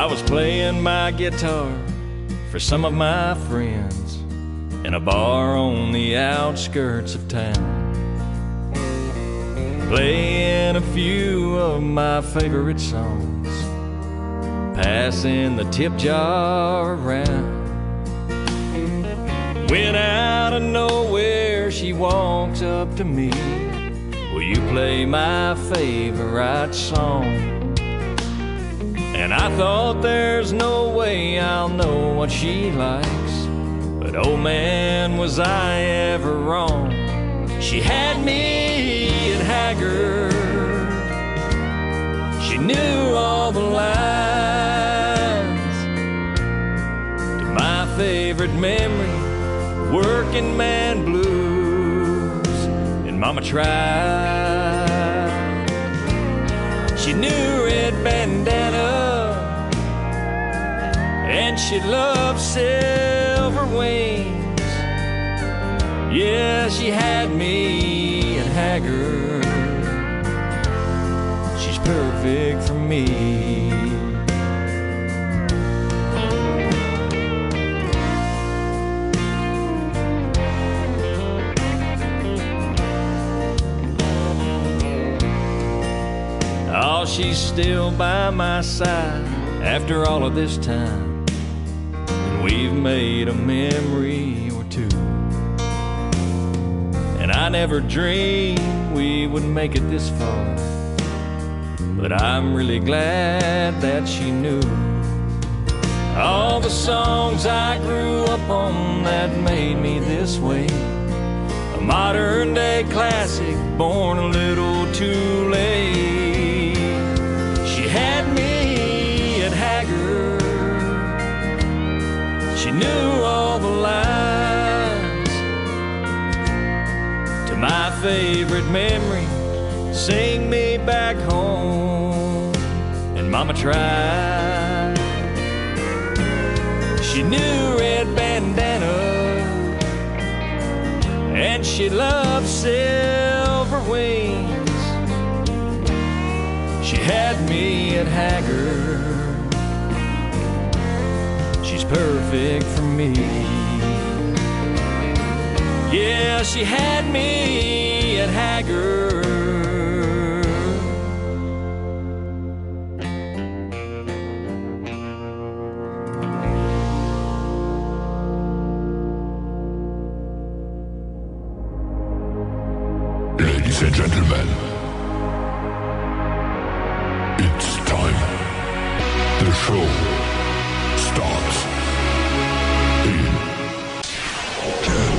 was playing my guitar for some of my friends in a bar on the outskirts of town, playing a few of my favorite songs, passing the tip jar around. When out of nowhere she walks up to me, "Will you play my favorite song?" And I thought there's no way I'll know what she likes, but oh man, was I ever wrong. She had me at Haggard. She knew all the lines to my favorite memory, Working Man Blues. And Mama tried. She knew Red Bandana, and she loved Silver Wings. Yeah, she had me at Haggard. She's perfect for me. Oh, she's still by my side after all of this time, and we've made a memory or two. And I never dreamed we would make it this far, but I'm really glad that she knew all the songs I grew up on that made me this way. A modern day classic, born a little too late. She had me at Haggard. She knew all the lines to my favorite memory, Sing Me Back Home. And Mama tried. She knew Red Bandana, and she loved Silver Wings. She had me at Haggard. She's perfect for me. Yeah, she had me at Haggard. Ladies and gentlemen, it's time. The show starts in 10,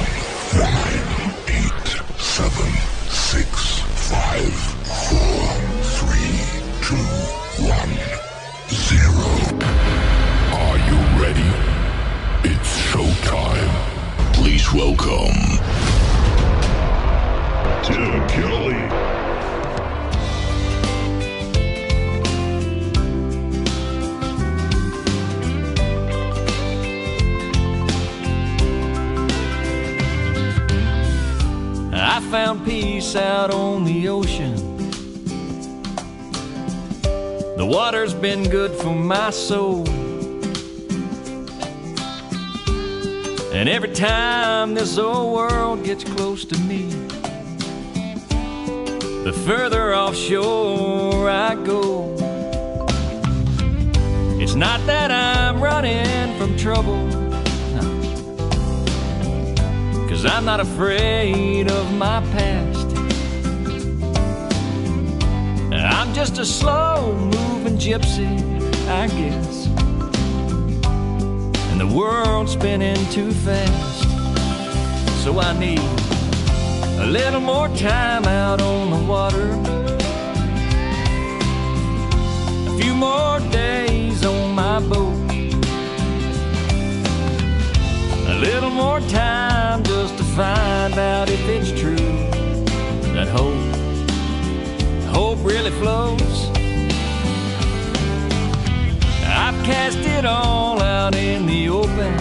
9, 8, 7, 6, 5, 4, 3, 2, 1, 0. Are you ready? It's showtime. Please welcome Tim Kelly. I found peace out on the ocean. The water's been good for my soul. And every time this old world gets close to me, the further offshore I go. It's not that I'm running from trouble, no, 'cause I'm not afraid of my past. I'm just a slow-moving gypsy, I guess, and the world's spinning too fast. So I need a little more time out on the water, a few more days on my boat, a little more time just to find out if it's true that hope really flows. I've cast it all out in the open,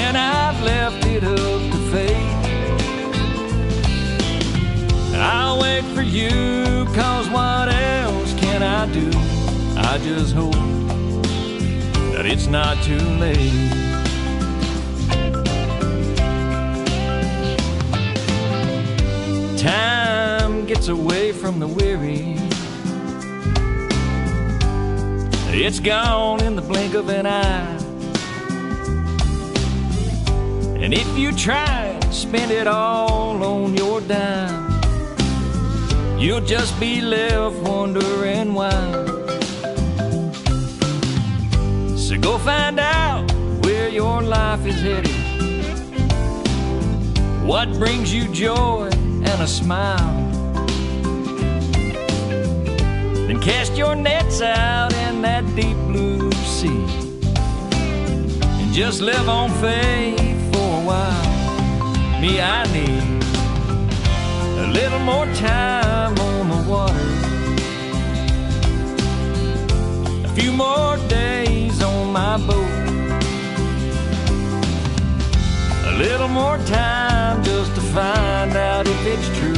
and I've left it up to fate. I'll wait for you, 'cause what else can I do? I just hope that it's not too late. Time gets away from the weary. It's gone in the blink of an eye. And if you try and spend it all on your dime, you'll just be left wondering why. So go find out where your life is headed, what brings you joy and a smile. Then cast your nets out in that deep blue sea and just live on faith for a while. Me, I need a little more time on the water, a few more days on my boat, a little more time just to find out if it's true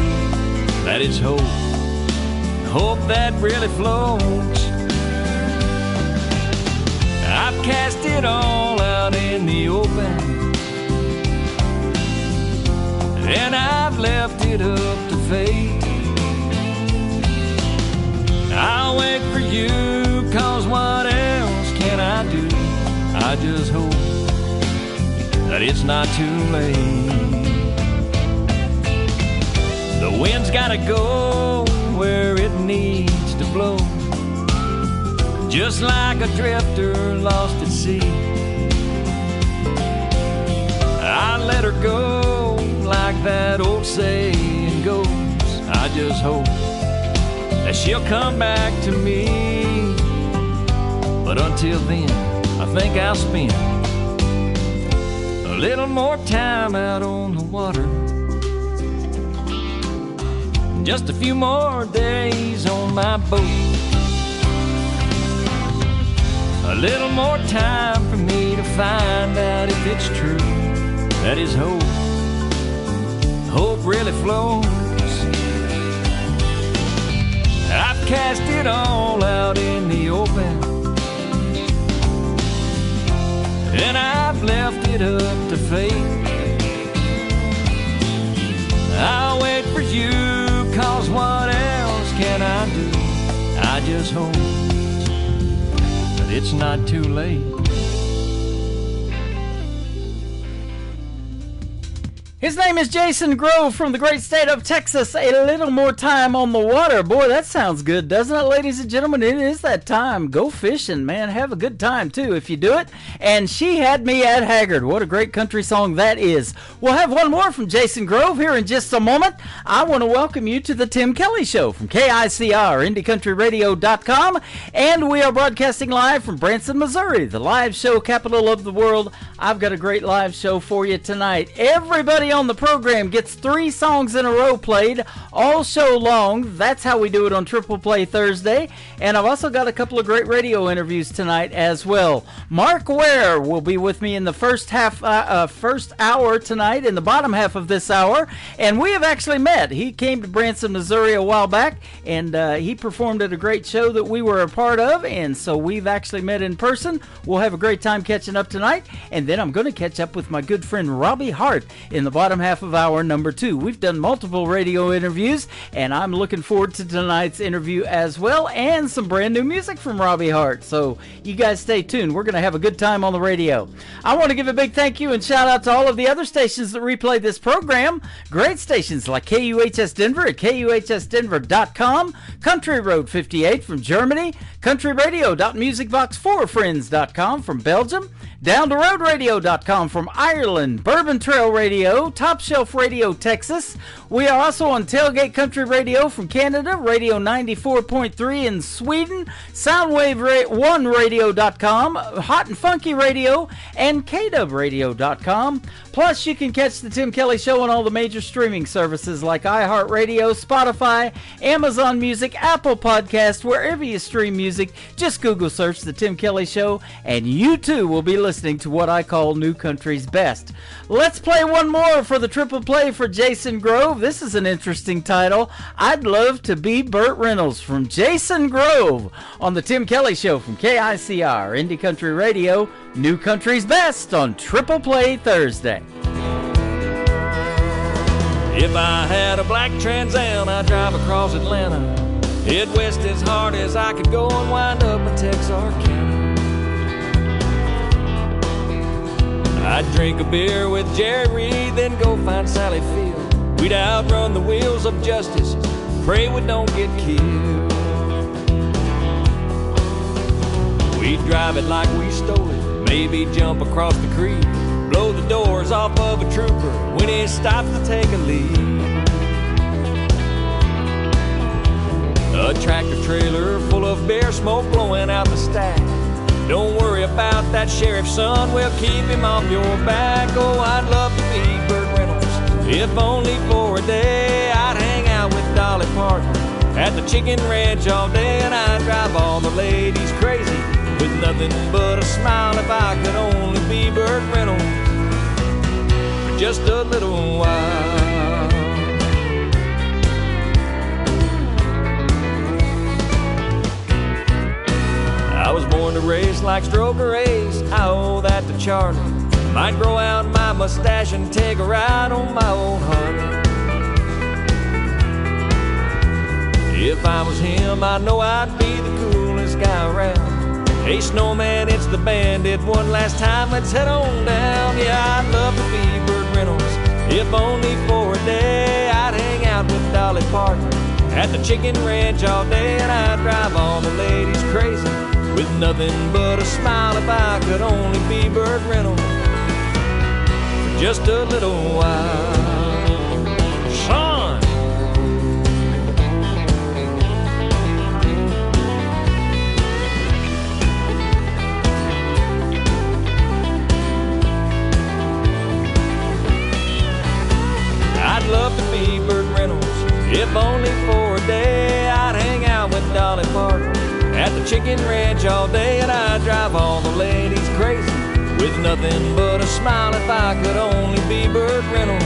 that it's hope, hope that really floats. I've cast it all out in the open, and I've left it up to fate. I'll wait for you, cause what else can I do? I just hope that it's not too late. The wind's gotta go where it needs to blow, just like a drifter lost at sea. I let her go like that old saying goes. I just hope that she'll come back to me. But until then, I think I'll spend a little more time out on the water, just a few more days on my boat, a little more time for me to find out if it's true that is hope, hope really flows. I've cast it all out in the open, and I've left it up to fate. I'll wait for you, cause what else can I do? I just hope that it's not too late. His name is Jason Grove from the great state of Texas. A little more time on the water. Boy, that sounds good, doesn't it, ladies and gentlemen? It is that time. Go fishing, man. Have a good time, too, if you do it. And She Had Me at Haggard. What a great country song that is. We'll have one more from Jason Grove here in just a moment. I want to welcome you to the Tim Kelly Show from KICR, IndieCountryRadio.com. And we are broadcasting live from Branson, Missouri, the live show capital of the world. I've got a great live show for you tonight. Everybody on the program gets 3 songs in a row played all show long. That's how we do it on Triple Play Thursday. And I've also got a couple of great radio interviews tonight as well. Mark Ware will be with me in the first hour tonight, in the bottom half of this hour. And we have actually met. He came to Branson, Missouri a while back, and he performed at a great show that we were a part of. And so we've actually met in person. We'll have a great time catching up tonight. And then I'm going to catch up with my good friend Robbie Hart in the bottom half of hour number 2. We've done multiple radio interviews, and I'm looking forward to tonight's interview as well, and some brand new music from Robbie Hart. So you guys stay tuned. We're going to have a good time on the radio. I want to give a big thank you and shout out to all of the other stations that replay this program. Great stations like KUHS Denver at KUHSdenver.com, Country Road 58 from Germany, countryradio.musicbox4friends.com from Belgium, DownTheRoadRadio.com from Ireland, Bourbon Trail Radio, Top Shelf Radio, Texas. We are also on Tailgate Country Radio from Canada, Radio 94.3 in Sweden, Soundwave1Radio.com, Hot and Funky Radio, and KWRadio.com. Plus, you can catch the Tim Kelly Show on all the major streaming services like iHeartRadio, Spotify, Amazon Music, Apple Podcasts, wherever you stream music. music. Just Google search The Tim Kelly Show, and you too will be listening to what I call New Country's Best. Let's play one more for the triple play for Jason Grove. This is an interesting title. I'd Love to Be Burt Reynolds from Jason Grove on The Tim Kelly Show from KICR, Indie Country Radio, New Country's Best on Triple Play Thursday. If I had a black Trans Am, I'd drive across Atlanta, head west as hard as I could go and wind up in Texarkana. I'd drink a beer with Jerry Reed, then go find Sally Field. We'd outrun the wheels of justice, pray we don't get killed. We'd drive it like we stole it, maybe jump across the creek, blow the doors off of a trooper when he stops to take a leak. A tractor trailer full of beer smoke blowing out the stack. Don't worry about that sheriff's son, we'll keep him off your back. Oh, I'd love to be Burt Reynolds, if only for a day. I'd hang out with Dolly Parton at the chicken ranch all day, and I'd drive all the ladies crazy with nothing but a smile. If I could only be Burt Reynolds for just a little while. I was born to race like Stroker Ace, I owe that to Charlie. Might grow out my mustache and take a ride on my old Harley. If I was him, I know I'd be the coolest guy around. Hey Snowman, it's the Bandit, one last time, let's head on down. Yeah, I'd love to be Burt Reynolds, if only for a day. I'd hang out with Dolly Parton at the chicken ranch all day, and I'd drive all the ladies crazy with nothing but a smile. If I could only be Burt Reynolds for just a little while. Son! I'd love to be Burt Reynolds, if only for a day. I'd hang out with Dolly Parton at the chicken ranch all day, and I'd drive all the ladies crazy with nothing but a smile. If I could only be Burt Reynolds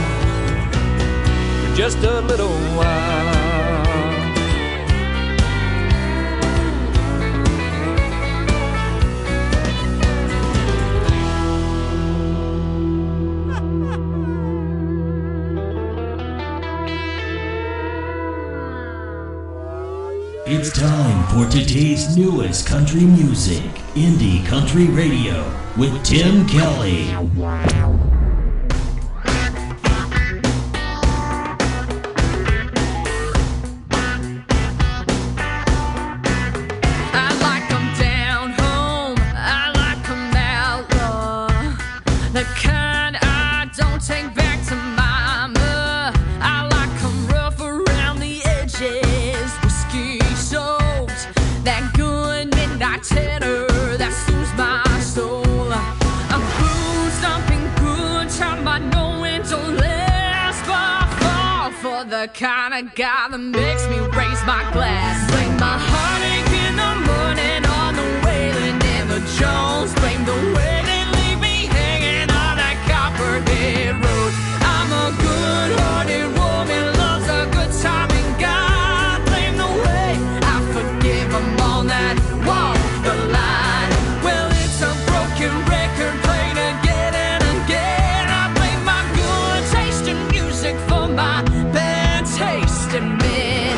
for just a little while. It's time for today's newest country music, Indie Country Radio, with Tim Kelly. The kind of guy that makes me raise my glass. Blame my heartache in the morning on the Wailing and the Jones. Blame the way they leave me hanging on that Copperhead Road. I'm a good-hearted woman, loves a good time, and God blame the way I forgive them all that walk the line. Well, it's a broken record played again and again. I blame my good taste in music for my bad taste in men.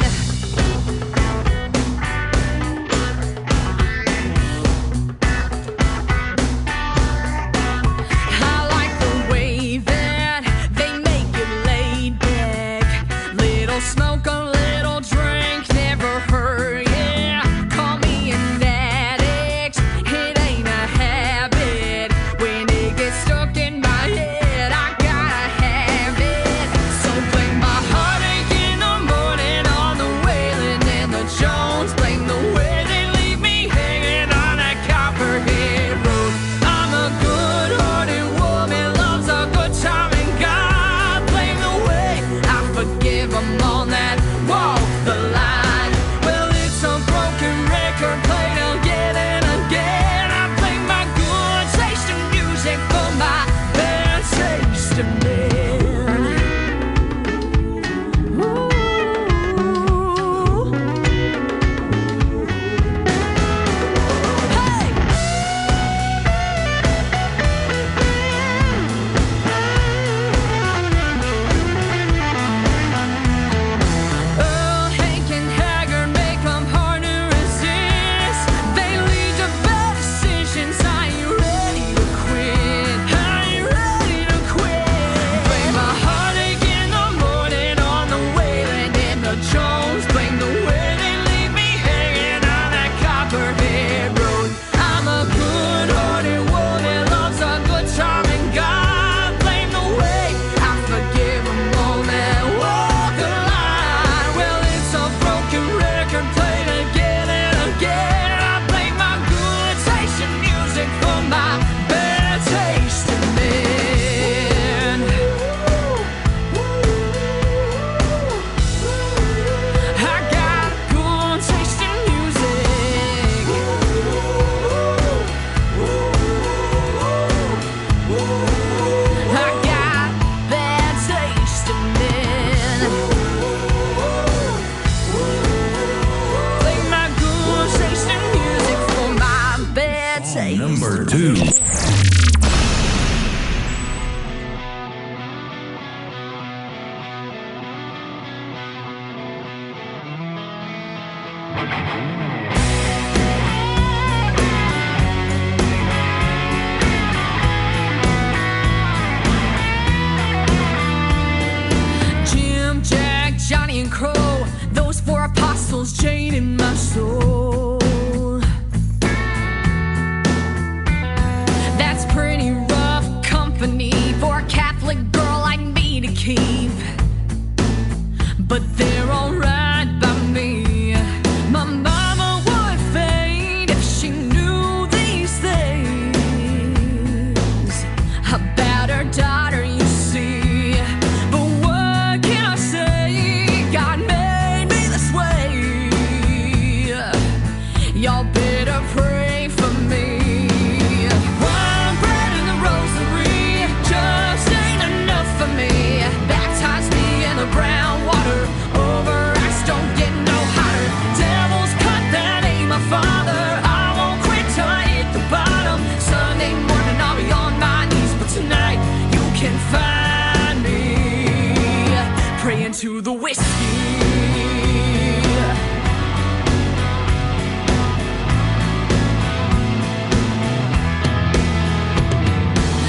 to the whiskey.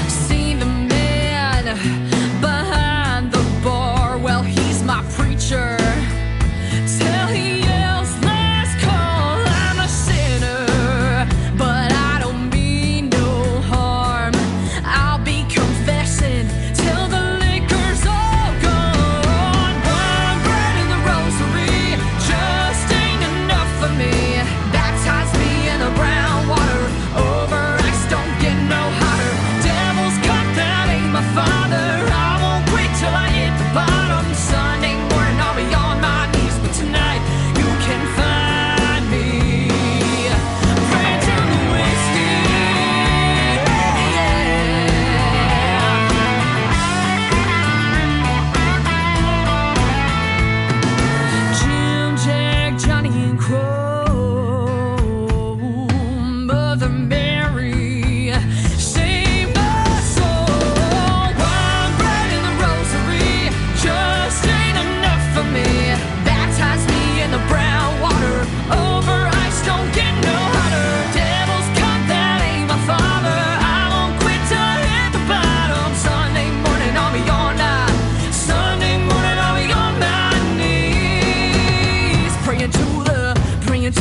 See the man behind the bar, well, he's my preacher. Till he yells, last call, I'm a sinner. But I don't mean no harm. I'll be confessing till the liquor's all gone. One bread in the rosary just ain't enough for me. Baptize me in the brown water, over ice don't get no hotter. Devil's cup, that ain't my father. I won't quit till I hit the bottom. Sunday morning I'll be on my knees, but tonight you can find me praying to the whiskey. Jim, Jack, Johnny, and Crow, Mother Mary, save my soul. One bread in the rosary just ain't enough for me. Baptize me in the brown water, over ice don't get no hotter. Devil's cup, that ain't my father. I won't quit till I hit the bottom. Sunday morning I'll be on night. Sunday morning I'll be on my knees, praying to the whiskey. Praying to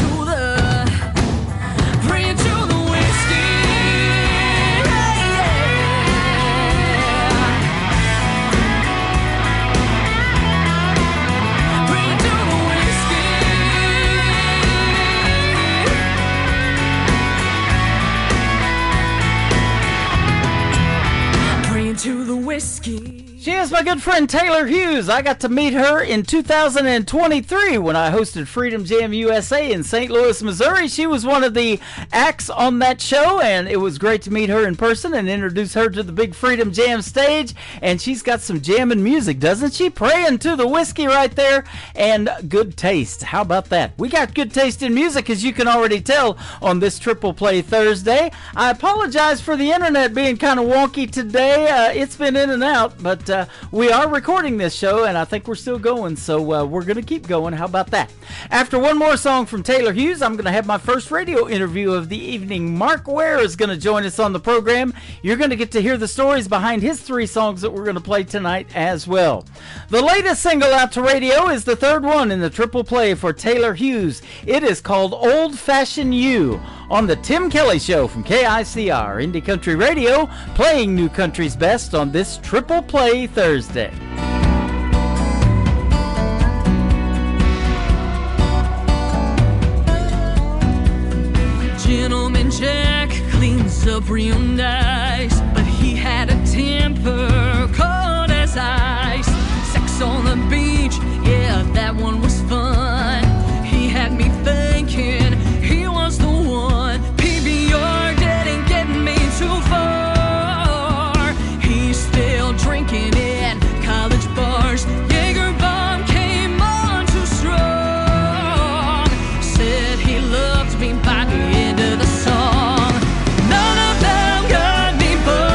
the whiskey. Praying to the whiskey. She is my good friend Taylor Hughes. I got to meet her in 2023 when I hosted Freedom Jam USA in St. Louis, Missouri. She was one of the acts on that show, and it was great to meet her in person and introduce her to the big Freedom Jam stage. And she's got some jamming music, doesn't she? Praying to the whiskey right there, and good taste. How about that? We got good taste in music, as you can already tell, on this Triple Play Thursday. I apologize for the internet being kind of wonky today. It's been in and out, but we are recording this show, and I think we're still going, so we're going to keep going. How about that? After one more song from Taylor Hughes, I'm going to have my first radio interview of the evening. Mark Ware is going to join us on the program. You're going to get to hear the stories behind his 3 songs that we're going to play tonight as well. The latest single out to radio is the third one in the Triple Play for Taylor Hughes. It is called Old Fashioned You on the Tim Kelly Show from KICR Indie Country Radio, playing new country's best on this Triple Play Thursday. Gentleman Jack cleans up real nice, but he had a temper cold as ice. Sex on the beach, yeah, that one was fun. He had me thinking he was the one. PBR didn't get me too far. He's still drinking in college bars. Jaeger bomb came on too strong. Said he loved me by the end of the song. None of them got me, but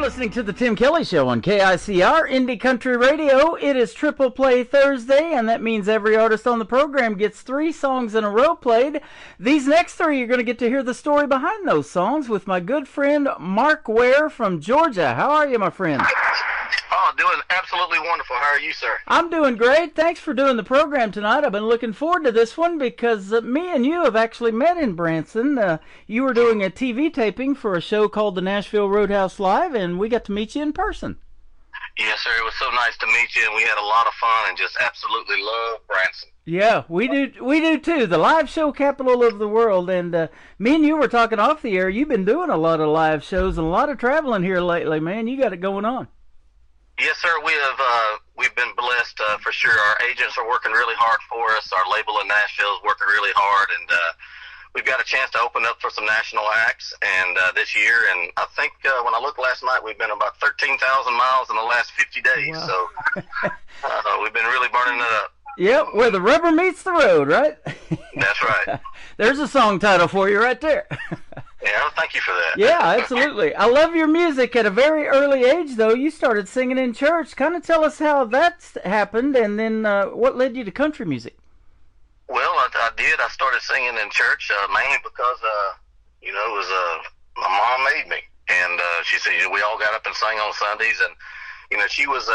listening to the Tim Kelly Show on KICR Indie Country Radio. It is Triple Play Thursday, and that means every artist on the program gets 3 songs in a row played. These next 3, you're going to get to hear the story behind those songs with my good friend Mark Ware from Georgia. How are you, my friend? Oh, doing absolutely wonderful. How are you, sir? I'm doing great. Thanks for doing the program tonight. I've been looking forward to this one because me and you have actually met in Branson. You were doing a TV taping for a show called the Nashville Roadhouse Live, and we got to meet you in person. Yes, sir. It was so nice to meet you, and we had a lot of fun and just absolutely love Branson. Yeah, we do too. The live show capital of the world, and me and you were talking off the air. You've been doing a lot of live shows and a lot of traveling here lately, man. You got it going on. Yes, sir. We've been blessed for sure. Our agents are working really hard for us. Our label in Nashville is working really hard, and we've got a chance to open up for some national acts and this year. And I think when I looked last night, we've been about 13,000 miles in the last 50 days. Wow. So we've been really burning it up. Yep, where the rubber meets the road, right? That's right. There's a song title for you right there. Yeah, thank you for that. Yeah, absolutely. I love your music. At a very early age, though, you started singing in church. Kind of tell us how that's happened, and then what led you to country music? Well, I did. I started singing in church mainly because, it was my mom made me. And she said, we all got up and sang on Sundays, and she was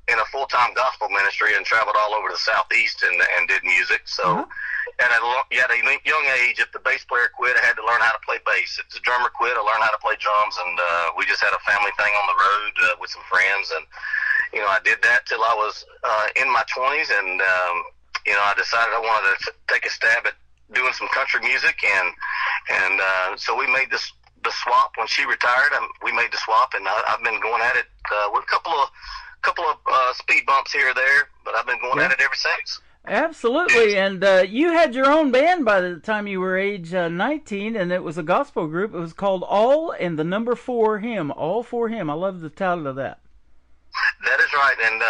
in a full-time gospel ministry and traveled all over the Southeast and did music. So at a young age, if the bass player quit, I had to learn how to play bass. If the drummer quit, I learned how to play drums. And we just had a family thing on the road with some friends. And, I did that till I was in my 20s. And, I decided I wanted to take a stab at doing some country music. And so we made the swap when she retired. We made the swap, and I've been going at it with a couple of speed bumps here or there, but I've been going at it ever since. Absolutely, and you had your own band by the time you were age 19, and it was a gospel group. It was called All and the Number 4 Hymn, All for Him. I love the title of that. That is right, and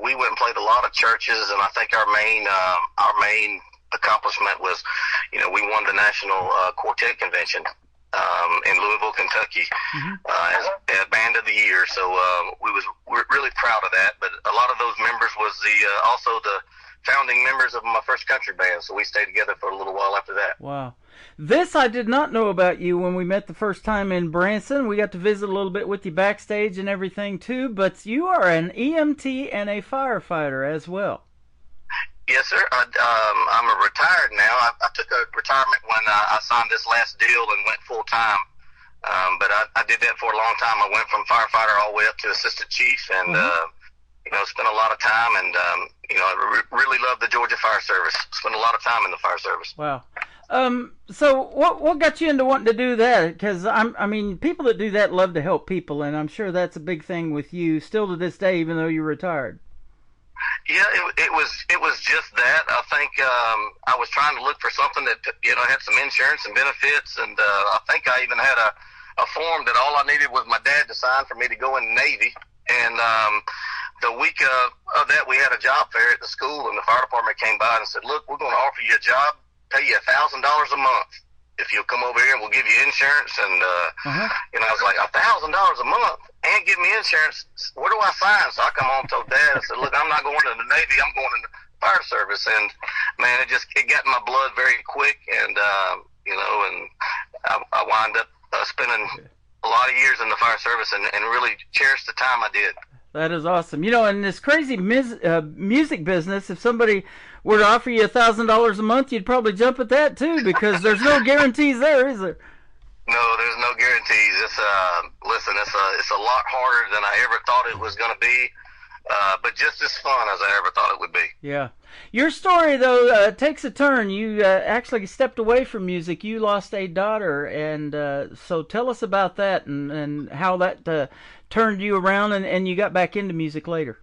we went and played a lot of churches, and I think our main accomplishment was, we won the National Quartet Convention in Louisville, Kentucky, as Band of the Year. So we're really proud of that. But a lot of those members was also the founding members of my first country band. So we stayed together for a little while after that. Wow. This I did not know about you when we met the first time in Branson. We got to visit a little bit with you backstage and everything too. But you are an EMT and a firefighter as well. Yes, sir. I'm a retired now. I took a retirement when I signed this last deal and went full-time. But I did that for a long time. I went from firefighter all the way up to assistant chief and, spent a lot of time. And, I really love the Georgia Fire Service. Spent a lot of time in the fire service. Wow. So what got you into wanting to do that? Because, people that do that love to help people, and I'm sure that's a big thing with you still to this day, even though you're retired. Yeah, it was just that. I think I was trying to look for something that had some insurance and benefits, and I think I even had a form that all I needed was my dad to sign for me to go in the Navy. And the week of that, we had a job fair at the school, and the fire department came by and said, "Look, we're going to offer you a job, pay you $1,000 a month if you'll come over here, and we'll give you insurance." And I was like, $1,000 a month and give me insurance? Where do I sign? So I come home and told Dad. I said, "Look, I'm not going to the Navy. I'm going in the fire service." And man, it got in my blood very quick. And and I wound up spending a lot of years in the fire service and really cherished the time I did. That is awesome. In this crazy music business, if somebody were to offer you $1,000 a month, you'd probably jump at that too, because there's no guarantees there, is there? No, there's no guarantees. It's a lot harder than I ever thought it was going to be, but just as fun as I ever thought it would be. Yeah. Your story, though, takes a turn. You actually stepped away from music. You lost a daughter, and so tell us about that and how that turned you around and you got back into music later.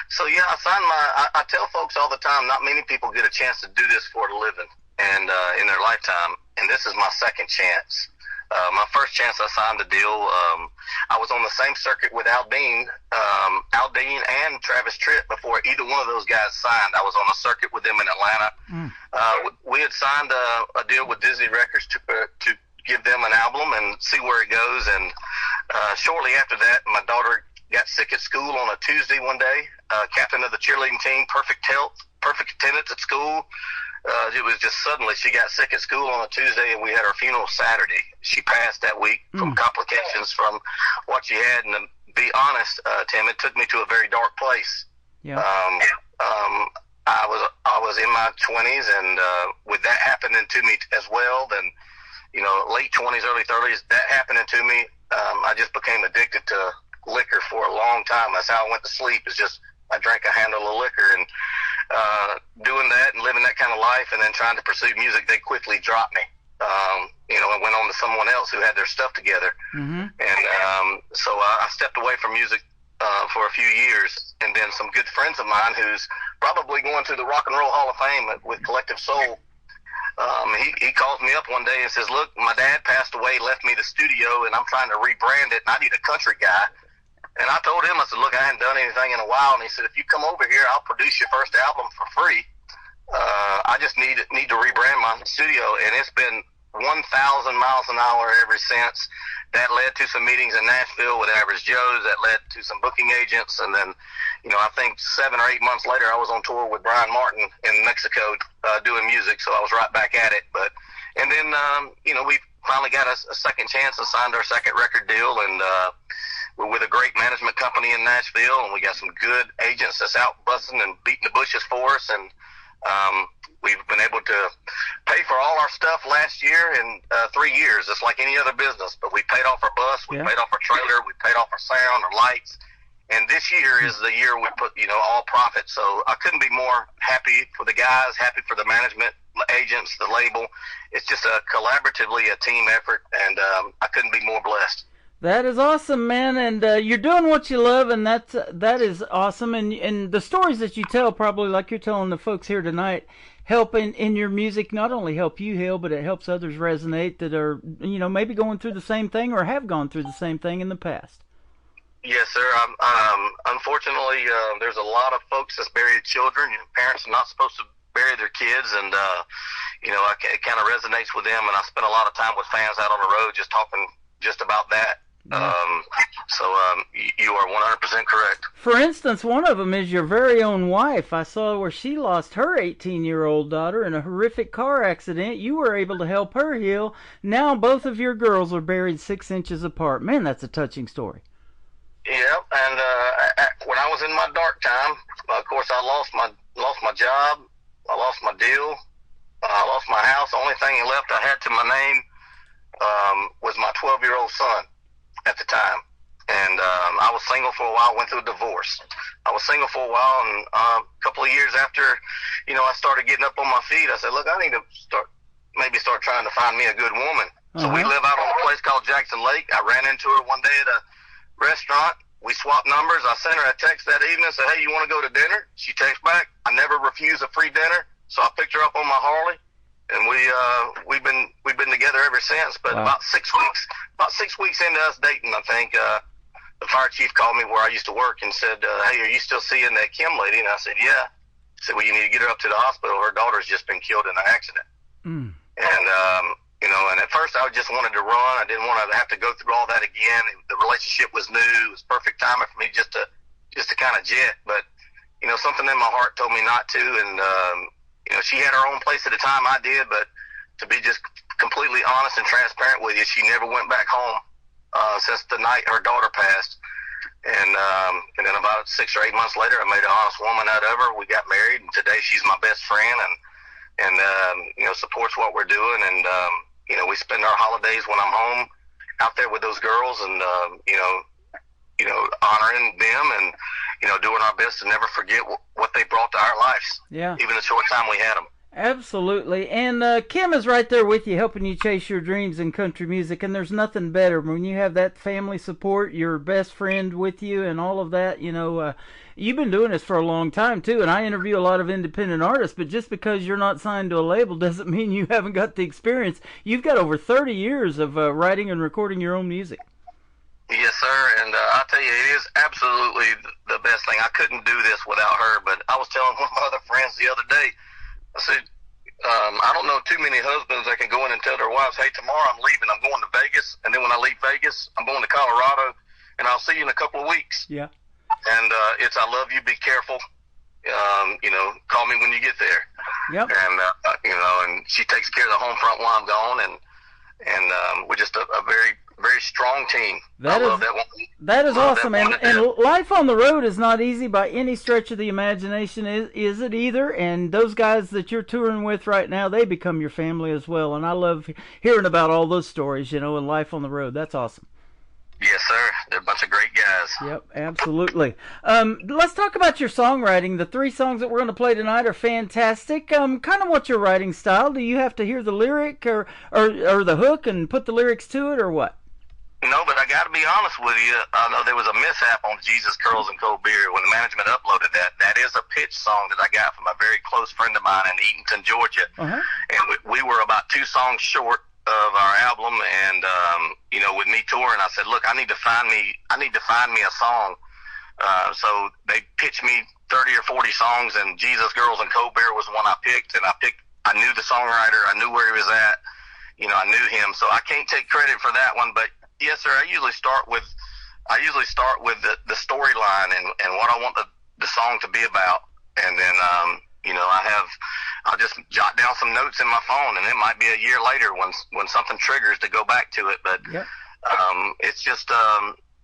So, yeah, I tell folks all the time, not many people get a chance to do this for a living and in their lifetime, and this is my second chance. My first chance, I signed a deal. I was on the same circuit with Al Dean and Travis Tritt before either one of those guys signed. I was on a circuit with them in Atlanta. We had signed a deal with Disney Records to give them an album and see where it goes. And shortly after that, my daughter got sick at school on a Tuesday one day. Captain of the cheerleading team, perfect health, perfect attendance at school. It was just suddenly she got sick at school on a Tuesday, and we had her funeral Saturday. She passed that week from complications from what she had. And to be honest, Tim, it took me to a very dark place. Yeah. I was in my 20s, and with that happening to me as well, then, late 20s, early 30s, that happening to me, I just became addicted to liquor for a long time. That's how I went to sleep, is just I drank a handle of liquor, and doing that and living that kind of life and then trying to pursue music, they quickly dropped me. I went on to someone else who had their stuff together. And so I stepped away from music for a few years, and then some good friends of mine who's probably going to the Rock and Roll Hall of Fame with Collective Soul, he calls me up one day and says, look, my dad passed away, left me the studio, and I'm trying to rebrand it, and I need a country guy. And I told him, I said, look, I hadn't done anything in a while. And he said, if you come over here, I'll produce your first album for free. I just need to rebrand my studio. And it's been 1,000 miles an hour ever since. That led to some meetings in Nashville with Average Joe's. That led to some booking agents. And then, I think 7 or 8 months later, I was on tour with Brian Martin in Mexico doing music. So I was right back at it. And then, we finally got a second chance and signed our second record deal. And we're with a great management company in Nashville, and we got some good agents that's out busting and beating the bushes for us. And we've been able to pay for all our stuff last year in 3 years. It's like any other business, but we paid off our bus, we paid off our trailer, we paid off our sound, our lights. And this year is the year we put, all profit. So I couldn't be more happy for the guys, happy for the management, the agents, the label. It's just collaboratively a team effort, and I couldn't be more blessed. That is awesome, man, and you're doing what you love, and that is awesome. And the stories that you tell, probably like you're telling the folks here tonight, help in your music. Not only help you heal, but it helps others resonate that are maybe going through the same thing or have gone through the same thing in the past. Yes, sir. Unfortunately, there's a lot of folks that's buried children. Parents are not supposed to bury their kids, and it kind of resonates with them. And I spend a lot of time with fans out on the road just talking just about that. You are 100% correct. For instance, one of them is your very own wife. I saw where she lost her 18-year-old daughter in a horrific car accident. You were able to help her heal. Now both of your girls are buried 6 inches apart. Man, that's a touching story. Yeah, and when I was in my dark time, of course, I lost my job, I lost my deal, I lost my house. The only thing left I had to my name was my 12-year-old son at the time. And I was single for a while, went through a divorce. I was single for a while, and a couple of years after, I started getting up on my feet, I said, look, I need to start trying to find me a good woman. So we live out on a place called Jackson Lake. I ran into her one day at a restaurant. We swapped numbers. I sent her a text that evening, said, hey, you want to go to dinner? She texted back. I never refuse a free dinner, so I picked her up on my Harley. And we've been together ever since. But about 6 weeks into us dating, I think the fire chief called me where I used to work and said, "Hey, are you still seeing that Kim lady?" And I said, "Yeah." He said, "Well, you need to get her up to the hospital. Her daughter's just been killed in an accident." And and at first I just wanted to run. I didn't want to have to go through all that again. The relationship was new. It was perfect timing for me just to kind of jet. But something in my heart told me not to. And she had her own place at the time. I did, but to be just completely honest and transparent with you, she never went back home since the night her daughter passed. And then about 6 or 8 months later, I made an honest woman out of her. We got married, and today she's my best friend and supports what we're doing. And we spend our holidays when I'm home out there with those girls, and honoring them and doing our best to never forget what they brought to our lives. Yeah. Even the short time we had them. Absolutely. And Kim is right there with you, helping you chase your dreams in country music. And there's nothing better when you have that family support, your best friend with you, and all of that. You've been doing this for a long time too. And I interview a lot of independent artists, but just because you're not signed to a label doesn't mean you haven't got the experience. You've got over 30 years of writing and recording your own music. Yes, sir, and I'll tell you, it is absolutely the best thing. I couldn't do this without her, but I was telling one of my other friends the other day, I said, I don't know too many husbands that can go in and tell their wife, was, hey, tomorrow I'm leaving. I'm going to Vegas, and then when I leave Vegas, I'm going to Colorado, and I'll see you in a couple of weeks. Yeah. And it's I love you. Be careful. Call me when you get there. Yep. And and she takes care of the home front while I'm gone, and we're just a very, very strong team. I love that one. That is awesome. And and life on the road is not easy by any stretch of the imagination, is it either? And those guys that you're touring with right now, they become your family as well. And I love hearing about all those stories, and life on the road. That's awesome. Yes, sir. They're a bunch of great guys. Yep, absolutely. Let's talk about your songwriting. The 3 songs that we're going to play tonight are fantastic. Kind of what's your writing style? Do you have to hear the lyric or the hook and put the lyrics to it, or what? No, but I got to be honest with you. I know there was a mishap on Jesus, Curls, and Cold Beer when the management uploaded that. That is a pitch song that I got from a very close friend of mine in Eatonton, Georgia. Uh-huh. And we were about 2 songs short of our album, and with me touring, I said, look, I need to find me a song. So they pitched me 30 or 40 songs, and Jesus, Girls, and Cold Beer was one I picked. And I knew the songwriter, I knew where he was at, I knew him. So I can't take credit for that one, but yes, sir. I usually start with the storyline and what I want the song to be about, and then I'll just jot down some notes in my phone, and it might be a year later when something triggers to go back to it. But yep. It's just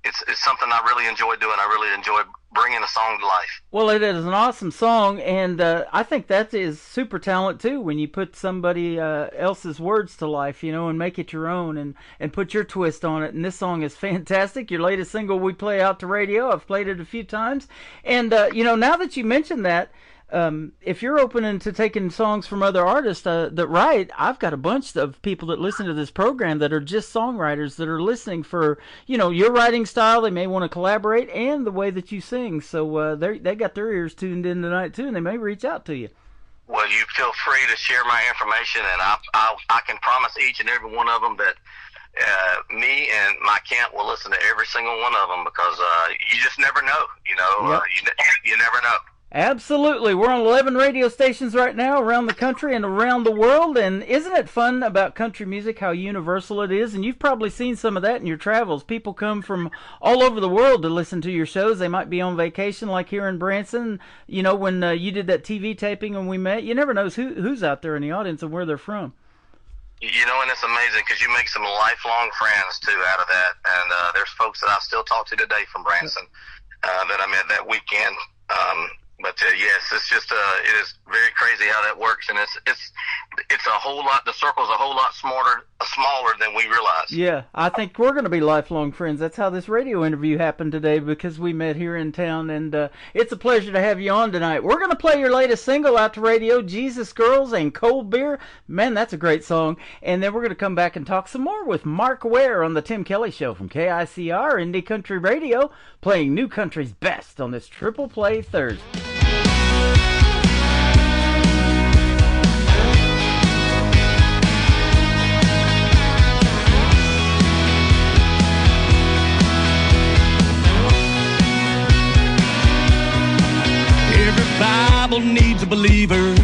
it's something I really enjoy doing. I really enjoy bringing a song to life. Well, it is an awesome song, and I think that is super talent too, when you put somebody else's words to life, and make it your own and put your twist on it. And this song is fantastic. Your latest single we play out to radio. I've played it a few times. And, now that you mentioned that, if you're open to taking songs from other artists that write, I've got a bunch of people that listen to this program that are just songwriters that are listening for, your writing style. They may want to collaborate and the way that you sing. So they got their ears tuned in tonight too, and they may reach out to you. Well, you feel free to share my information, and I can promise each and every one of them that me and my Kent will listen to every single one of them, because you just never know. Yep. You never know. Absolutely. We're on 11 radio stations right now around the country and around the world. And isn't it fun about country music how universal it is? And you've probably seen some of that in your travels. People come from all over the world to listen to your shows. They might be on vacation like here in Branson. When you did that TV taping and we met, you never know who's out there in the audience and where they're from. And it's amazing because you make some lifelong friends, too, out of that. And there's folks that I still talk to today from Branson that I met that weekend. But yes, it's just it is very crazy how that works, and it's a whole lot. The circle's a whole lot smaller than we realize. Yeah, I think we're going to be lifelong friends. That's how this radio interview happened today, because we met here in town, and it's a pleasure to have you on tonight. We're going to play your latest single out to radio, Jesus, Girls, and Cold Beer. Man, that's a great song. And then we're going to come back and talk some more with Mark Ware on the Tim Kelly Show from KICR Indie Country Radio, playing New Country's best on this Triple Play Thursday. Every Bible needs a believer,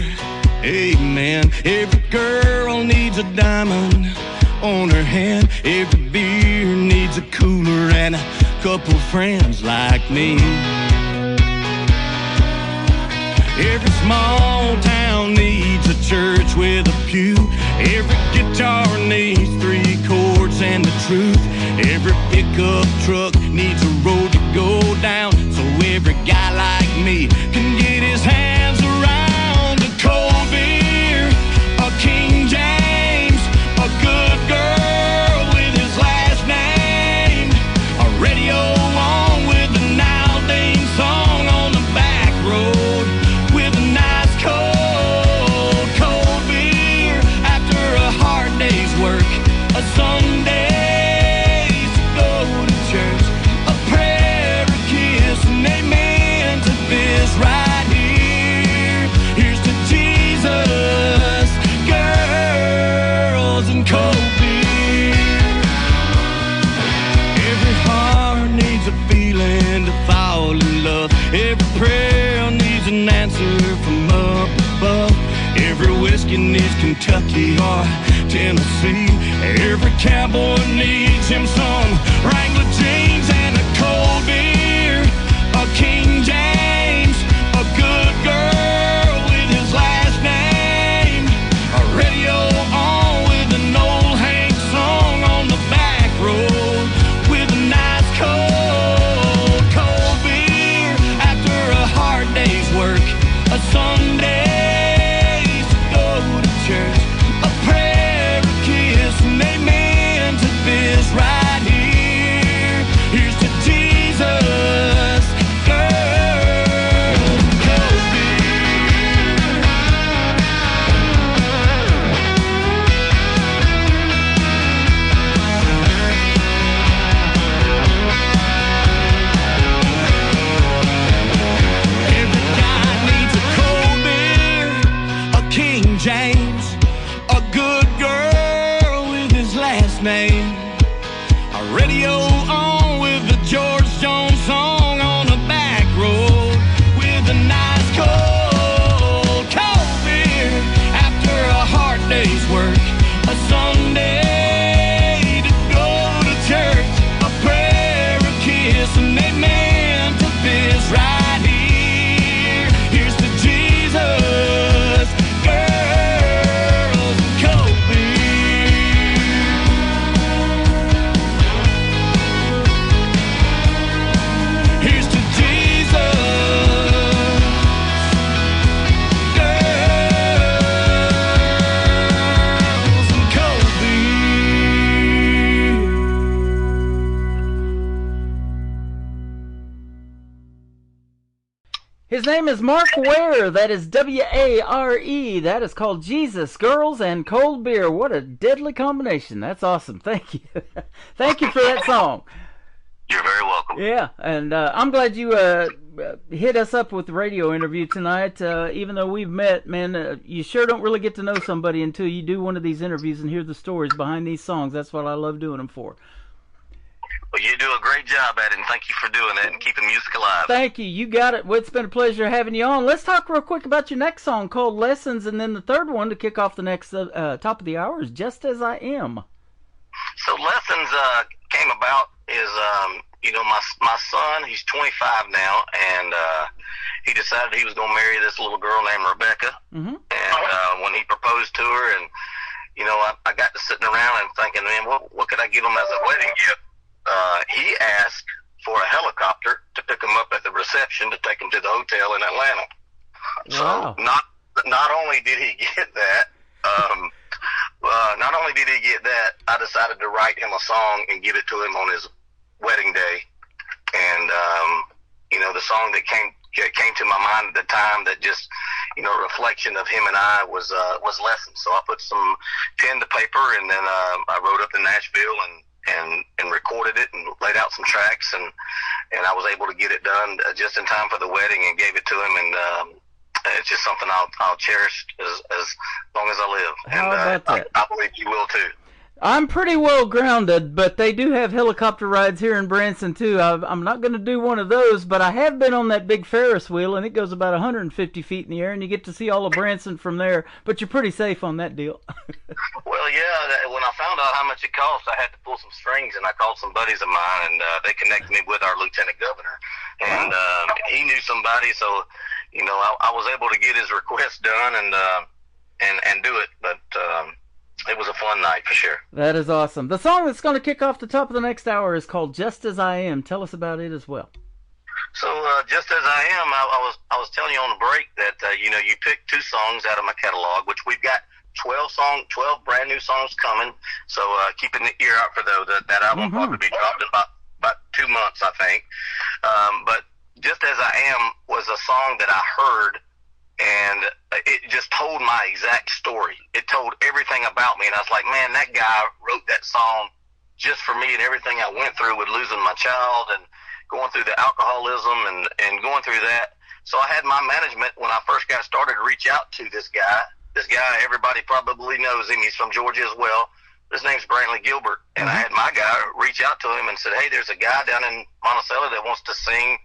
amen. Every girl needs a diamond on her hand. Every beer needs a cooler and a couple friends like me. Every small town needs a church with a pew. Every guitar needs 3 chords and the truth. Every pickup truck needs a road to go down, so every guy like me can get his hands around a cold beer, a King James, a good girl with his last name, a radio on with a Naldane song on the back road, with a nice cold beer after a hard day's work, a Sunday right here. Here's to Jesus, girls, and cold beer. Every heart needs a feeling to fall in love. Every prayer needs an answer from up above. Every whiskey needs Kentucky or Tennessee. sea. Every cowboy needs him some Wrangler jeans and a cold beer, a King James, a good girl with his last name, a radio on with an old Hank song on the back road with a nice cold beer after a hard day's work, a Sunday to go to church, a prayer, a kiss, and amen to this right here. Here's to Jesus, girl, cold Every guy needs a cold beer, a King James, a good girl with his last name, a radio on with the George Jones song on the back road with a nice cold beer after a hard day's work, a Sunday to go to church, a prayer, a kiss, and amen to this right here. Here's to Jesus, girls, and cold beer. Here's to Jesus, girls, and cold beer. His name is Mark Ware. That is W-A-R-E. That is called Jesus, Girls, and Cold Beer. What a deadly combination. That's awesome. Thank you. Thank you for that song. You're very welcome. Yeah, and I'm glad you hit us up with the radio interview tonight. Even though we've met, man, you sure don't really get to know somebody until you do one of these interviews and hear the stories behind these songs. That's what I love doing them for. Well, you do a great job at it, and thank you for doing that and keeping music alive. Thank you. You got it. Well, it's been a pleasure having you on. Let's talk real quick about your next song called Lessons, and then the third one to kick off the next top of the hour is Just As I Am. So Lessons came about is, my son, he's 25 now, and he decided he was going to marry this little girl named Rebecca. Mm-hmm. And when he proposed to her, and, I got to sitting around and thinking, man, what could I give him as a wedding gift? He asked for a helicopter to pick him up at the reception to take him to the hotel in Atlanta. Wow. So not only did he get that, I decided to write him a song and give it to him on his wedding day. And the song that came to my mind at the time that just reflection of him and I was Lessons. So I put some pen to paper, and then I rode up to Nashville and recorded it and laid out some tracks, and I was able to get it done just in time for the wedding and gave it to him, and it's just something I'll cherish as long as I live. How about that? I believe you will too. I'm pretty well grounded, but they do have helicopter rides here in Branson too. I'm not going to do one of those, but I have been on that big Ferris wheel, and it goes about 150 feet in the air, and you get to see all of Branson from there. But you're pretty safe on that deal. Well, yeah. When I found out how much it cost, I had to pull some strings, and I called some buddies of mine, and they connected me with our lieutenant governor, and he knew somebody, so I was able to get his request done and do it, but. It was a fun night for sure. That is awesome. The song that's going to kick off the top of the next hour is called Just As I Am. Tell us about it as well. So Just As I Am, I was telling you on the break that you picked 2 songs out of my catalog, which we've got 12 brand new songs coming. So keep an ear out for those. That album will probably be dropped in about 2 months, I think. But Just As I Am was a song that I heard, and it just told my exact story. It told everything about me, and I was like, man, that guy wrote that song just for me and everything I went through with losing my child and going through the alcoholism and going through that. So I had my management, when I first got started, reach out to this guy. This guy, everybody probably knows him. He's from Georgia as well. His name's Brantley Gilbert. And I had my guy reach out to him and said, hey, there's a guy down in Monticello that wants to sing,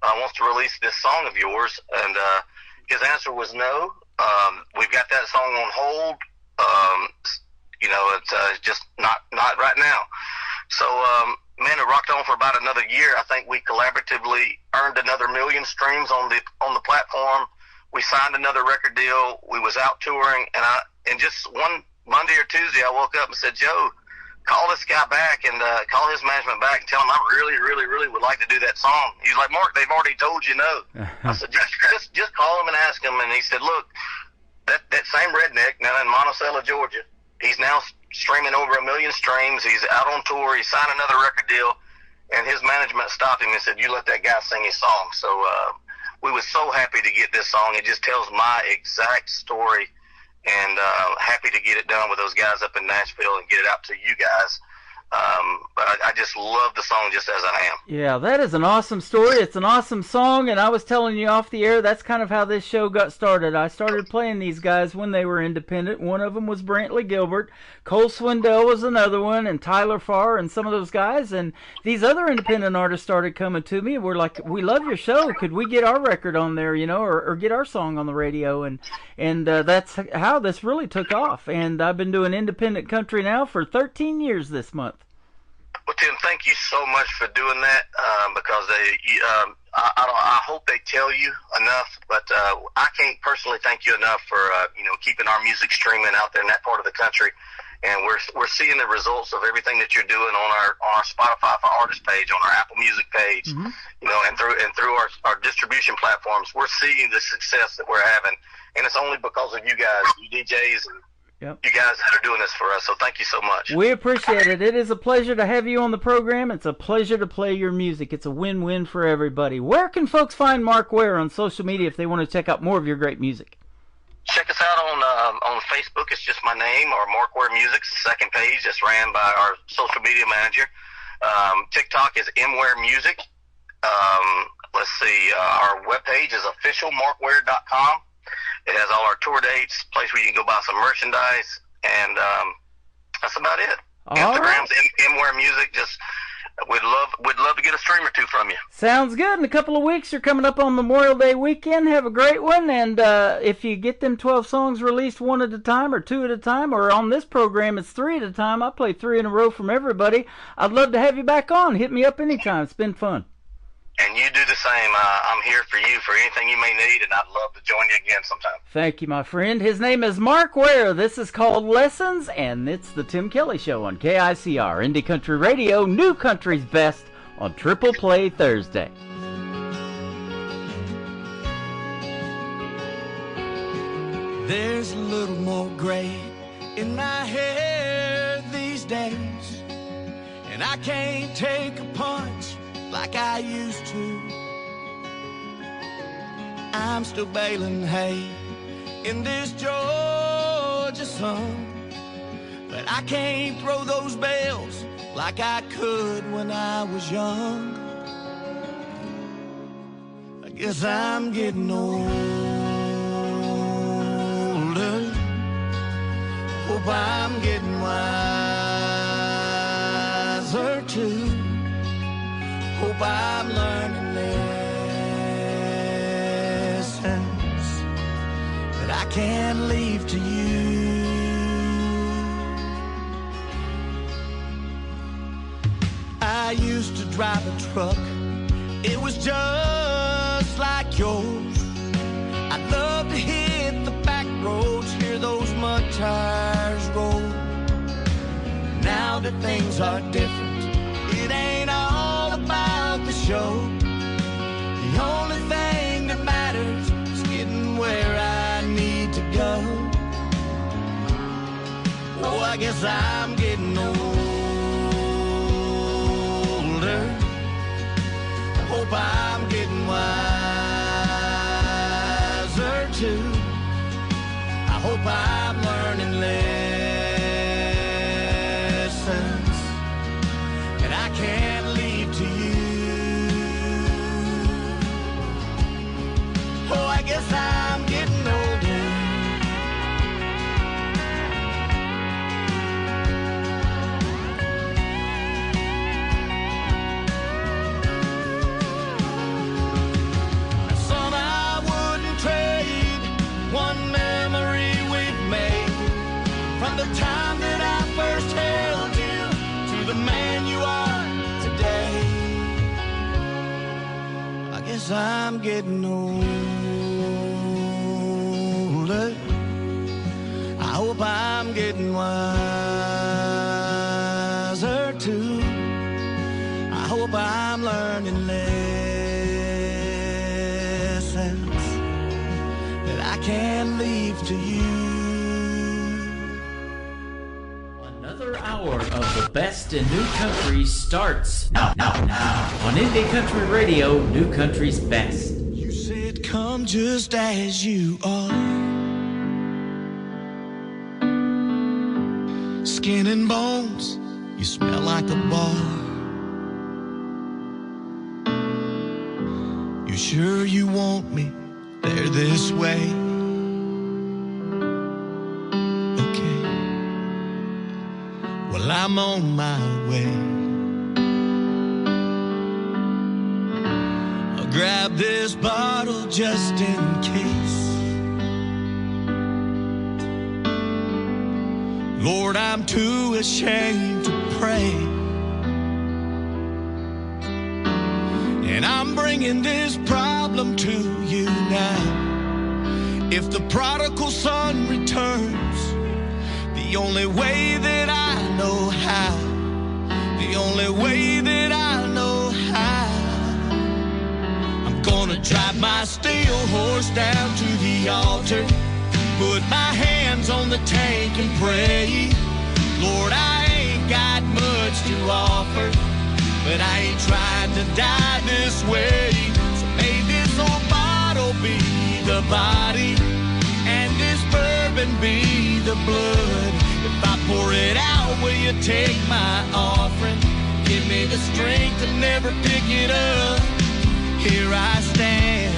wants to release this song of yours. And his answer was no. We've got that song on hold. it's just not right now. So, man, it rocked on for about another year. I think we collaboratively earned another 1 million streams on the platform. We signed another record deal. We was out touring, and just one Monday or Tuesday, I woke up and said, Joe, call this guy back and call his management back and tell him I really, really, really would like to do that song. He's like, Mark, they've already told you no. I said, just call him and ask him. And he said, look, that same redneck now in Monticello, Georgia, he's now streaming over 1 million streams. He's out on tour. He signed another record deal, and his management stopped him and said, you let that guy sing his song. So we were so happy to get this song. It just tells my exact story, and happy to get it done with those guys up in Nashville and get it out to you guys. But I just love the song just as I am. Yeah, that is an awesome story. It's an awesome song, and I was telling you off the air, that's kind of how this show got started. I started playing these guys when they were independent. One of them was Brantley Gilbert. Cole Swindell was another one, and Tyler Farr and some of those guys. And these other independent artists started coming to me, and we're like, we love your show. Could we get our record on there, or get our song on the radio? And that's how this really took off. And I've been doing independent country now for 13 years this month. Well, Tim, thank you so much for doing that, because I hope they tell you enough, but I can't personally thank you enough for keeping our music streaming out there in that part of the country, and we're seeing the results of everything that you're doing on our Spotify for Artists page, on our Apple Music page, and through our distribution platforms. We're seeing the success that we're having, and it's only because of you guys, you DJs, and you guys that are doing this for us, so thank you so much. We appreciate it. It is a pleasure to have you on the program. It's a pleasure to play your music. It's a win-win for everybody. Where can folks find Mark Ware on social media if they want to check out more of your great music? Check us out on Facebook. It's just my name, or Mark Ware Music's the second page that's ran by our social media manager. TikTok is MWare Music. Let's see, our webpage is officialmarkware.com. It has all our tour dates, place where you can go buy some merchandise, and that's about it. Instagram's MWare Music. Just we'd love to get a stream or two from you. Sounds good. In a couple of weeks, you're coming up on Memorial Day weekend. Have a great one, and if you get them 12 songs released one at a time or two at a time, or on this program it's 3 at a time, I play 3 in a row from everybody. I'd love to have you back on. Hit me up anytime. It's been fun. And you do the same. I'm here for you for anything you may need, and I'd love to join you again sometime. Thank you, my friend. His name is Mark Ware. This is called Lessons, and it's the Tim Kelly Show on KICR, Indie Country Radio, New Country's Best, on Triple Play Thursday. There's a little more gray in my hair these days, and I can't take a punch like I used to. I'm still baling hay in this Georgia sun, but I can't throw those bales like I could when I was young. I guess I'm getting older. Hope I'm getting wiser too. Hope I'm learning lessons that I can leave to you. I used to drive a truck, it was just like yours. I love to hit the back roads, hear those mud tires roll. Now that things are different, it ain't all about the show. The only thing that matters is getting where I need to go. Oh, I guess I'm getting older. Hope I'm getting wiser too. I hope I'm learning lessons that I can't leave to you. Oh, I guess I'm getting older. I'm getting older. I hope I'm getting wiser too. I hope I'm learning lessons that I can leave to you. Another hour of the best in new country starts now on Indie Country Radio, New Country's best. You said come just as you are, skin and bones, you smell like a bar. You sure you want me there this way? Okay, well I'm on my way. I'll grab this bottle just in case. Lord, I'm too ashamed to pray, and I'm bringing this problem to you now. If the prodigal son returns, the only way that I know how, the only way that I know how, I'm gonna drive my steel horse down to the altar, put my hands on the tank and pray. Lord, I ain't got much to offer, but I ain't trying to die this way. So may this old bottle be the body, and this bourbon be the blood. If I pour it out, will you take my offering? Give me the strength to never pick it up. Here I stand,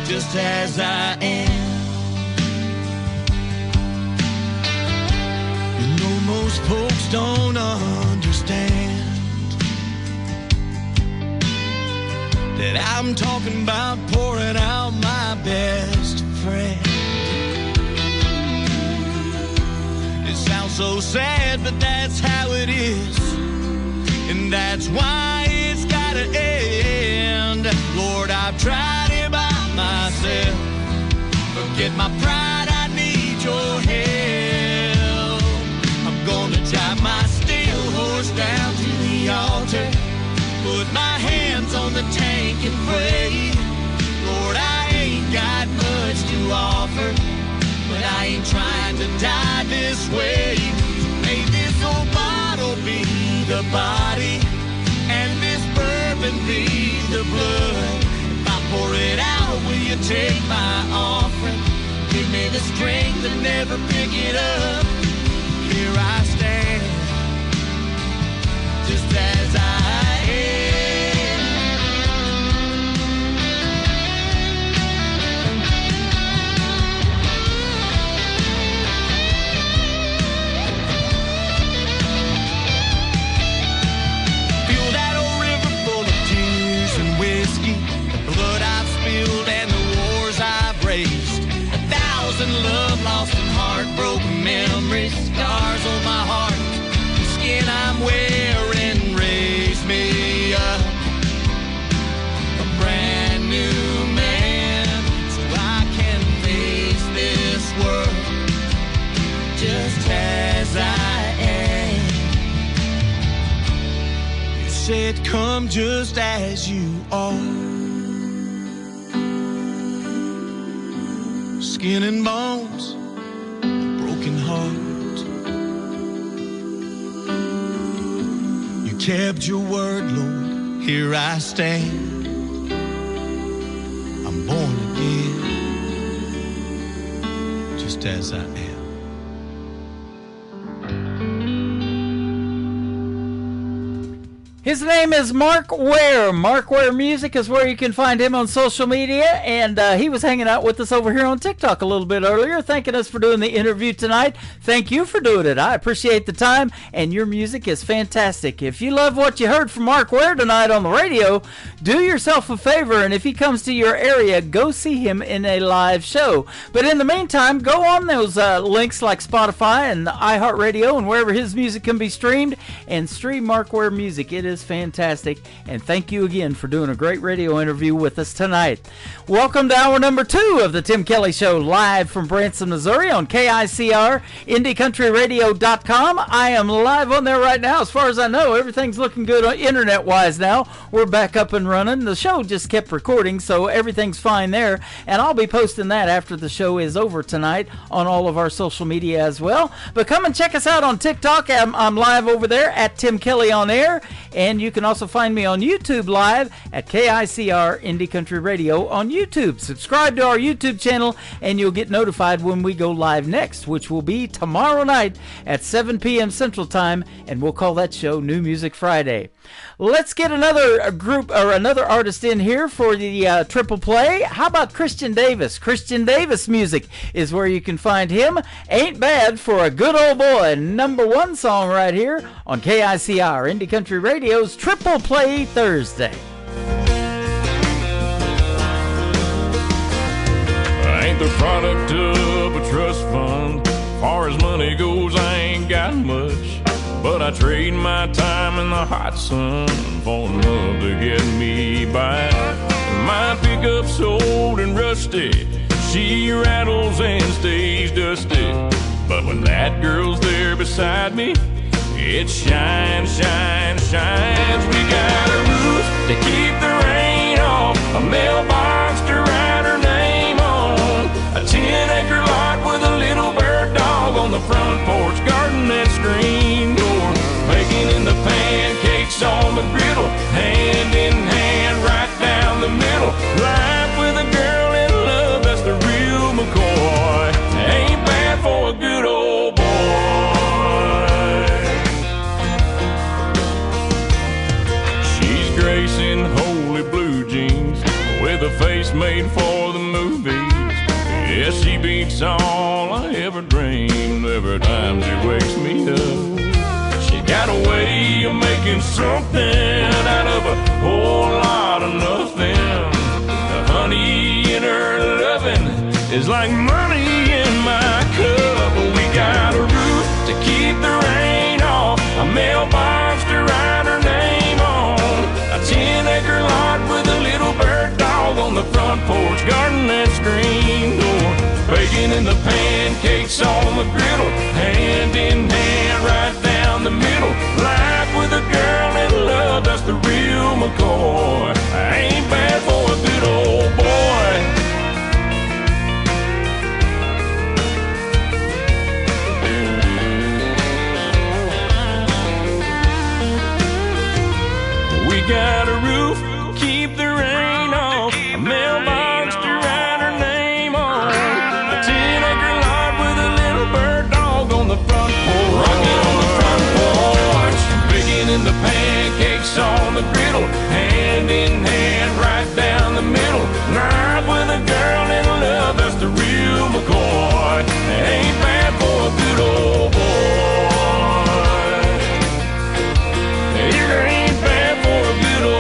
just as I am. You know most folks don't understand that I'm talking about pouring out my best friend. It sounds so sad, but that's how it is, and that's why it's gotta end. Lord, I've tried it by myself. Forget my pride, I need your help. I'm gonna drive my steel horse down to the altar, put my hands on the tank and pray. Lord, I ain't got much to offer, but I ain't trying to die this way. May this old bottle be the body, and this bourbon be the blood. If I pour it out, will you take my offering? Give me the strength to never pick it up. Here I stand, just as I am. Feel that old river full of tears and whiskey, the blood I've spilled and the wars I've raised, 1,000 love lost and heartbroken memories, scars on my heart, the skin I'm wearing raised me up a brand new man, so I can face this world just as I am. You said come just as you are, skin and bones, broken heart. You kept your word, Lord, here I stand. I'm born again, just as I am. His name is Mark Ware. Mark Ware Music is where you can find him on social media, and he was hanging out with us over here on TikTok a little bit earlier, thanking us for doing the interview tonight. Thank you for doing it. I appreciate the time, and your music is fantastic. If you love what you heard from Mark Ware tonight on the radio, do yourself a favor, and if he comes to your area, go see him in a live show. But in the meantime, go on those links like Spotify and iHeartRadio and wherever his music can be streamed, and stream Mark Ware music. It is is fantastic. And thank you again for doing a great radio interview with us tonight. Welcome to hour number 2 of the Tim Kelly Show, live from Branson, Missouri on KICR, IndieCountryRadio.com. I am live on there right now. As far as I know, everything's looking good internet-wise now. We're back up and running. The show just kept recording, so everything's fine there. And I'll be posting that after the show is over tonight on all of our social media as well. But come and check us out on TikTok. I'm live over there at Tim Kelly on Air. And you can also find me on YouTube live at KICR Indie Country Radio on YouTube. Subscribe to our YouTube channel and you'll get notified when we go live next, which will be tomorrow night at 7 p.m. Central Time, and we'll call that show New Music Friday. Let's get another group or another artist in here for the triple play. How about Christian Davis? Christian Davis music is where you can find him. Ain't Bad for a Good Old Boy, #1 song right here on KICR Indie Country Radio's Triple Play Thursday. I ain't the product of a trust fund. Far as money goes, I ain't got much. But I trade my time in the hot sun for love to get me by. My pickup's old and rusty. She rattles and stays dusty. But when that girl's there beside me, it shines, shines, shines. We got a roof to keep the rain off, a mailbox to write her name on, a 10-acre lot with a little bird dog on the front porch, garden that screen door, baking in the pancakes on the griddle, hand in hand right down the middle. Life with a girl in love, that's the real McCoy. Ain't bad for a good old boy. She's gracing holy blue jeans with a face made for the movies. Yeah, she beats all I ever dreamed every time she wakes me up. She got a way of making something out of a whole lot of nothing. The honey in her loving is like money in my cup. We got a roof to keep the rain off, a mailbox to write her name on, a 10-acre lot with a little bird dog on the front porch, garden that screen door, baking in the pancakes on the griddle, hand in hand right down the middle. Life with a girl in love, that's the real McCoy. Ain't bad for a good old boy. We got a roof, keep the rain off, a mailbox to write her name on, a 10-acre lot with a little bird dog on the front porch, rocking on the front porch, baking in the pancakes on the griddle, hand in hand right down the middle. Life with a girl in love, that's the real McCoy. Ain't bad for a good old boy. It ain't bad for a good old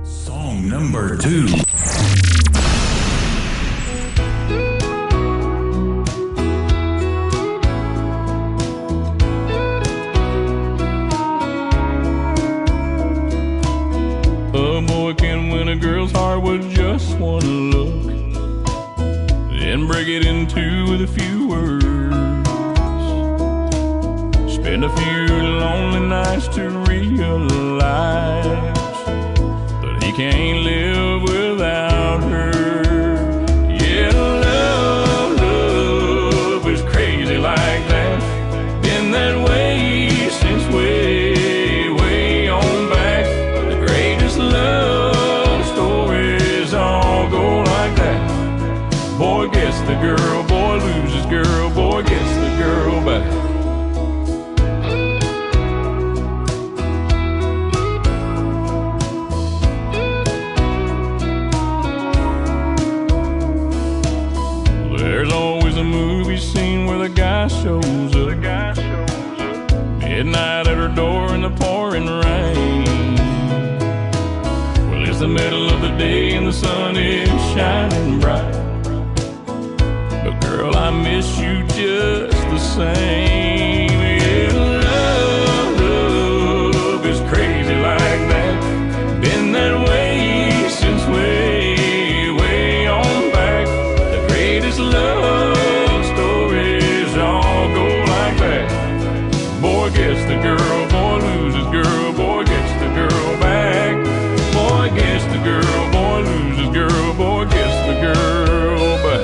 Song number 2. A boy can win a girl's heart with just one look, then break it in two with a few words. Spend a few lonely nights to realize that he can't live without her. Yeah, love is crazy like that. Been that way since way on back. The greatest love stories all go like that. Boy gets the girl, boy loses girl, boy gets the girl back. There's always a movie scene where the shows up. Midnight at her door in the pouring rain. Well, it's the middle of the day and the sun is shining bright. But girl, I miss you just the same. Yeah, love is crazy like that. Been that way since way, way on back. The greatest love stories all go like that. Boy gets the girl, boy loses girl, boy gets the girl back. Boy gets the girl, boy loses girl, boy gets the girl back.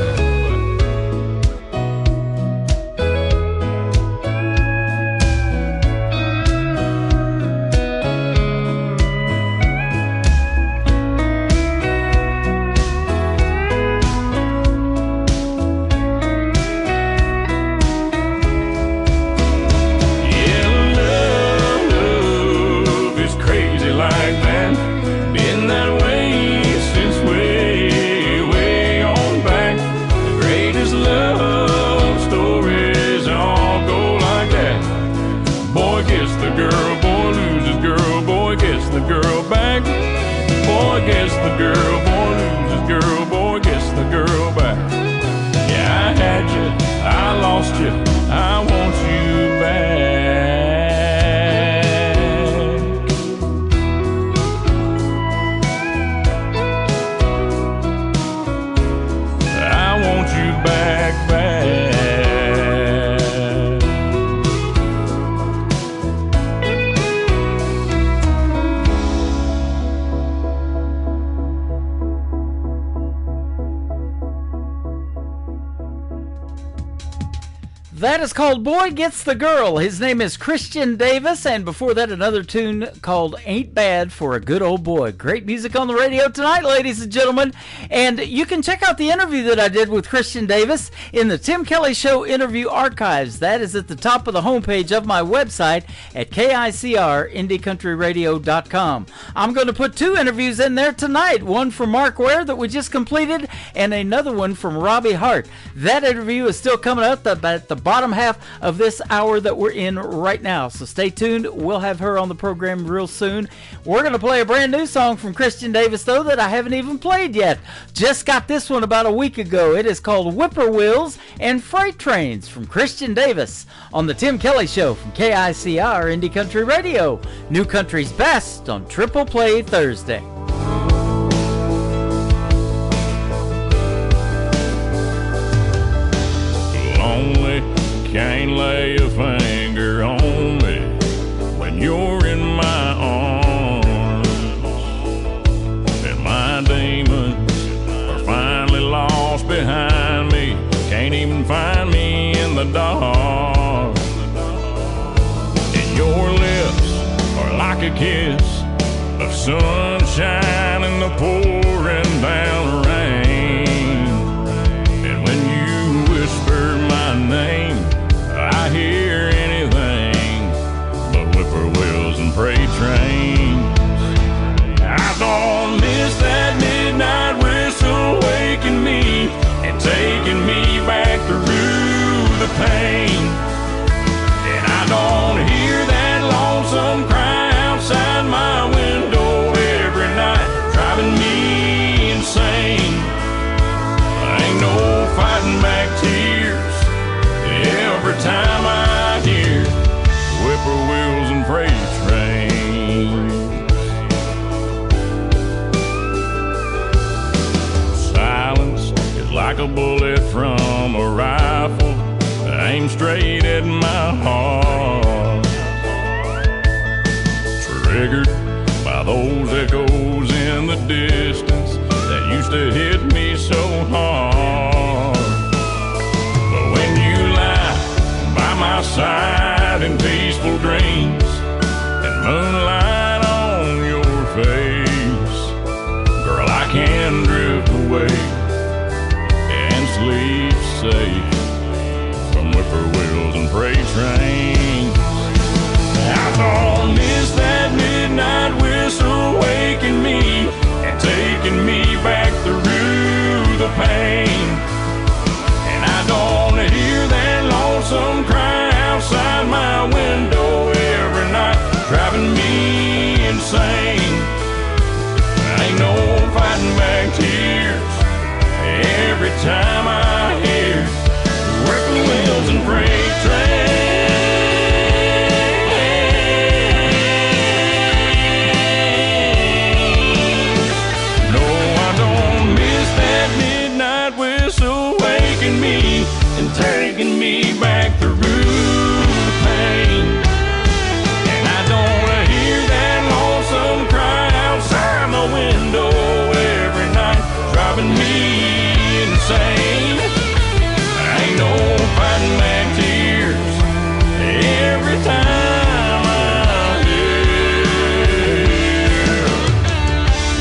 Gets the girl, boy loses girl, boy gets the girl back. Yeah, I had you, I lost you, I want you back. I want you back, back. That is called Boy Gets the Girl. His name is Christian Davis, and before that, another tune called Ain't Bad for a Good Old Boy. Great music on the radio tonight, ladies and gentlemen. And you can check out the interview that I did with Christian Davis in the Tim Kelly Show interview archives. That is at the top of the homepage of my website at KICR-IndieCountryRadio.com. I'm going to put two interviews in there tonight, one from Mark Ware that we just completed, and another one from Robbie Hart. That interview is still coming up at the bottom half of this hour that we're in right now, so stay tuned. We'll have her on the program real soon. We're going to play a brand new song from Christian Davis, though, that I haven't even played yet. Just got this one about a week ago. It is called Whippoorwills and Freight Trains from Christian Davis on the Tim Kelly Show from KICR Indie Country Radio. New Country's best on Triple Play Thursday. Can't lay a finger on me when you're in my arms, and my demons are finally lost behind me. Can't even find me in the dark, and your lips are like a kiss of sunshine in the pouring down rain. And when you whisper my name, I hear anything but whippoorwills and freight trains. I don't miss that midnight whistle waking me and taking me back through the pain. And I don't hear that lonesome cry outside my window every night, driving me insane. Ain't no fighting back tears every time I hear whippoorwills and freight trains. Silence is like a bullet from a rifle, aimed straight at my heart, triggered by those echoes in the distance that used to hit me so hard. But when you lie by my side in peaceful dreams and moonlight on your face, girl, I can drift away and sleep safe from whippoorwills and freight trains. I don't miss that midnight whistle waking me and taking me back through the pain. And I don't hear that lonesome lonesome crying outside my window every night, driving me insane. Ain't no fighting back tears every time I hear whipping wheels and freight trains. No, I don't miss that midnight whistle waking me and taking me back through the pain. And I don't hear that lonesome cry outside my window every night, driving me insane. Ain't no fighting back tears every time I hear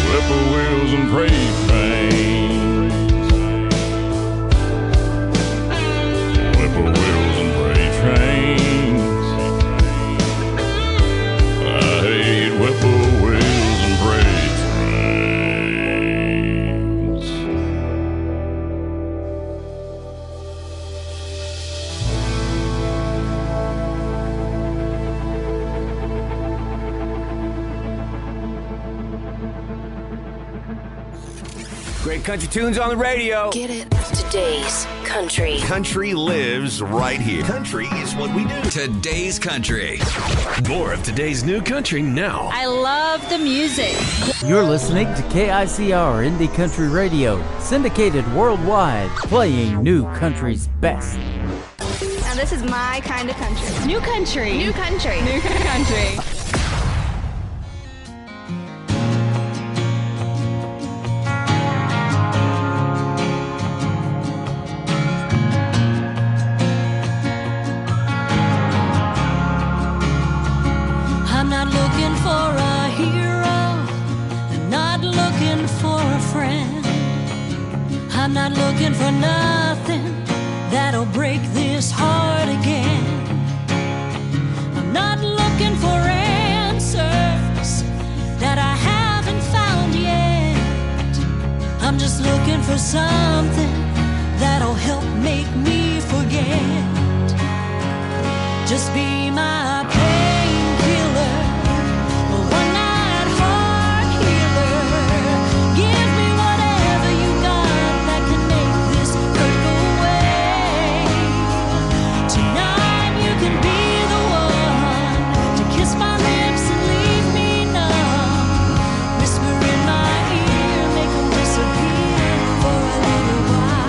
whippoorwills and freight trains. Whippoorwills and freight trains. I hate whippoorwills and freight trains. Great country tunes on the radio. Get it? Today's country. Country lives right here. Country is what we do. Today's country. More of today's new country now. I love the music. You're listening to KICR Indie Country Radio, syndicated worldwide, playing new country's best. Now this is my kind of country. New country. New country. New country. I'm not looking for a hero, I'm not looking for a friend. I'm not looking for nothing that'll break this heart again. I'm not looking for answers that I haven't found yet. I'm just looking for something that'll help make me forget. Just be my painkiller, a one-night heart healer. Give me whatever you got that can make this hurt go away. Tonight you can be the one to kiss my lips and leave me numb. Whisper in my ear, make them disappear for a little while.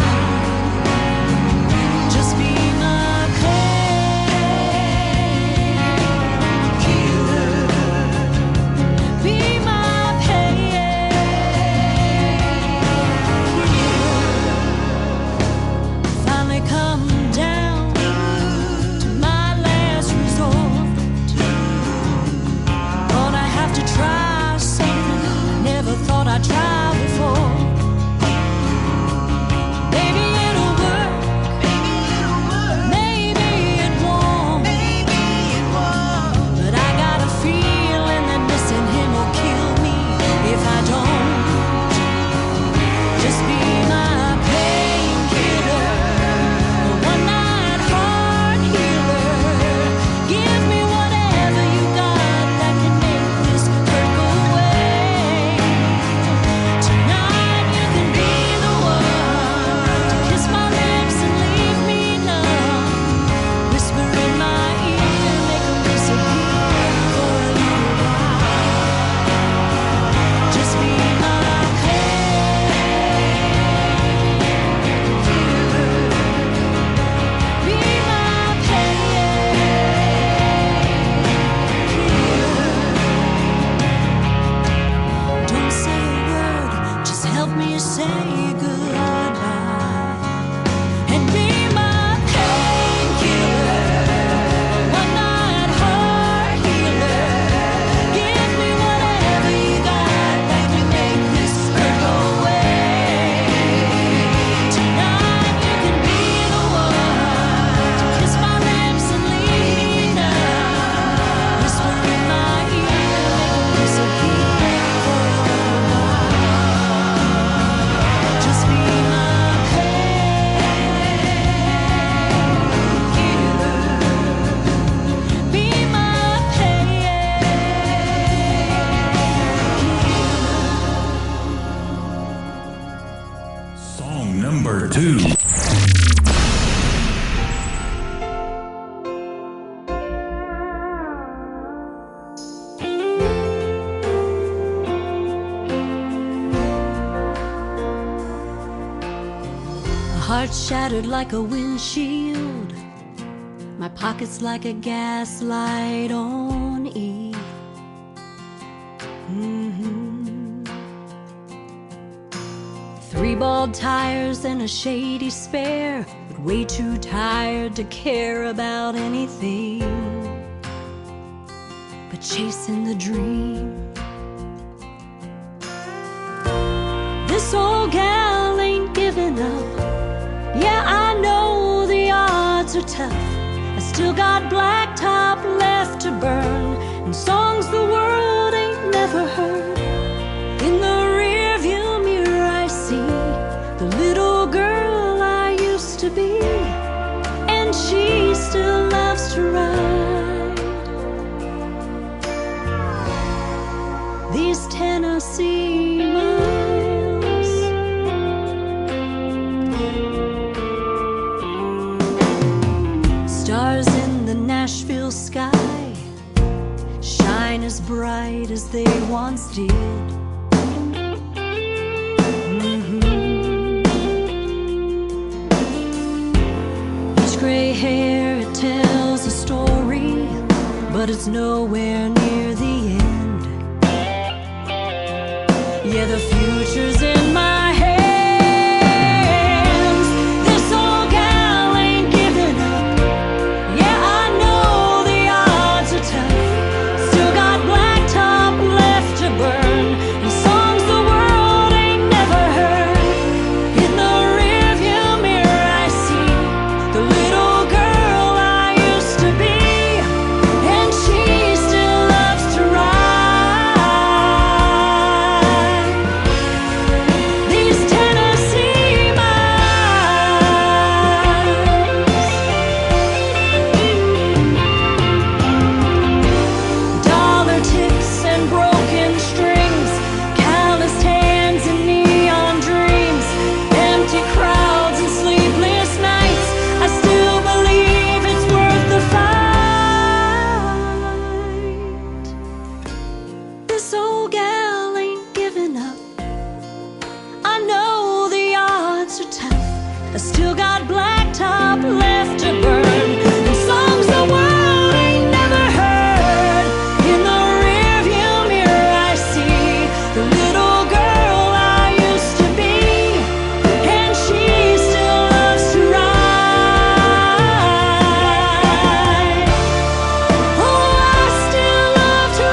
shattered like a windshield. My pocket's like a gaslight on E. Three bald tires and a shady spare, but way too tired to care about anything but chasing the dream. This old gal ain't giving up. Yeah, I know the odds are tough. I still got blacktop left to burn and songs the world ain't never heard. In the rearview mirror I see the little girl I used to be, and she still loves to ride these Tennessee miles. Stars in the Nashville sky shine as bright as they once did. Each gray hair, it tells a story, but it's nowhere near the end. Yeah, the future's in my hands. This old gal ain't giving up. Yeah, I know the odds are tough. Still got blacktop left to burn and songs the world ain't never heard. In the rearview mirror I see the little girl I used to be, and she still loves to ride these Tennessee miles. Dollar tips and broken strings, calloused hands and neon dreams, empty crowds and sleepless nights. I still believe it's worth the fight. This old gal ain't giving up. I know the odds are tough. I still got blacktop left to burn and songs the world ain't never heard. In the rearview mirror I see the little girl I used to be, and she still loves to ride. Oh, I still love to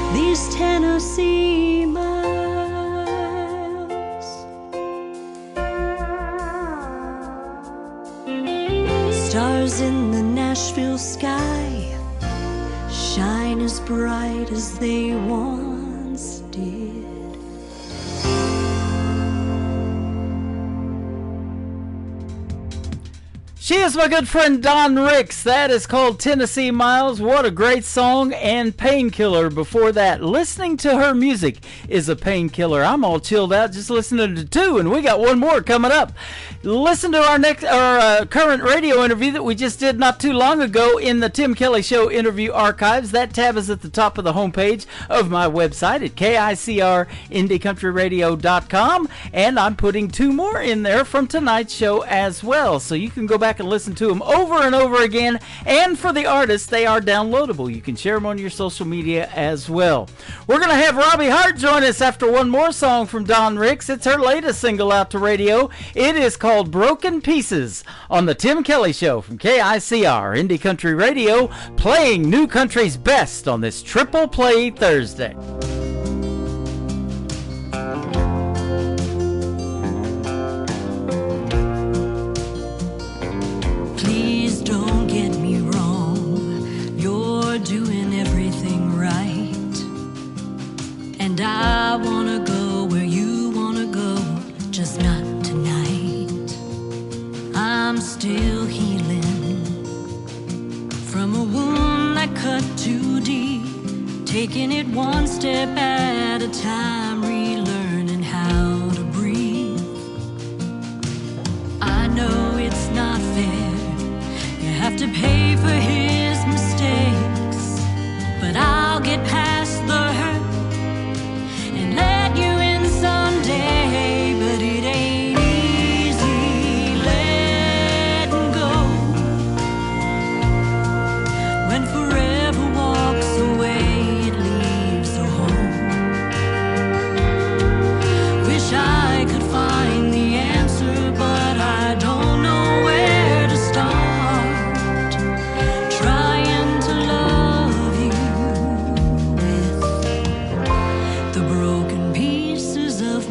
ride these Tennessee miles. Stars in the Nashville sky shine as bright as they once did. She is my good friend Don Ricks. That is called Tennessee Miles. What a great song. And Painkiller before that. Listening to her music is a painkiller. I'm all chilled out just listening to two, and we got one more coming up. Listen to our current radio interview that we just did not too long ago in the Tim Kelly Show interview archives. That tab is at the top of the homepage of my website at KICRIndieCountryRadio.com, and I'm putting two more in there from tonight's show as well, so you can go back and listen to them over and over again. And for the artists, they are downloadable. You can share them on your social media as well. We're going to have Robbie Hart join us after one more song from Don Ricks. It's her latest single out to radio. It is called Broken Pieces on the Tim Kelly Show from KICR Indie Country Radio, playing new country's best on this Triple Play Thursday. Please don't get me wrong, you're doing everything right, and I wanna go where you wanna go, just not tonight. I'm still healing from a wound that cut too deep, taking it one step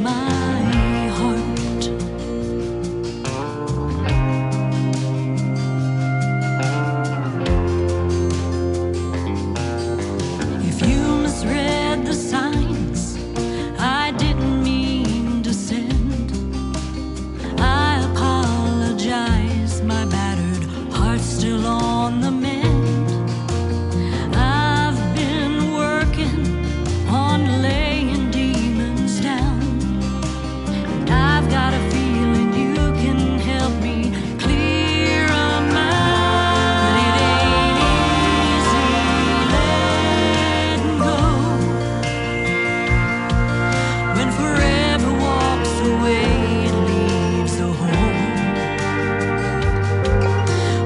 my heart. If you misread the signs, I didn't mean to send. I apologize, my battered heart's still on the mend. I've been working on laying demons down, and I've got a feeling you can help me clear 'em out. But it ain't easy letting go when forever walks away and leaves a hole.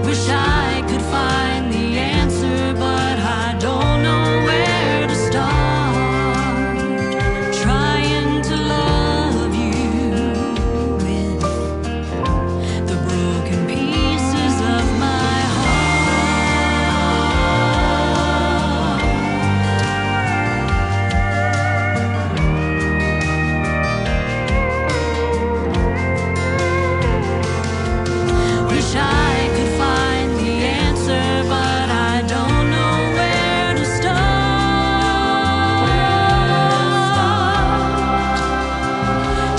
Wish I could find the answer, but I don't know where to start. Trying to love you with the broken pieces of my heart. Wish I could find the answer, but I don't know where to start.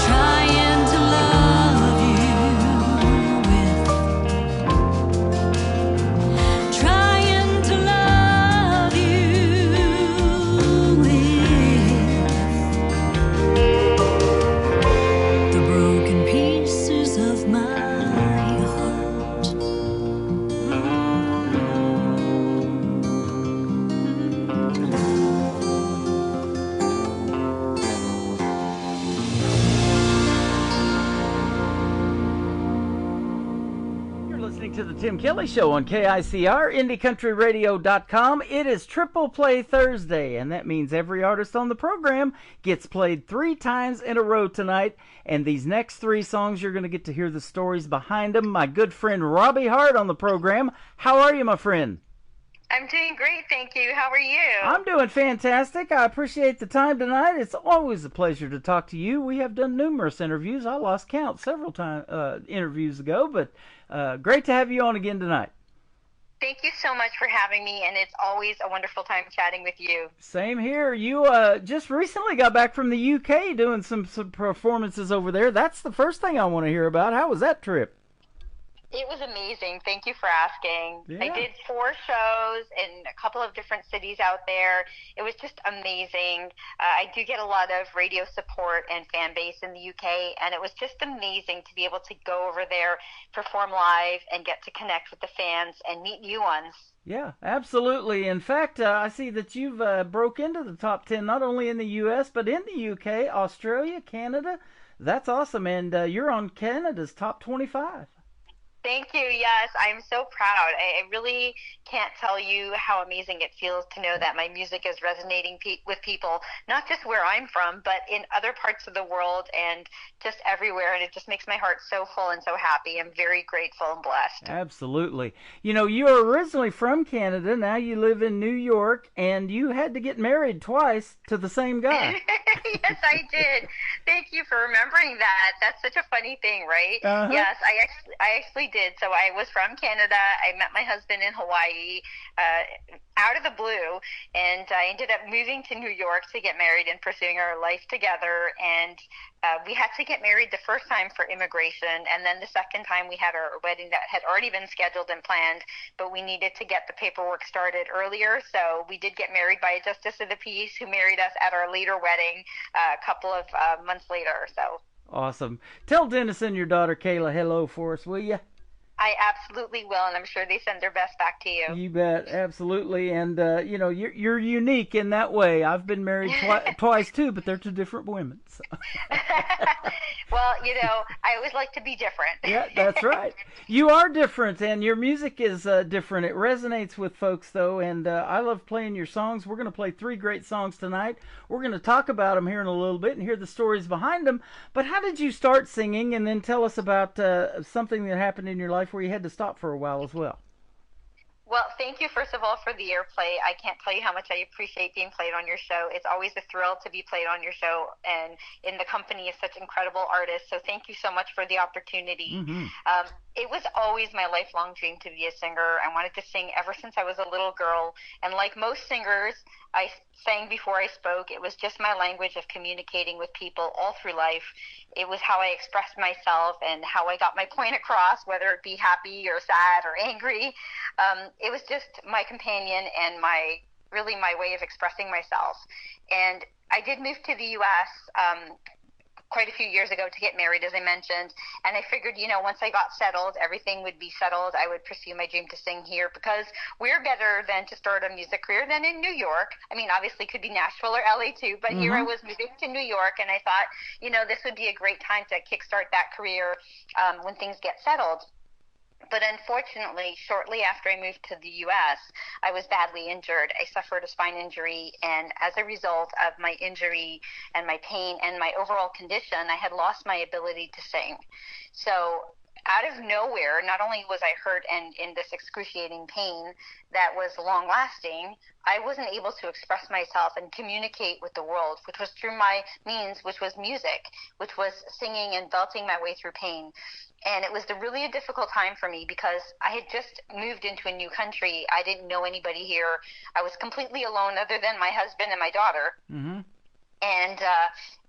Trying to love you with, trying to love you with the broken pieces of my heart. You're listening to the Tim Kelly Show on KICR, IndieCountryRadio.com. It is Triple Play Thursday, and that means every artist on the program gets played 3 times in a row tonight. And these next 3 songs, you're going to get to hear the stories behind them. My good friend Robbie Hart on the program. How are you, my friend? I'm doing great, thank you. How are you? I'm doing fantastic. I appreciate the time tonight. It's always a pleasure to talk to you. We have done numerous interviews. I lost count several interviews ago, but great to have you on again tonight. Thank you so much for having me, and it's always a wonderful time chatting with you. Same here. You just recently got back from the UK doing some performances over there. That's the first thing I want to hear about. How was that trip? It was amazing. Thank you for asking. Yeah. I did 4 shows in a couple of different cities out there. It was just amazing. I do get a lot of radio support and fan base in the UK, and it was just amazing to be able to go over there, perform live, and get to connect with the fans and meet new ones. Yeah, absolutely. In fact, I see that you've broke into the top 10, not only in the U.S., but in the UK, Australia, Canada. That's awesome, and you're on Canada's top 25. Thank you. Yes, I'm so proud. I really can't tell you how amazing it feels to know that my music is resonating with people, not just where I'm from, but in other parts of the world and just everywhere. And it just makes my heart so full and so happy. I'm very grateful and blessed. Absolutely. You know, you're originally from Canada. Now you live in New York, and you had to get married twice to the same guy. Yes, I did. Thank you for remembering that. That's such a funny thing, right? Uh-huh. Yes, I actually did. So I was from Canada. I met my husband in Hawaii out of the blue, and I ended up moving to New York to get married and pursuing our life together. And we had to get married the first time for immigration, and then the second time we had our wedding that had already been scheduled and planned, but we needed to get the paperwork started earlier. So we did get married by a justice of the peace who married us at our later wedding a couple of months later. So Awesome. Tell Dennis and your daughter Kayla hello for us, will you? I absolutely will, and I'm sure they send their best back to you. You bet, absolutely. And you know, you're unique in that way. I've been married twice too, but they're to different women. So. Well, you know, I always like to be different. Yeah, that's right. You are different, and your music is different. It resonates with folks, though, and I love playing your songs. We're going to play 3 great songs tonight. We're going to talk about them here in a little bit and hear the stories behind them. But how did you start singing? And then tell us about something that happened in your life where you had to stop for a while as well. Well, thank you, first of all, for the airplay. I can't tell you how much I appreciate being played on your show. It's always a thrill to be played on your show and in the company of such incredible artists. So thank you so much for the opportunity. Mm-hmm. It was always my lifelong dream to be a singer. I wanted to sing ever since I was a little girl. And like most singers, I sang before I spoke. It was just my language of communicating with people all through life. It was how I expressed myself and how I got my point across, whether it be happy or sad or angry. It was just my companion and my way of expressing myself. And I did move to the U.S. Quite a few years ago to get married, as I mentioned. And I figured, once I got settled, everything would be settled. I would pursue my dream to sing here because we're better than to start a music career than in New York. I mean, obviously it could be Nashville or LA too, but here I was moving to New York, and I thought, this would be a great time to kickstart that career when things get settled. But unfortunately, shortly after I moved to the U.S., I was badly injured. I suffered a spine injury, and as a result of my injury and my pain and my overall condition, I had lost my ability to sing. So out of nowhere, not only was I hurt and in this excruciating pain that was long-lasting, I wasn't able to express myself and communicate with the world, which was through my means, which was music, which was singing and belting my way through pain. And it was really a difficult time for me because I had just moved into a new country. I didn't know anybody here. I was completely alone other than my husband and my daughter. Mm-hmm. And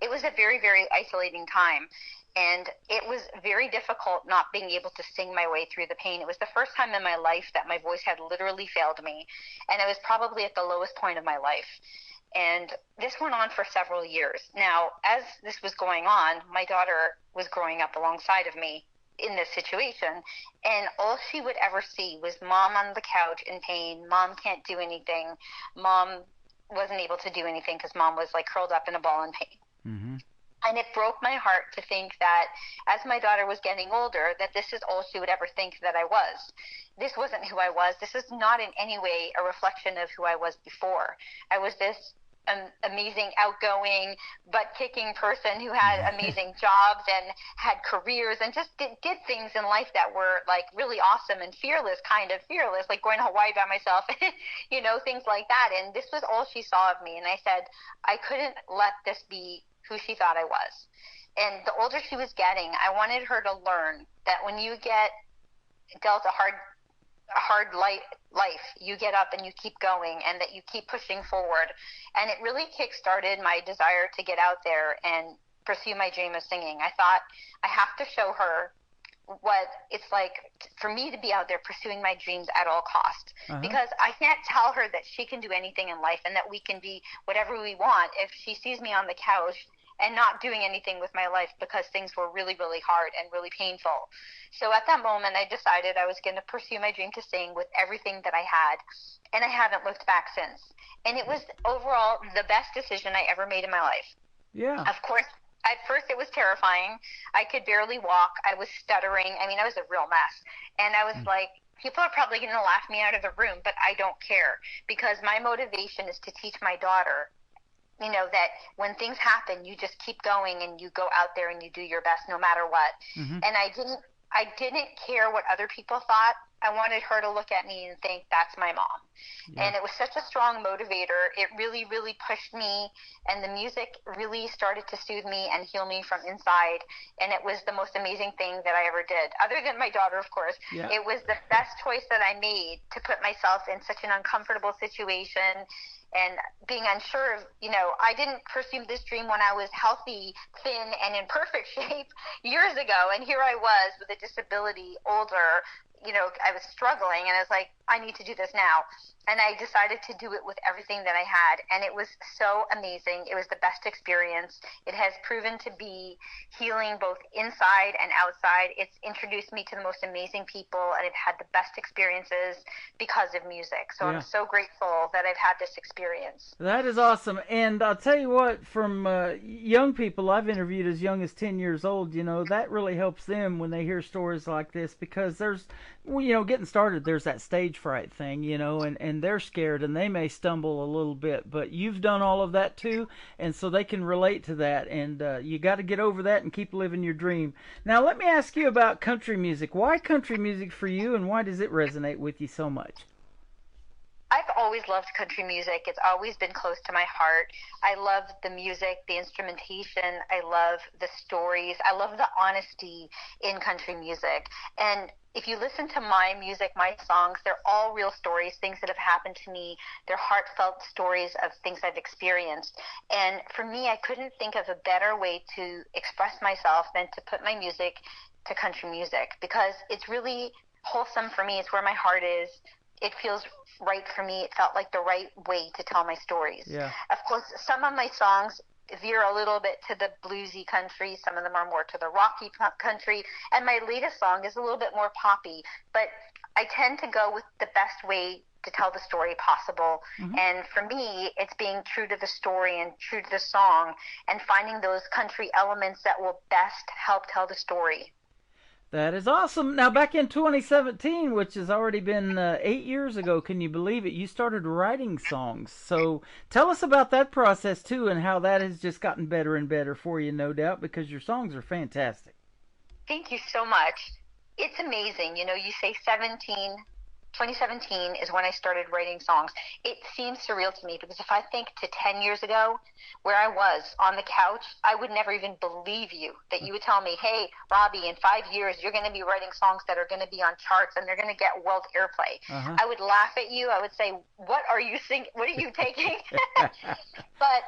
it was a very, very isolating time. And it was very difficult not being able to sing my way through the pain. It was the first time in my life that my voice had literally failed me. And I was probably at the lowest point of my life. And this went on for several years. Now, as this was going on, my daughter was growing up alongside of me in this situation, and all she would ever see was Mom on the couch in pain. Mom can't do anything. Mom wasn't able to do anything because Mom was like curled up in a ball in pain. Mm-hmm. And it broke my heart to think that as my daughter was getting older, that this is all she would ever think that I was. This wasn't who I was. This is not in any way a reflection of who I was before. I was this amazing, outgoing, butt-kicking person who had amazing jobs and had careers and just did things in life that were like really awesome and fearless, like going to Hawaii by myself, things like that. And this was all she saw of me. And I said, I couldn't let this be who she thought I was. And the older she was getting, I wanted her to learn that when you get dealt a hard life, you get up and you keep going and that you keep pushing forward. And it really kick-started my desire to get out there and pursue my dream of singing. I thought I have to show her what it's like for me to be out there pursuing my dreams at all costs. Because I can't tell her that she can do anything in life and that we can be whatever we want if she sees me on the couch and not doing anything with my life because things were really, really hard and really painful. So at that moment, I decided I was going to pursue my dream to sing with everything that I had, and I haven't looked back since. And it was overall the best decision I ever made in my life. Yeah. Of course, at first it was terrifying. I could barely walk. I was stuttering. I mean, I was a real mess. And I was like, people are probably going to laugh me out of the room, but I don't care because my motivation is to teach my daughter that when things happen, you just keep going and you go out there and you do your best no matter what. Mm-hmm. And I didn't care what other people thought. I wanted her to look at me and think, that's my mom. Yeah. And it was such a strong motivator. It really, really pushed me, and the music really started to soothe me and heal me from inside. And it was the most amazing thing that I ever did, other than my daughter, of course. Yeah. It was the best choice that I made to put myself in such an uncomfortable situation and being unsure of, I didn't pursue this dream when I was healthy, thin, and in perfect shape years ago. And here I was with a disability, older, I was struggling, and I was like, I need to do this now. And I decided to do it with everything that I had. And it was so amazing. It was the best experience. It has proven to be healing both inside and outside. It's introduced me to the most amazing people, and I've had the best experiences because of music. So I'm so grateful that I've had this experience. That is awesome. And I'll tell you what, from young people I've interviewed as young as 10 years old, that really helps them when they hear stories like this, because there's, getting started, there's that stage fright thing, and they're scared and they may stumble a little bit, but you've done all of that too, and so they can relate to that, and you got to get over that and keep living your dream. Now let me ask you about country music. Why country music for you, and why does it resonate with you so much? always loved country music. It's always been close to my heart. I love the music, the instrumentation. I love the stories. I love the honesty in country music. And if you listen to my music, my songs, they're all real stories, things that have happened to me. They're heartfelt stories of things I've experienced. And for me, I couldn't think of a better way to express myself than to put my music to country music, because it's really wholesome for me. It's where my heart is. It feels right for me. It felt like the right way to tell my stories. Yeah. Of course, some of my songs veer a little bit to the bluesy country. Some of them are more to the rocky country. And my latest song is a little bit more poppy. But I tend to go with the best way to tell the story possible. Mm-hmm. And for me, it's being true to the story and true to the song and finding those country elements that will best help tell the story. That is awesome. Now, back in 2017, which has already been 8 years ago, can you believe it? You started writing songs. So tell us about that process, too, and how that has just gotten better and better for you, no doubt, because your songs are fantastic. Thank you so much. It's amazing. You know, you say 2017 is when I started writing songs. It seems surreal to me because if I think to 10 years ago where I was on the couch, I would never even believe you that you would tell me, hey, Robbie, in 5 years, you're going to be writing songs that are going to be on charts and they're going to get world airplay. Uh-huh. I would laugh at you. I would say, what are you thinking? What are you taking? But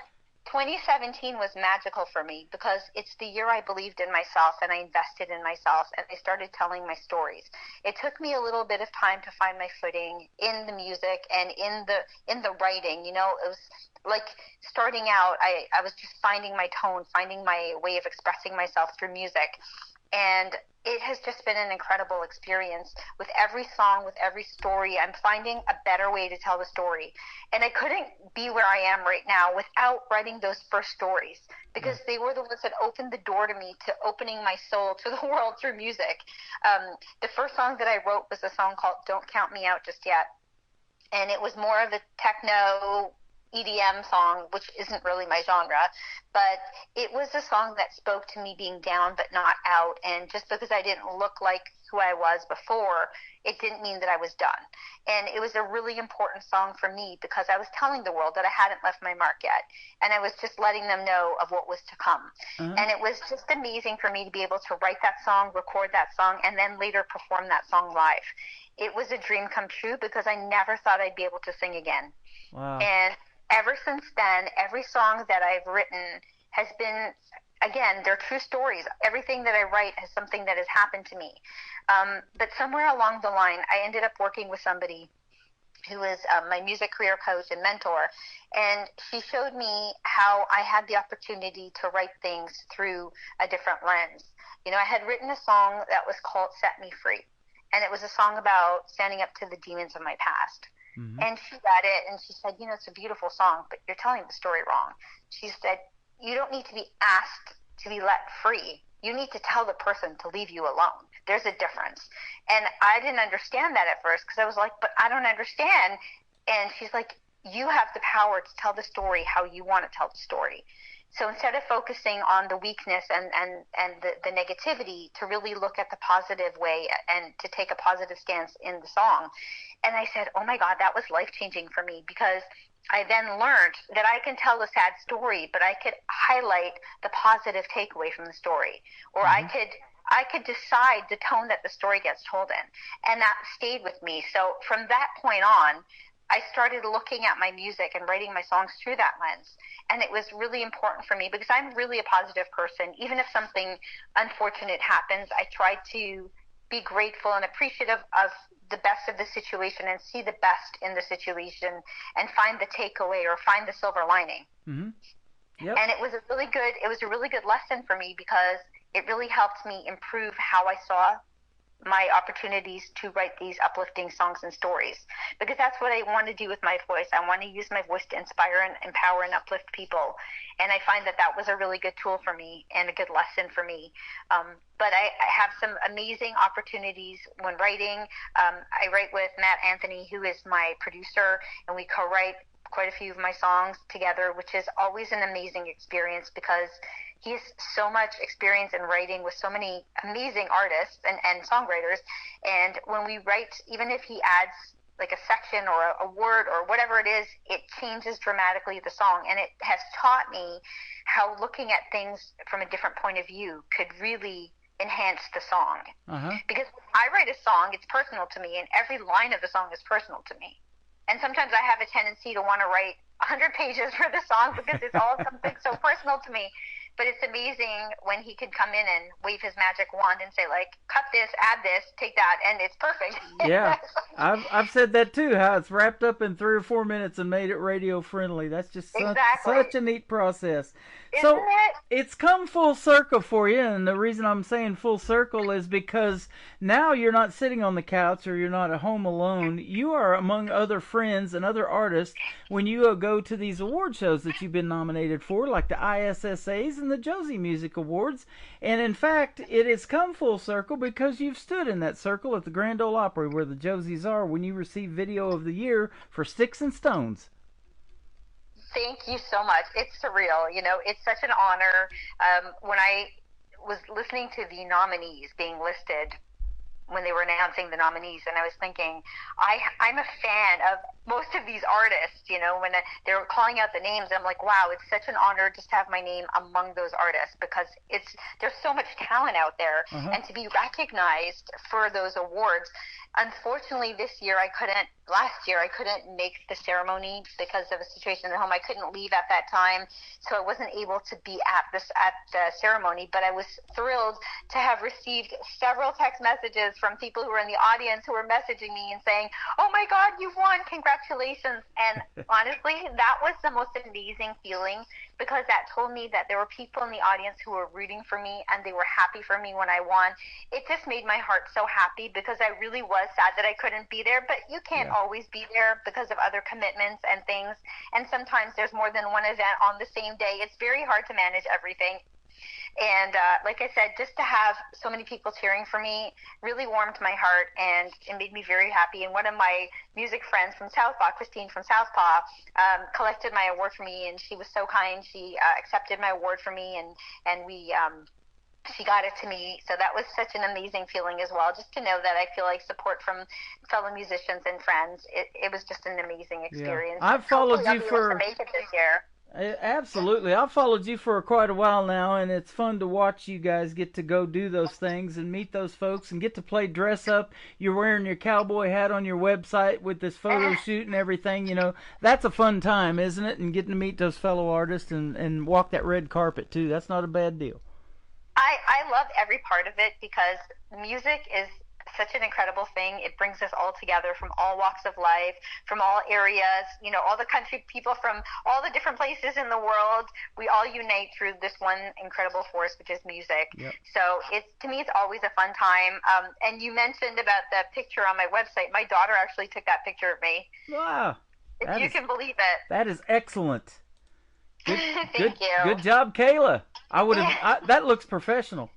2017 was magical for me because it's the year I believed in myself and I invested in myself and I started telling my stories. It took me a little bit of time to find my footing in the music and in the writing. You know, it was like starting out, I was just finding my tone, finding my way of expressing myself through music. And it has just been an incredible experience. With every song, with every story, I'm finding a better way to tell the story. And I couldn't be where I am right now without writing those first stories, because they were the ones that opened the door to me, to opening my soul to the world through music. The first song that I wrote was a song called Don't Count Me Out Just Yet. And it was more of a techno EDM song, which isn't really my genre, but it was a song that spoke to me being down but not out. And just because I didn't look like who I was before, it didn't mean that I was done. And it was a really important song for me because I was telling the world that I hadn't left my mark yet, and I was just letting them know of what was to come. Uh-huh. And it was just amazing for me to be able to write that song, record that song, and then later perform that song live. It was a dream come true because I never thought I'd be able to sing again. Wow. And ever since then, every song that I've written has been, again, they're true stories. Everything that I write has something that has happened to me. But somewhere along the line, I ended up working with somebody who was my music career coach and mentor, and she showed me how I had the opportunity to write things through a different lens. You know, I had written a song that was called Set Me Free, and it was a song about standing up to the demons of my past. Mm-hmm. And she read it, and she said, you know, it's a beautiful song, but you're telling the story wrong. She said, you don't need to be asked to be let free. You need to tell the person to leave you alone. There's a difference. And I didn't understand that at first because I was like, but I don't understand. And she's like, you have the power to tell the story how you want to tell the story. So instead of focusing on the weakness and the negativity, to really look at the positive way and to take a positive stance in the song. And I said, oh my God, that was life-changing for me, because I then learned that I can tell a sad story, but I could highlight the positive takeaway from the story. Or mm-hmm. I could decide the tone that the story gets told in. And that stayed with me. So from that point on, I started looking at my music and writing my songs through that lens. And it was really important for me because I'm really a positive person. Even if something unfortunate happens, I try to be grateful and appreciative of the best of the situation and see the best in the situation and find the takeaway or find the silver lining. Mm-hmm. Yep. And it was a really good lesson for me because it really helped me improve how I saw my opportunities to write these uplifting songs and stories, because that's what I want to do with my voice. I want to use my voice to inspire and empower and uplift people. And I find that was a really good tool for me and a good lesson for me. But I have some amazing opportunities when writing. I write with Matt Anthony, who is my producer, and we co-write quite a few of my songs together, which is always an amazing experience because he has so much experience in writing with so many amazing artists and songwriters. And when we write, even if he adds like a section or a word or whatever it is, it changes dramatically the song. And it has taught me how looking at things from a different point of view could really enhance the song. Because I write a song, it's personal to me, and every line of the song is personal to me. And sometimes I have a tendency to want to write 100 pages for the song because it's all something so personal to me. But it's amazing when he can come in and wave his magic wand and say, like, cut this, add this, take that, and it's perfect. Yeah, I've said that too, how it's wrapped up in 3 or 4 minutes and made it radio friendly. That's just such a neat process. So it's come full circle for you, and the reason I'm saying full circle is because now you're not sitting on the couch or you're not at home alone. You are among other friends and other artists when you go to these award shows that you've been nominated for, like the ISSAs and the Josie Music Awards. And in fact, it has come full circle because you've stood in that circle at the Grand Ole Opry where the Josies are when you received Video of the Year for Sticks and Stones. Thank you so much. It's surreal. You know, it's such an honor. When I was listening to the nominees being listed, when they were announcing the nominees, and I was thinking, I'm a fan of most of these artists, you know, when they were calling out the names, I'm like, wow, it's such an honor just to have my name among those artists because there's so much talent out there, and to be recognized for those awards. Unfortunately, last year I couldn't make the ceremony because of a situation at home. I couldn't leave at that time, so I wasn't able to be at the ceremony, but I was thrilled to have received several text messages from people who were in the audience who were messaging me and saying, oh my God, you've won, congratulations. And honestly, that was the most amazing feeling because that told me that there were people in the audience who were rooting for me and they were happy for me when I won. It just made my heart so happy because I really was sad that I couldn't be there, but you can't always be there because of other commitments and things. And sometimes there's more than one event on the same day. It's very hard to manage everything. And like I said, just to have so many people cheering for me really warmed my heart and it made me very happy. And one of my music friends from Southpaw, Christine from Southpaw, collected my award for me, and she was so kind. She accepted my award for me, and we she got it to me. So that was such an amazing feeling as well, just to know that I feel like support from fellow musicians and friends. It was just an amazing experience. I've followed you for... to make it this year. Absolutely. I've followed you for quite a while now, and it's fun to watch you guys get to go do those things and meet those folks and get to play dress up. You're wearing your cowboy hat on your website with this photo shoot and everything. You know, that's a fun time, isn't it? And getting to meet those fellow artists and walk that red carpet, too. That's not a bad deal. I love every part of it because music is such an incredible thing. It brings us all together from all walks of life, from all areas, you know, all the country people from all the different places in the world. We all unite through this one incredible force, which is music. Yep. So to me, it's always a fun time. And you mentioned about the picture on my website. My daughter actually took that picture of me. Wow. If you can believe it. That is excellent. Thank you. Good job, Kayla. I would have. That looks professional.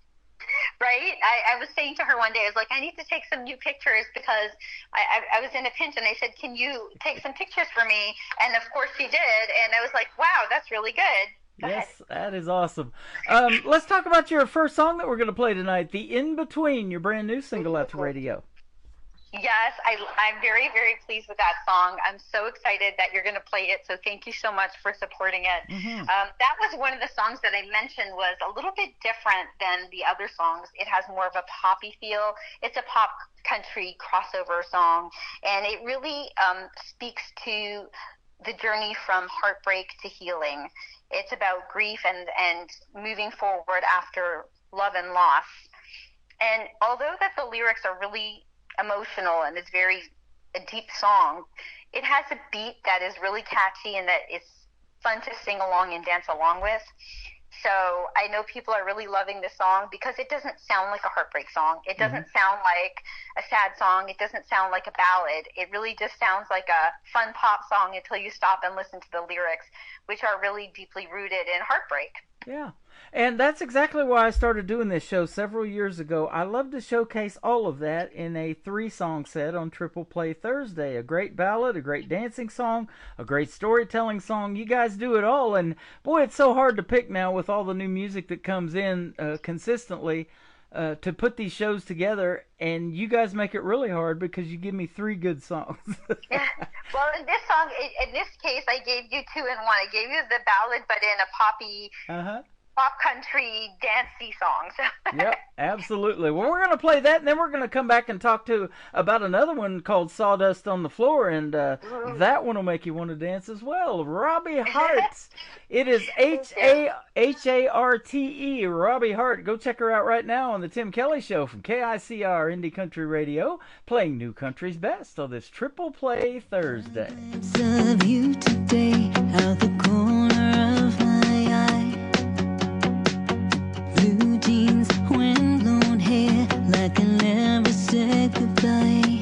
Right? I was saying to her one day, I was like, I need to take some new pictures because I was in a pinch, and I said, can you take some pictures for me? And of course she did, and I was like, wow, that's really good. Yes, that is awesome. Let's talk about your first song that we're going to play tonight, The In Between, your brand new single out to radio. Yes, I'm very, very pleased with that song. I'm so excited that you're going to play it, so thank you so much for supporting it. Mm-hmm. That was one of the songs that I mentioned was a little bit different than the other songs. It has more of a poppy feel. It's a pop country crossover song, and it really speaks to the journey from heartbreak to healing. It's about grief and moving forward after love and loss. And although that the lyrics are really emotional and it's a deep song, it has a beat that is really catchy and that it's fun to sing along and dance along with. So I know people are really loving this song because it doesn't sound like a heartbreak song. It doesn't sound like a sad song. It doesn't sound like a ballad. It really just sounds like a fun pop song until you stop and listen to the lyrics, which are really deeply rooted in heartbreak. Yeah. And that's exactly why I started doing this show several years ago. I love to showcase all of that in a 3-song set on Triple Play Thursday. A great ballad, a great dancing song, a great storytelling song. You guys do it all. And boy, it's so hard to pick now with all the new music that comes in consistently. to put these shows together, and you guys make it really hard because you give me 3 good songs. Yeah. Well, in this song, in this case, I gave you 2 in 1. I gave you the ballad, but in a poppy, pop country, dancey song. Yep, absolutely. Well, we're going to play that, and then we're going to come back and talk about another one called Sawdust on the Floor, and that one will make you want to dance as well. Robbie Hart. It is Harte, Robbie Hart. Go check her out right now on the Tim Kelly Show from KICR Indie Country Radio, playing New Country's Best on this Triple Play Thursday. Of you today, out the corner of my eye. Blue jeans, wind-blown hair, like I never said goodbye.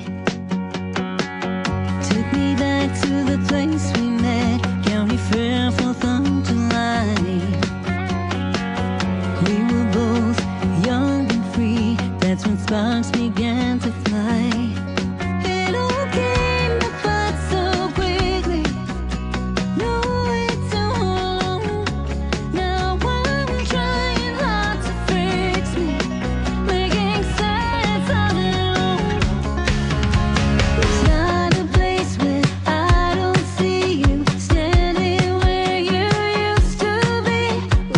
Took me back to the place we met, County Fair, 4th of July. We were both young and free, that's when sparks began to fly. It all came apart so quickly, no way to hold on. Now I'm trying hard to fix me, making sense of it all. It's not a place where I don't see you, standing where you used to be.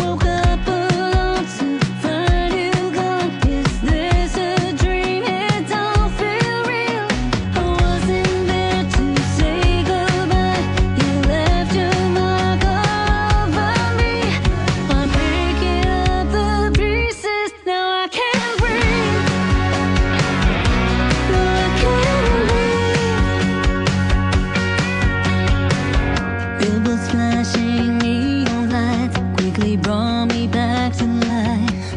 Woke up alone to find you gone. Is this a dream? It don't feel real. I wasn't there to say goodbye. You left your mark all over me. I'm picking up the pieces. Now I can't breathe. No, I can't breathe. Billboards flashing neon lights quickly brought me back to life.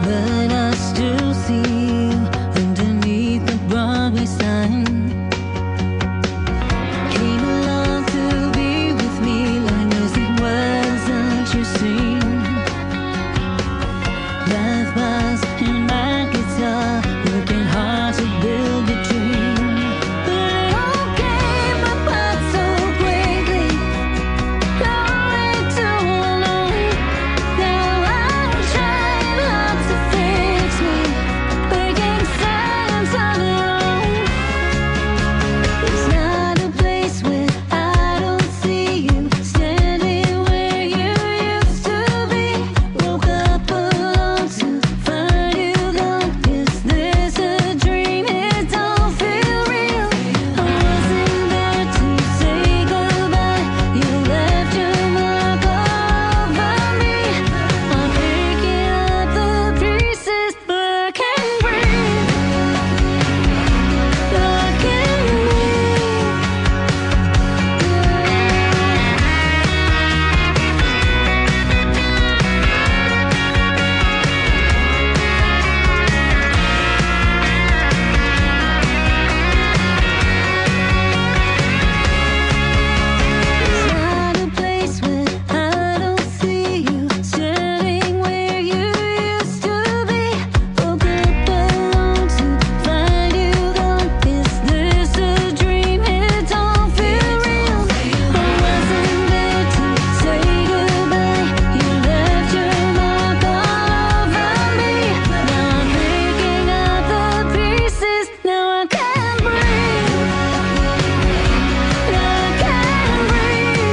But I still see you underneath the Broadway sign. Came along to be with me like music wasn't your scene. Life bars and my guitar, working hard to build a dream. But it all came apart so quickly, no way to hold on. Now I'm trying hard to fix me, making sense of it all. It's not a place where I don't see you, standing where you used to be. Woke up alone to find you gone. Is this a dream? It don't feel real. I wasn't there to say goodbye. You left your mark all over me. I'm picking up the pieces, but I can't breathe. No, I can't breathe. It's not a place where I don't see you, standing where you used to be. Woke up alone to find you gone. Is this a dream? It don't feel real. I wasn't there to say goodbye. You left your mark all over me. Now I'm picking up the pieces. Now I can't breathe. Now I can't breathe.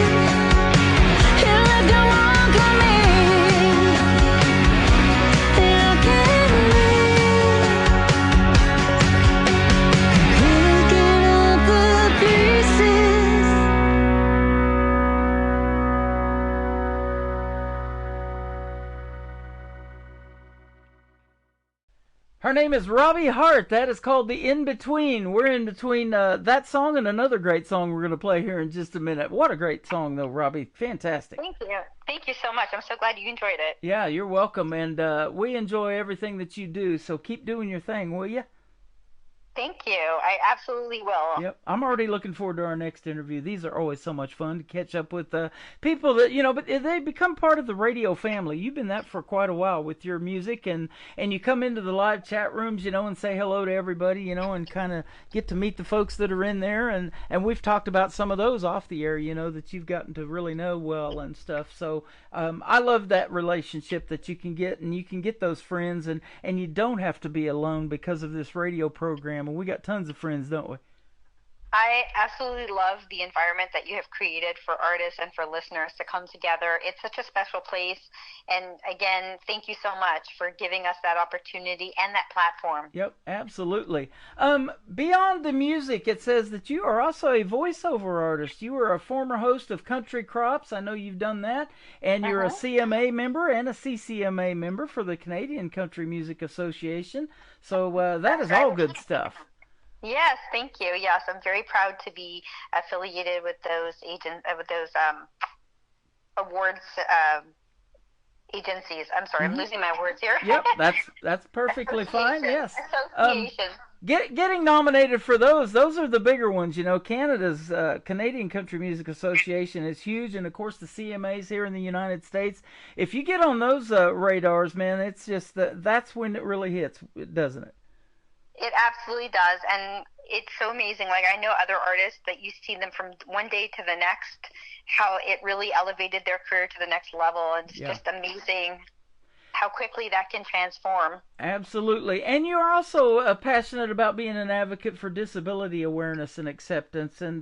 You left your mark on me. And I can't breathe. Picking up the pieces. Her name is Robbie Hart. That is called The In-Between. We're in between that song and another great song we're going to play here in just a minute. What a great song, though, Robbie. Fantastic. Thank you. Thank you so much. I'm so glad you enjoyed it. Yeah, you're welcome, and we enjoy everything that you do, so keep doing your thing, will you? Thank you. I absolutely will. Yep, I'm already looking forward to our next interview. These are always so much fun to catch up with people that, but they become part of the radio family. You've been that for quite a while with your music, and you come into the live chat rooms, and say hello to everybody, and kind of get to meet the folks that are in there, and we've talked about some of those off the air, that you've gotten to really know well and stuff. So I love that relationship that you can get, and you can get those friends, and you don't have to be alone because of this radio program. And we got tons of friends, don't we? I absolutely love the environment that you have created for artists and for listeners to come together. It's such a special place. And again, thank you so much for giving us that opportunity and that platform. Yep, absolutely. Beyond the music, it says that you are also a voiceover artist. You were a former host of Country Crops. I know you've done that. And you're a CMA member and a CCMA member for the Canadian Country Music Association. So that is all good stuff. Yes, thank you. Yes, I'm very proud to be affiliated with those awards agencies. I'm sorry, I'm losing my words here. Yep, that's perfectly fine. Yes. Association. Getting nominated for those are the bigger ones. Canada's Canadian Country Music Association is huge, and of course the CMAs here in the United States. If you get on those radars, man, it's just that's when it really hits, doesn't it? It absolutely does, and it's so amazing. Like, I know other artists that you see them from one day to the next, how it really elevated their career to the next level, and it's just amazing how quickly that can transform. Absolutely. And you're also passionate about being an advocate for disability awareness and acceptance, and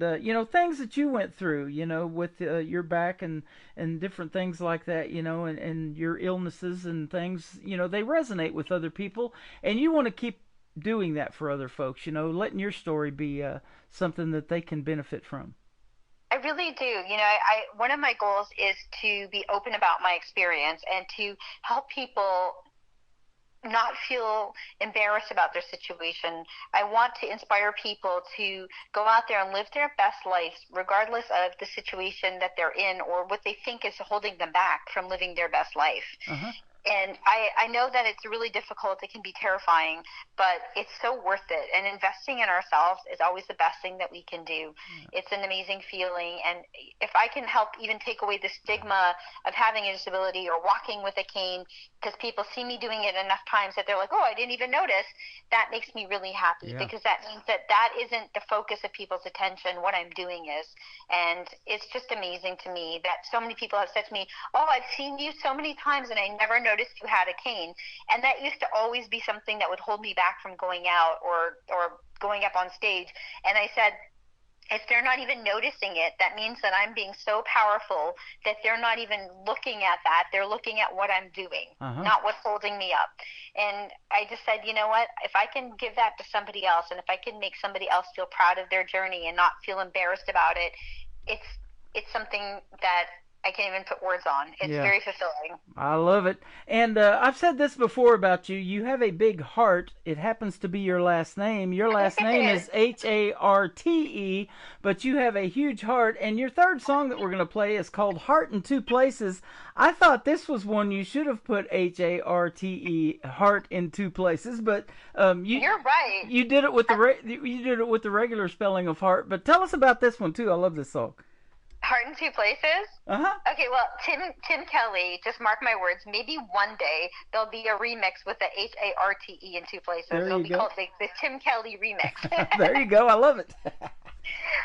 things that you went through, with your back and different things like that, and your illnesses and things, they resonate with other people, and you want to keep doing that for other folks, letting your story be something that they can benefit from. I really do. One of my goals is to be open about my experience and to help people not feel embarrassed about their situation. I want to inspire people to go out there and live their best lives, regardless of the situation that they're in or what they think is holding them back from living their best life. And I know that it's really difficult. It can be terrifying, but it's so worth it. And investing in ourselves is always the best thing that we can do. It's an amazing feeling. And if I can help even take away the stigma of having a disability or walking with a cane, because people see me doing it enough times that they're like, oh, I didn't even notice, that makes me really happy, because that means that isn't the focus of people's attention. What I'm doing is. And it's just amazing to me that so many people have said to me, oh, I've seen you so many times and I never noticed you had a cane. And that used to always be something that would hold me back from going out or going up on stage. And I said, if they're not even noticing it, that means that I'm being so powerful that they're not even looking at that. They're looking at what I'm doing, not what's holding me up. And I just said, you know what? If I can give that to somebody else, and if I can make somebody else feel proud of their journey and not feel embarrassed about it, it's something that I can't even put words on. It's very fulfilling. I love it. And I've said this before about you. You have a big heart. It happens to be your last name. Your last name is Harte, but you have a huge heart. And your third song that we're going to play is called Heart in Two Places. I thought this was one you should have put Harte, Heart in Two Places, but you're right. You did it with the regular spelling of heart. But tell us about this one too. I love this song. Heart in Two Places? Okay, well, Tim Kelly, just mark my words, maybe one day there'll be a remix with the Harte in two places. It'll be called the Tim Kelly remix. There you go. I love it.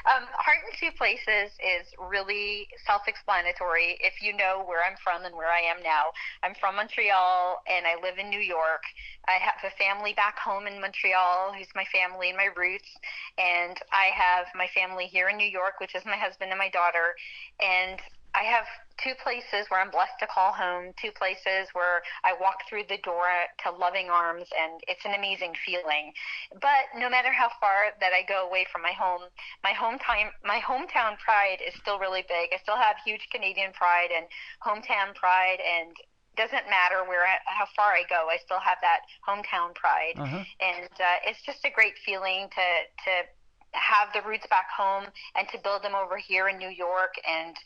Heart in Two Places is really self-explanatory if you know where I'm from and where I am now. I'm from Montreal, and I live in New York. I have a family back home in Montreal, who's my family and my roots, and I have my family here in New York, which is my husband and my daughter, and I have two places where I'm blessed to call home, two places where I walk through the door to loving arms, and it's an amazing feeling. But no matter how far that I go away from my home, my hometown pride is still really big. I still have huge Canadian pride and hometown pride, and doesn't matter how far I go, I still have that hometown pride. And it's just a great feeling to have the roots back home and to build them over here in New York, and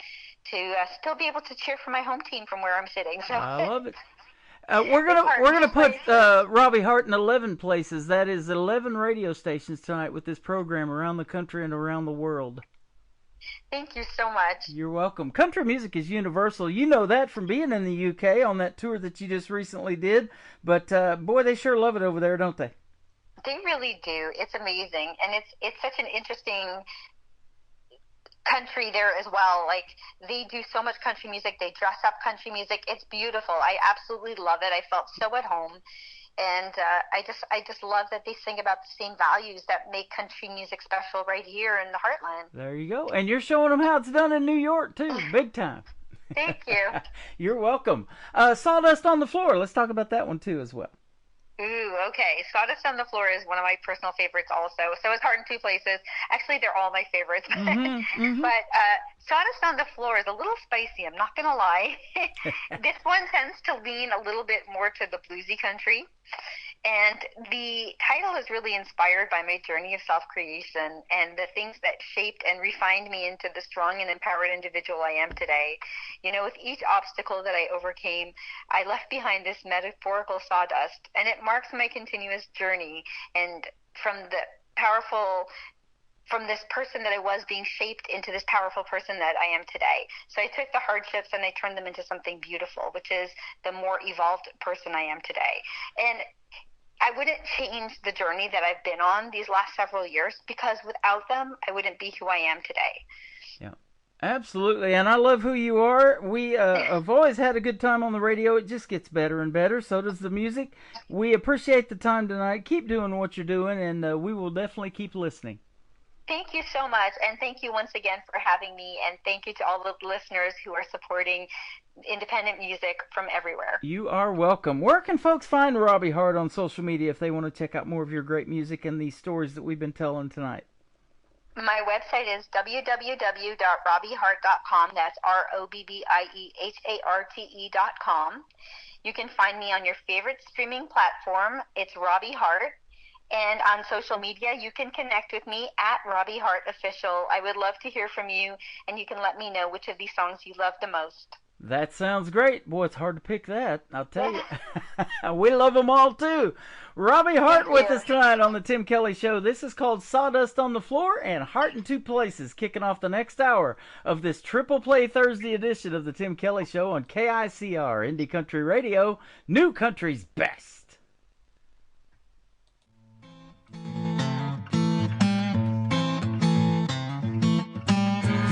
to still be able to cheer for my home team from where I'm sitting. So I love it. We're gonna put Robbie Hart in 11 places. That is 11 radio stations tonight with this program around the country and around the world. Thank you so much. You're welcome. Country music is universal. You know that from being in the UK on that tour that you just recently did. But boy, they sure love it over there, don't they? They really do. It's amazing, and it's such an interesting country there as well. Like, they do so much country music. They dress up country music. It's beautiful. I absolutely love it. I felt so at home. And I just love that they sing about the same values that make country music special right here in the Heartland. There you go. And you're showing them how it's done in New York, too. Big time. Thank you. You're welcome. Sawdust on the Floor. Let's talk about that one, too, as well. Ooh, okay. Sawdust on the Floor is one of my personal favorites also. So is Heart in Two Places. Actually, they're all my favorites. But Sawdust on the Floor is a little spicy, I'm not going to lie. This one tends to lean a little bit more to the bluesy country. And the title is really inspired by my journey of self-creation and the things that shaped and refined me into the strong and empowered individual I am today. You know, with each obstacle that I overcame, I left behind this metaphorical sawdust, and it marks my continuous journey and from this person that I was being shaped into this powerful person that I am today. So I took the hardships and I turned them into something beautiful, which is the more evolved person I am today. And I wouldn't change the journey that I've been on these last several years, because without them, I wouldn't be who I am today. Yeah, absolutely. And I love who you are. We have always had a good time on the radio. It just gets better and better. So does the music. We appreciate the time tonight. Keep doing what you're doing, and we will definitely keep listening. Thank you so much, and thank you once again for having me, and thank you to all the listeners who are supporting independent music from everywhere. You are welcome. Where can folks find Robbie Hart on social media if they want to check out more of your great music and these stories that we've been telling tonight? My website is www.robbiehart.com. That's ROBBIEHARTE.com. You can find me on your favorite streaming platform. It's Robbie Hart. And on social media, you can connect with me at Robbie Hart Official. I would love to hear from you, and you can let me know which of these songs you love the most. That sounds great. Boy, it's hard to pick that, I'll tell you. We love them all, too. Robbie Hart with us tonight on the Tim Kelly Show. This is called Sawdust on the Floor and Heart in Two Places, kicking off the next hour of this Triple Play Thursday edition of the Tim Kelly Show on KICR, Indie Country Radio, New Country's best.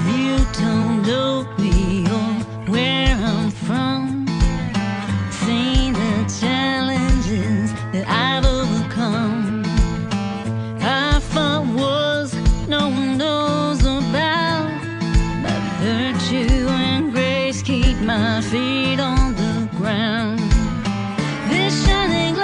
You don't know me or where I'm from. Seen the challenges that I've overcome. I fought wars no one knows about, but virtue and grace keep my feet on the ground. This shining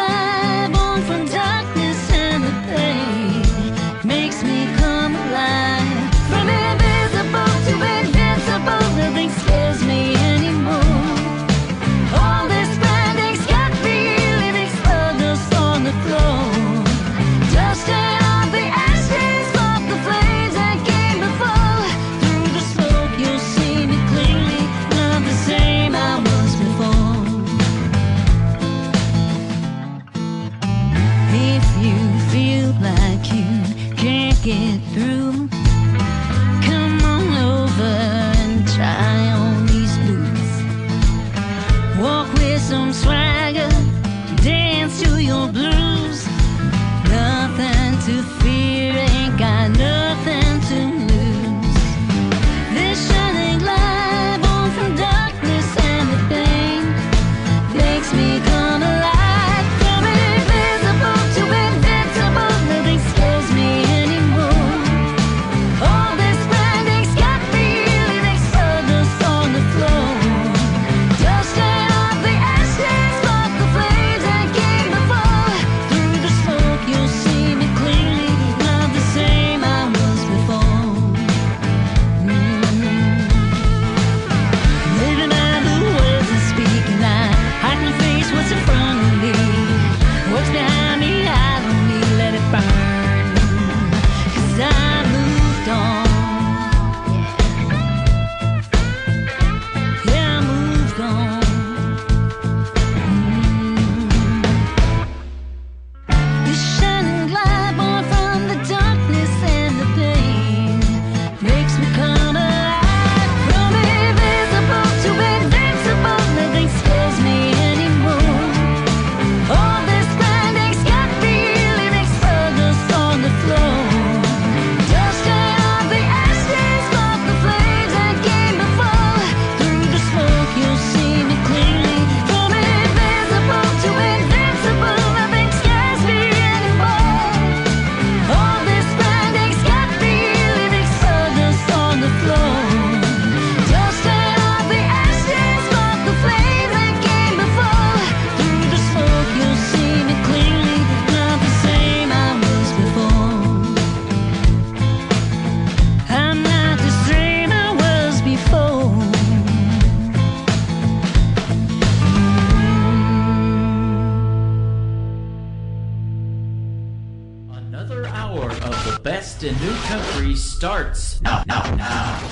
best in new country starts now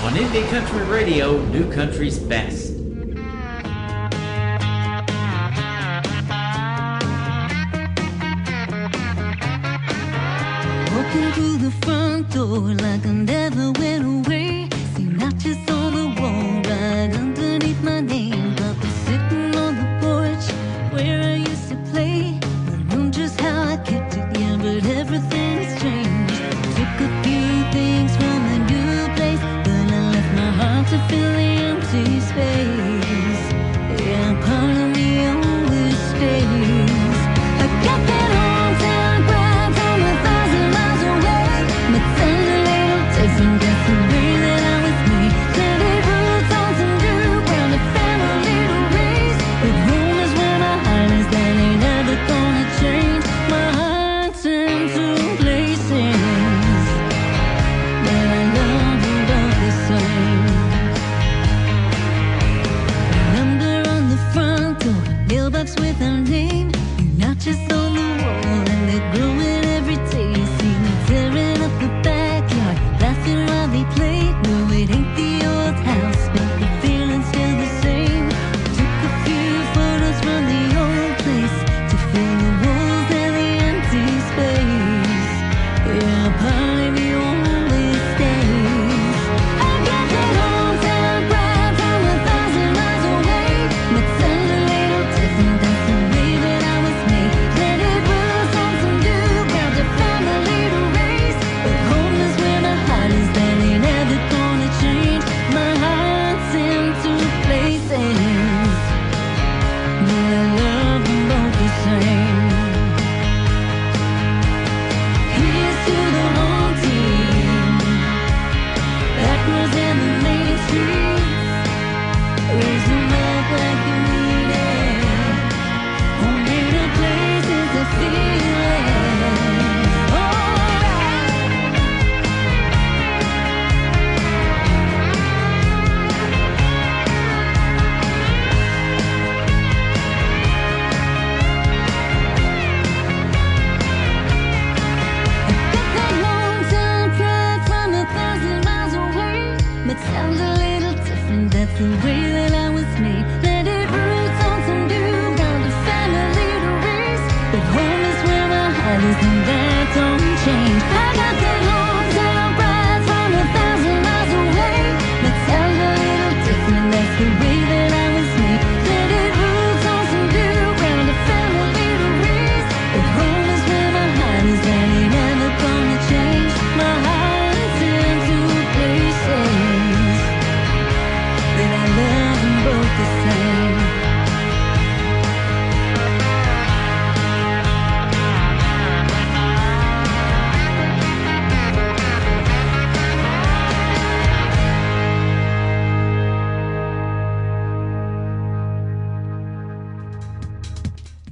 on Indie Country Radio, New Country's Best. Walking through the front door like I never went away. See matches on the wall right underneath my name. Papa sitting on the porch where I used to play. I know just how I kept it, yeah, but everything's changed. Took a few things from the new place, but I left my heart to fill the empty space. Yeah, part of me always stays. I got that hometown pride from 1,000 miles away. But sounds a little different, that's the way that I was made. Planted roots on some new ground, a family to raise. But home is where my heart is, that ain't ever gonna change. My heart's in two places that I love you both the same. Number on the front door, mailbox with our name. You're not just on the wall, and they're growing every day. You see me tearing up the backyard, laughing while they played. No, it ain't the old house, but the feeling's still the same. Took a few photos from the old place to fill the walls and the empty space. Yeah, part of me always stays. I got that hometown pride from 1,000 miles away. But sounds a little different, that's the way that I was made. Planted roots on some new ground, a family to raise. But home is where my heart is, that ain't ever gonna change. My heart's in two places, but I love them both the same. Here's to the home team, backwards in the main streets. Raise them up like you need it. Home ain't a place, it's a feeling. Alright. Got that hometown pride from 1,000 miles away. But sounds a little different, that's the way that I was made. Planted roots on some new ground, a family to raise. But home is where my heart is, and that don't change. I got that hometown pride from 1,000 miles away. But sounds a little different, that's the way that I was made. Planted roots on some new ground, a family to raise. But home is where my heart is, that ain't never gonna change. My heart's in two places, but I love them both the same.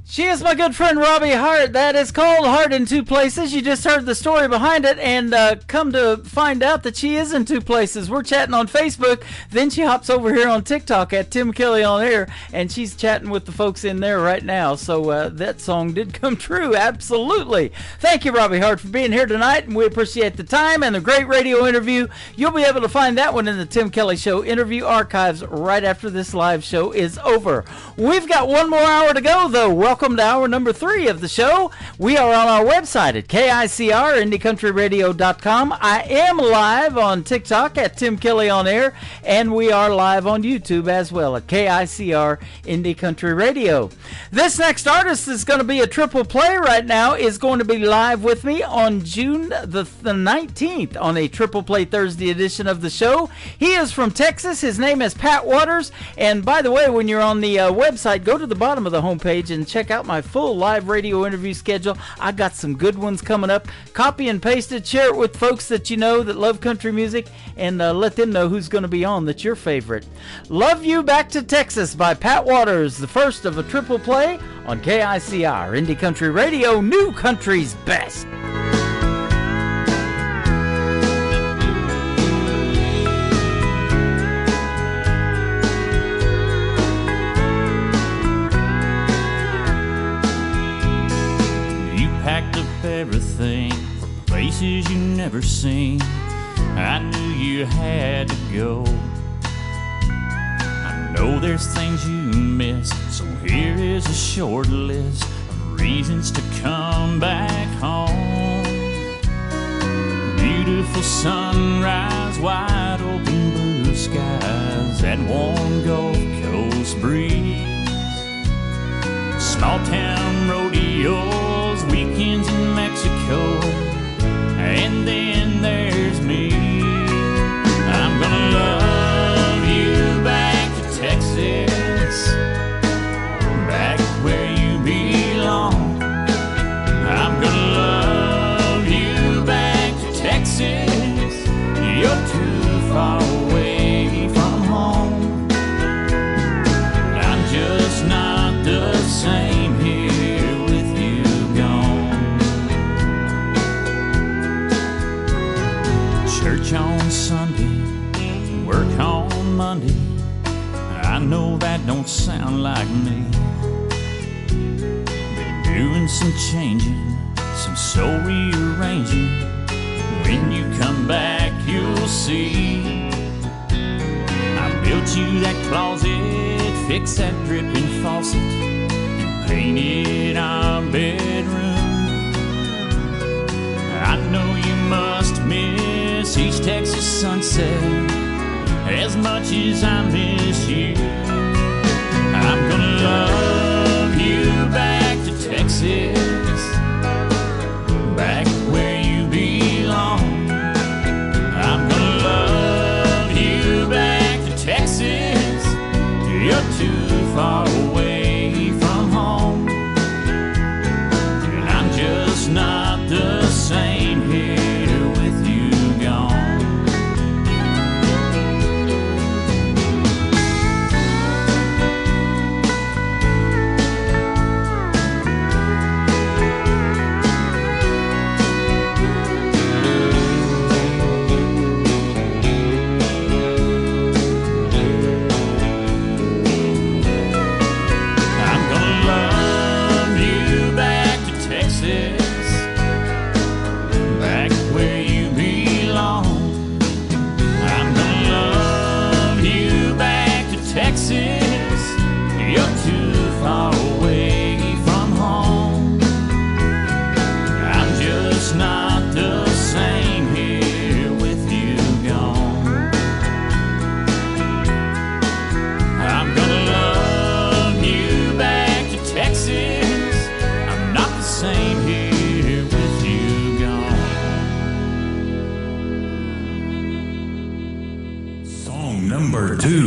She is my good friend Robbie Hart. That is called Heart in Two Places. You just heard the story behind it, and come to find out that she is in two places. We're chatting on Facebook, then she hops over here on TikTok at Tim Kelly on Air, and she's chatting with the folks in there right now. So that song did come true, absolutely. Thank you, Robbie Hart, for being here tonight, and we appreciate the time and the great radio interview. You'll be able to find that one in the Tim Kelly Show interview archives right after this live show is over. We've got one more hour to go, though. Welcome to hour number 3 of the show. We are on our website at KICR, IndieCountryRadio.com. I am live on TikTok at Tim Kelly on Air, and we are live on YouTube as well at KICR Indie Country Radio. This next artist is going to be a triple play right now, is going to be live with me on June the 19th on a triple play Thursday edition of the show. He is from Texas. His name is Pat Waters. And by the way, when you're on the website, go to the bottom of the homepage and check out my full live radio interview schedule. I got some good ones coming up. Copy and paste it, share it with folks that you know that love country music, and let them know who's going to be on that's your favorite. Love You Back to Texas by Pat Waters, the first of a triple play on KICR, Indie Country Radio, New Country's Best. You packed up everything for places you never seen. I knew you had to go. I know there's things you missed, so here is a short list of reasons to come back home. Beautiful sunrise, wide open blue skies, that warm Gulf Coast breeze. Small town rodeos, weekends in Mexico, and then there's me. I'm gonna love you back to Texas, back where you belong. I'm gonna love you back to Texas, you're too far away from home. I'm just not the same here with you gone. Church on Sunday, work on Monday. I know that don't sound like me. Been doing some changing, some soul rearranging. When you come back, you'll see. I built you that closet, fixed that dripping faucet, and painted our bedroom. I know you must miss East Texas sunset as much as I miss you. I'm gonna love you back to Texas, back where you belong. I'm gonna love you back to Texas, you're too far away from home. And I'm just not the same here with you gone. I'm gonna love you back to Texas, back where you belong. I'm gonna love you back to Texas, you're too far away from home. I'm just not the same here with you gone. I'm gonna love you back to Texas, I'm not the same here with you gone. Song number 2.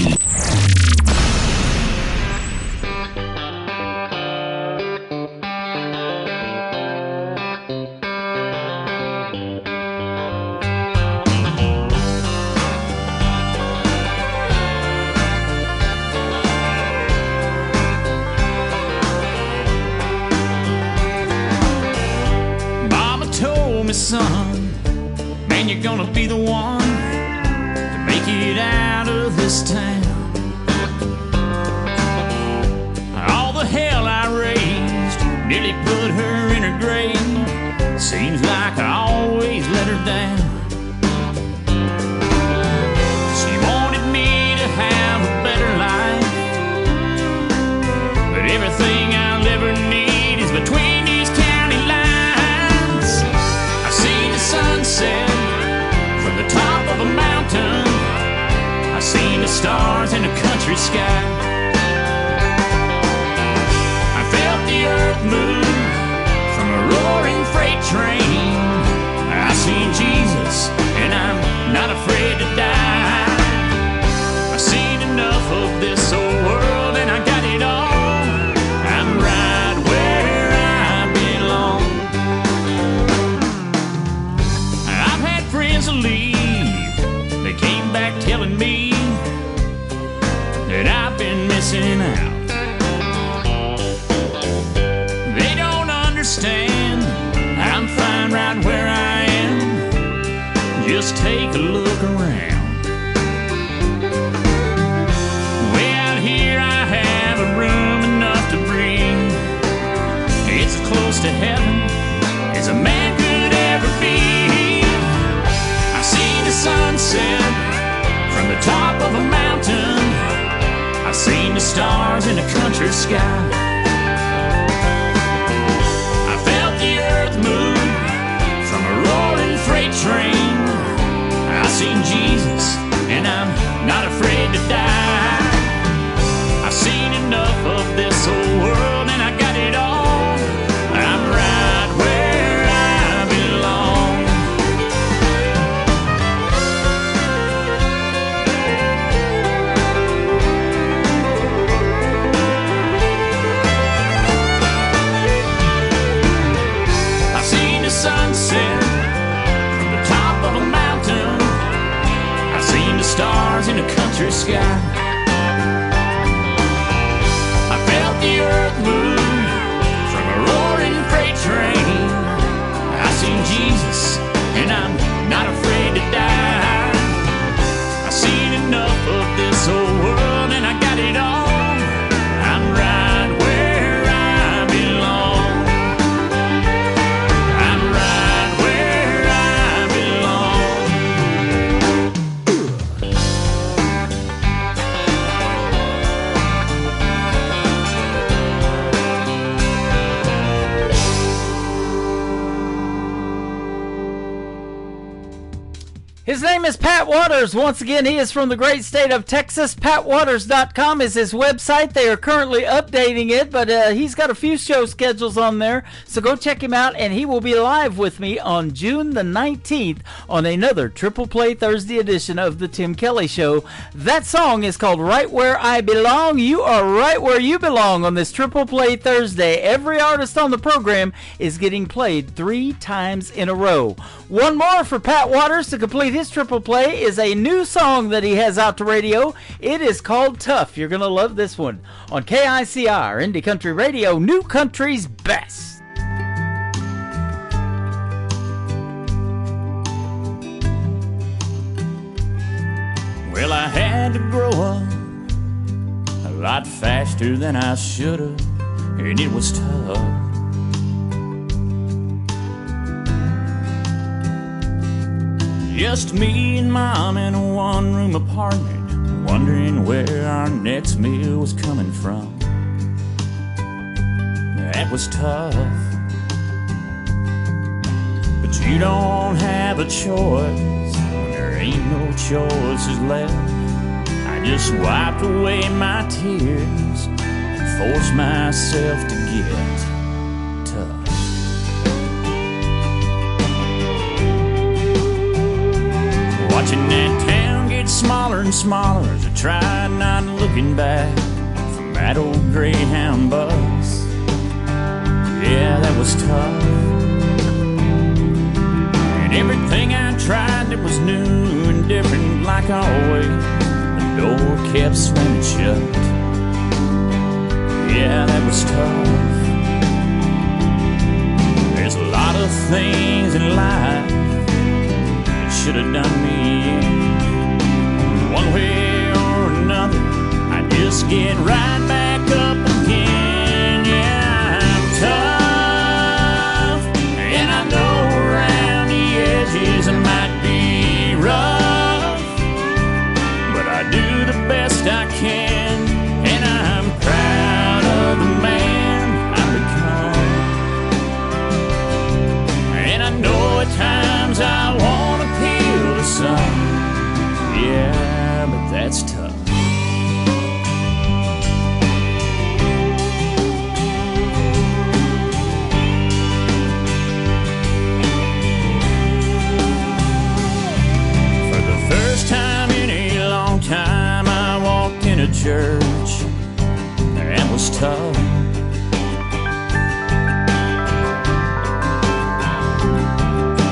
Mama told me, son, man, you're gonna be the one to make it out of this town. All the hell I raised nearly put her in her grave. Seems like I always let her down. She wanted me to have a better life, but everything I'll ever need is between these county lines. I've seen the sunset from the top of a mountain. I've seen the stars in the country sky. I felt the earth move from a roaring freight train. I've seen Jesus and I'm not afraid to die. I've seen enough of this old world and I got it all. I'm right where I belong. I've had friends leave, they came back telling me that I've been missing out. They don't understand, I'm fine right where I am. Just take a look around. Way out here I have a room enough to breathe. It's as close to heaven as a man could ever be. sunset from the top of a mountain. I've seen the stars in the country sky. I felt the earth move from a roaring freight train. I've seen Jesus and I'm not afraid to die. I've seen enough of this old world and I got it all. I'm right where I belong. I've seen the sunset from the top of a mountain. I've seen the stars in the country sky. I felt the earth move from a roaring freight train. I seen Jesus and I'm not afraid to die. I've seen enough of this old world and I got it all. I'm right where I belong. I'm right where I belong. His name is Pat Waters. Once again, he is from the great state of Texas. PatWaters.com is his website. They are currently updating it, but he's got a few show schedules on there, so go check him out, and he will be live with me on June the 19th on another Triple Play Thursday edition of The Tim Kelly Show. That song is called Right Where I Belong. You are right where you belong on this Triple Play Thursday. Every artist on the program is getting played 3 times in a row. One more for Pat Waters to complete his triple play is a new song that he has out to radio. It is called Tough. You're going to love this one on KICR, Indie Country Radio, New Country's best. Well, I had to grow up a lot faster than I should have, and it was tough. Just me and Mom in a one-room apartment, wondering where our next meal was coming from. That was tough. But you don't have a choice when there ain't no choices left. I just wiped away my tears and forced myself to get tough. Watching that town get smaller and smaller as I tried not looking back from that old Greyhound bus. Yeah, that was tough. And everything I tried that was new and different, like always, the door kept slamming shut. Yeah, that was tough. There's a lot of things in life should have done me in. One way or another, I just get right back up again. Yeah, I'm tough, and I know around the edges I might be rough, but I do the best I can, and I'm proud of the man I've become. And I know at times I want some, yeah, but that's tough. For the first time in a long time, I walked in a church that was tough.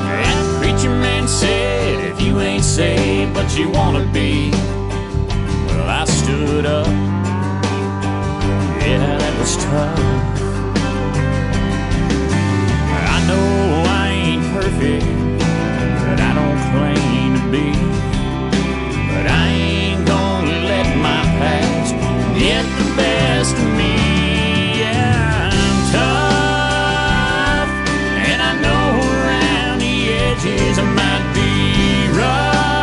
And the preacher man said, if you ain't saved but you wanna be, well, I stood up. Yeah, that was tough. I know I ain't perfect, but I don't claim to be. But I ain't gonna let my past get the best of me. Yeah, I'm tough, and I know around the edges I might be rough,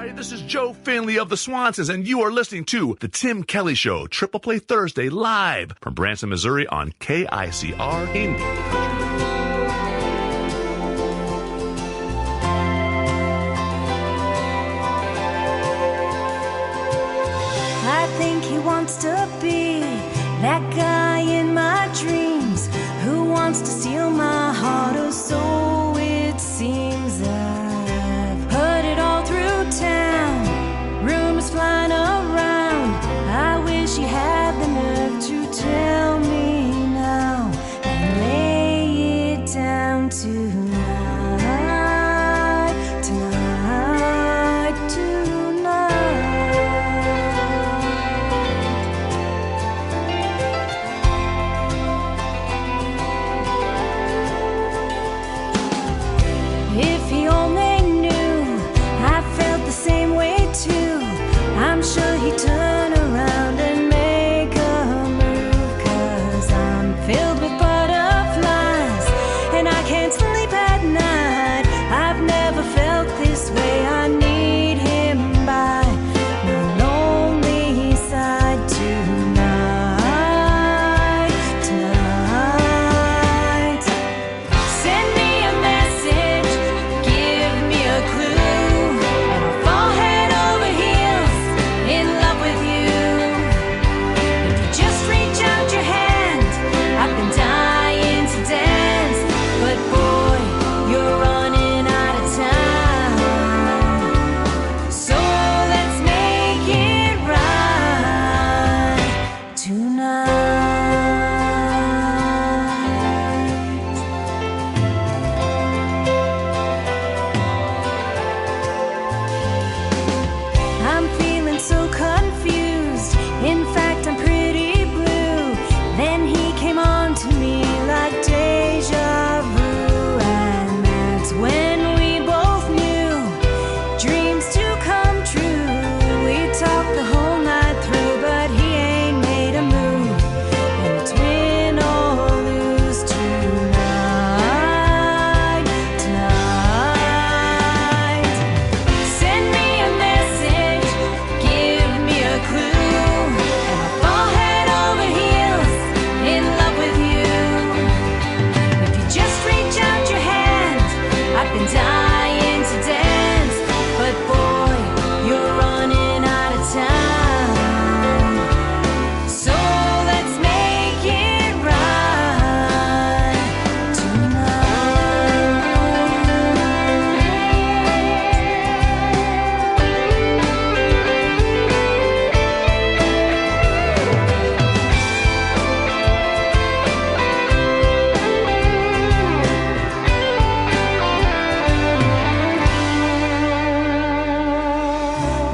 everybody. This is Joe Finley of the Swansons, and you are listening to The Tim Kelly Show, Triple Play Thursday, live from Branson, Missouri on KICR Indie Country. I think he wants to be that guy in my dreams who wants to steal my heart, or so it seems. I've heard it all through town, rumors flying around. I wish he had the nerve to tell me now and lay it down tonight, tonight, tonight. If he only knew I felt the same way too, I'm sure he'd turn around and make a move. 'Cause I'm filled with butterflies and I can't sleep at night. I've never felt this way. I need him by my lonely side tonight, tonight. Send me a message, give me a clue, and I'll fall head over heels in love with you. If you just reach out your hand, I've been dying to dance, but boy, you're running out of time. So let's make it right tonight. I'm feeling so confused. In fact, I'm pretty blue. Then he came on to me like deja vu, and that's when we both knew dreams to come true. We talked the whole night through, but he ain't made a move, and it's win or lose tonight, tonight. Send me a message, give me a clue, and I'll fall head over heels in love with you. If you just reach out your hand, I've been dying to dance, but boy, you're running out of time. So let's make it right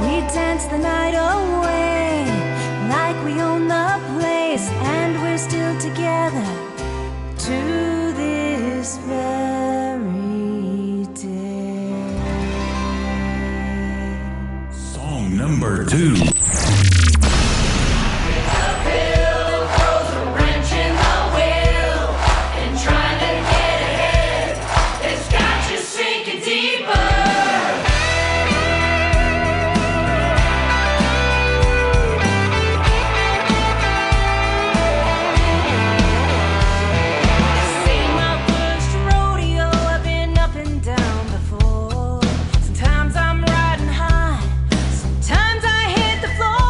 We danced the night away like we own the place, and we're still together to this very day. Song number 2. Seen my first rodeo, I've been up and down before. Sometimes I'm riding high, sometimes I hit the floor.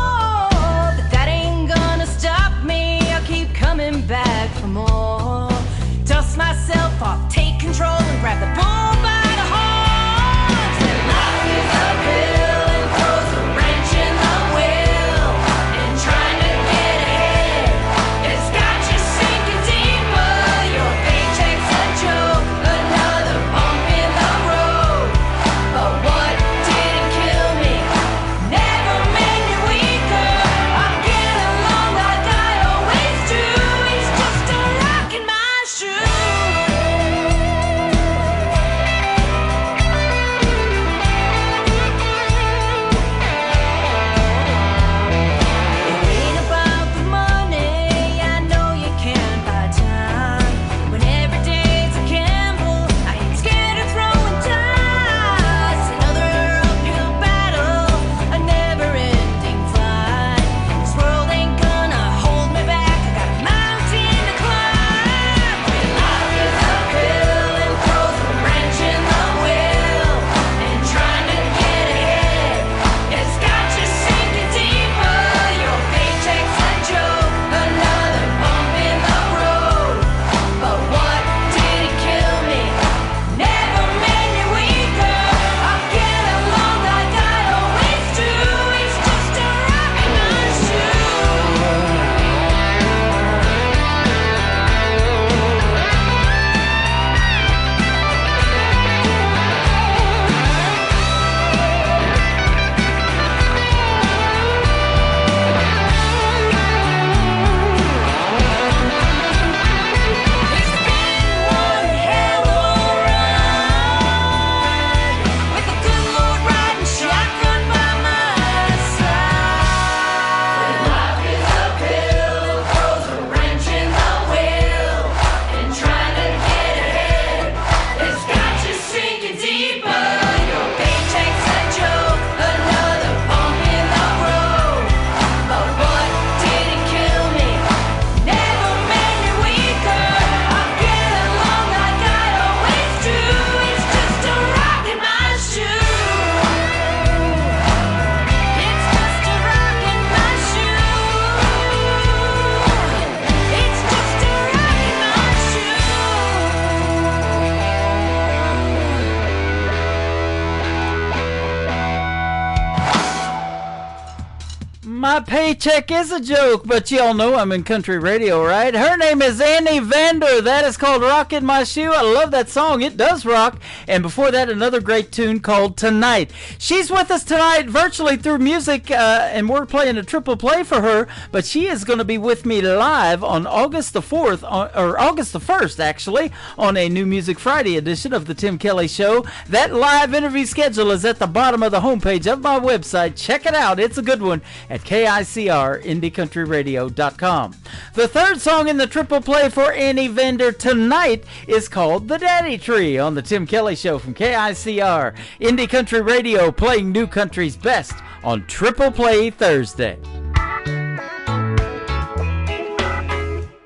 my paycheck is a joke, but y'all know I'm in country radio, right? Her name is Annie Vander. That is called Rockin' My Shoe. I love that song. It does rock. And before that, another great tune called Tonight. She's with us tonight virtually through music, and we're playing a triple play for her, but she is going to be with me live on August the 4th, or August the 1st, actually, on a New Music Friday edition of the Tim Kelly Show. That live interview schedule is at the bottom of the homepage of my website. Check it out. It's a good one at KICR-IndieCountryRadio.com. The third song in the triple play for Annie Vander tonight is called The Daddy Tree on the Tim Kelly Show from KICR Indie Country Radio, playing new country's best on Triple Play Thursday.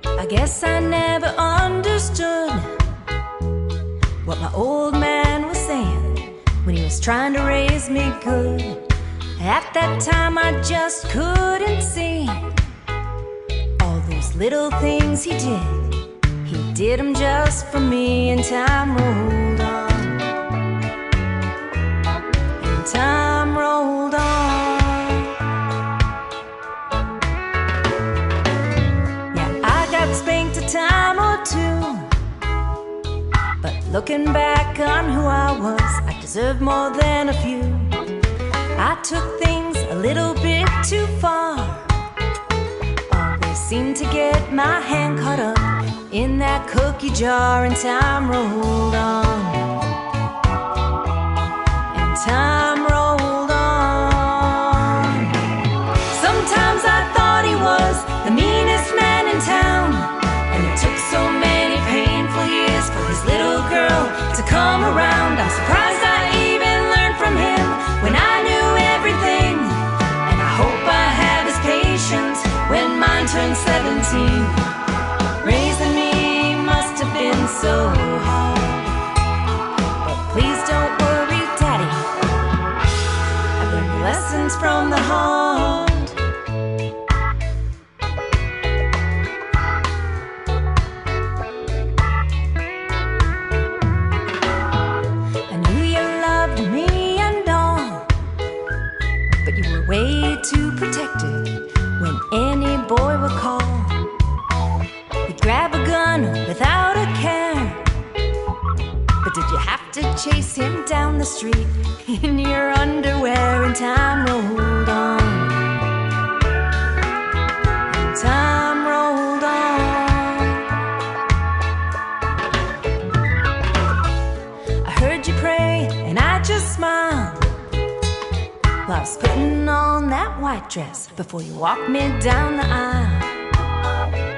I guess I never understood what my old man was saying when he was trying to raise me good. At that time I just couldn't see all those little things he did. He did them just for me, and time rolled on. And time rolled on. Yeah, I got spanked a time or two, but looking back on who I was, I deserve more than a few. I took things a little bit too far. Always seemed to get my hand caught up in that cookie jar, and time rolled on. And time rolled on. Sometimes I thought he was the meanest man in town, and it took so many painful years for his little girl to come around. I'm surprised I even learned from him when I knew everything, and I hope I have his patience when mine turns 17. Raising me must have been so hard, but please don't worry, Daddy, I've learned lessons from the heart. I knew you loved me and all, but you were way too protected when any boy would call. You'd grab a gun without a care, but did you have to chase him down the street in your underwear? And time rolled on. And time rolled on. I heard you pray and I just smiled while I was putting on that white dress before you walked me down the aisle.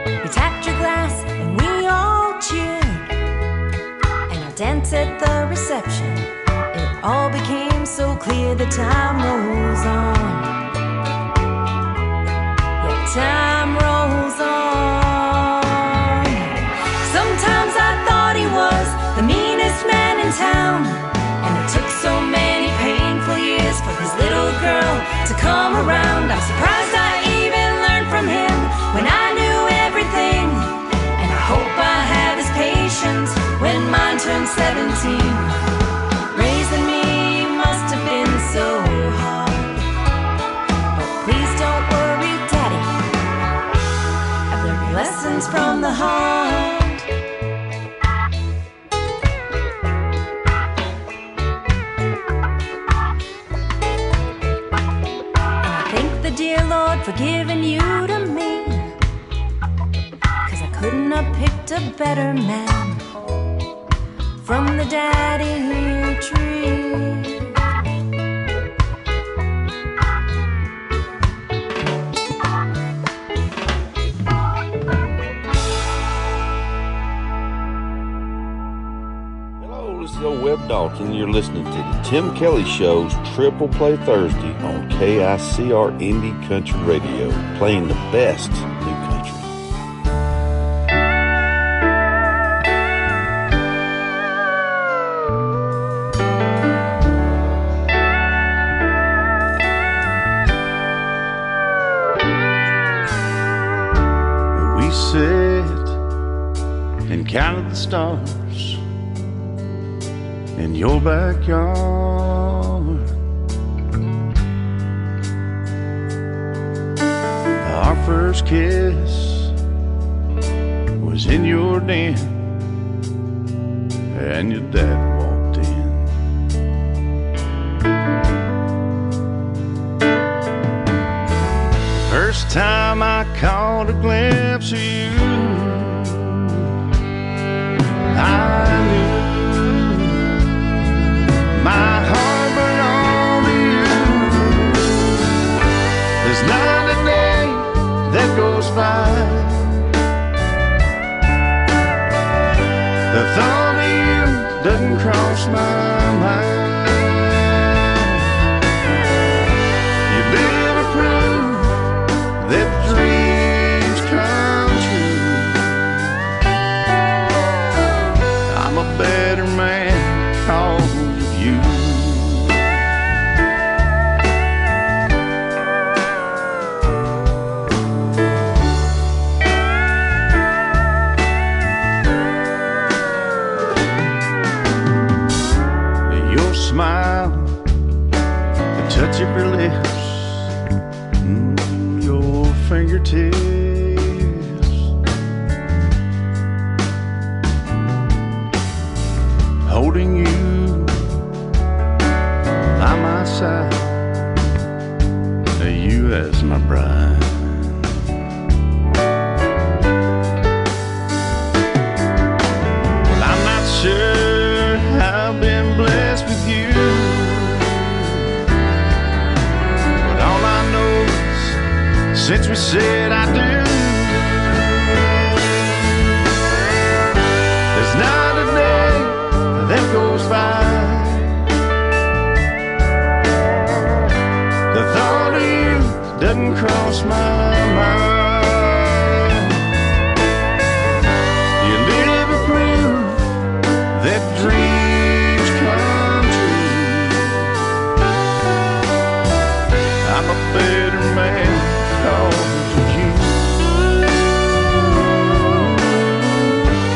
You tapped your glass and we all cheered, and our dance at the reception, it all became so clear. The time rolls on. Yeah, time rolls on. Sometimes I thought he was the meanest man in town, and it took so many painful years for his little girl to come around. I'm surprised I even learned from him when I knew everything, and I hope I have his patience when mine turns 17. Raising me must have been so hard, but please don't worry, Daddy, I've learned lessons from the heart. Dear Lord, for giving you to me, 'cause I couldn't have picked a better man from the daddy tree. Hello, this is Old Webb Dalton. You're listening to the Tim Kelly Show's Triple Play Thursday on KICR Indie Country Radio, playing the best new country. We sit and counted the stars in your backyard. first kiss was in your den, and your dad walked in. First time I caught a glimpse of you, I knew my heart belonged to you. There's not a day that goes by the thought of you doesn't cross my mind. You live a proof that dreams come true. I'm a better man because of you. Your smile, the touch of your lips, your fingertips, holding you by my side, you as my bride. Well, I'm not sure I've been blessed with you, but all I know is since we said I do, there's not a day that goes by the thought of you doesn't cross my mind. You live a proof that dreams come true. I'm a better man because of you.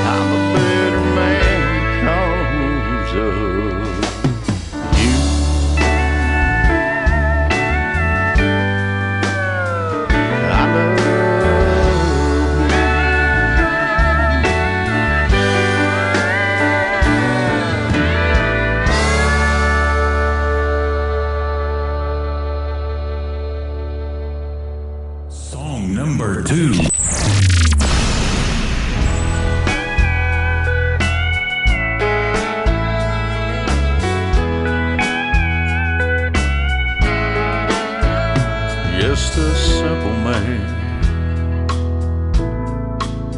I'm a better man because of you. I love you. Song number 2. Just a simple man.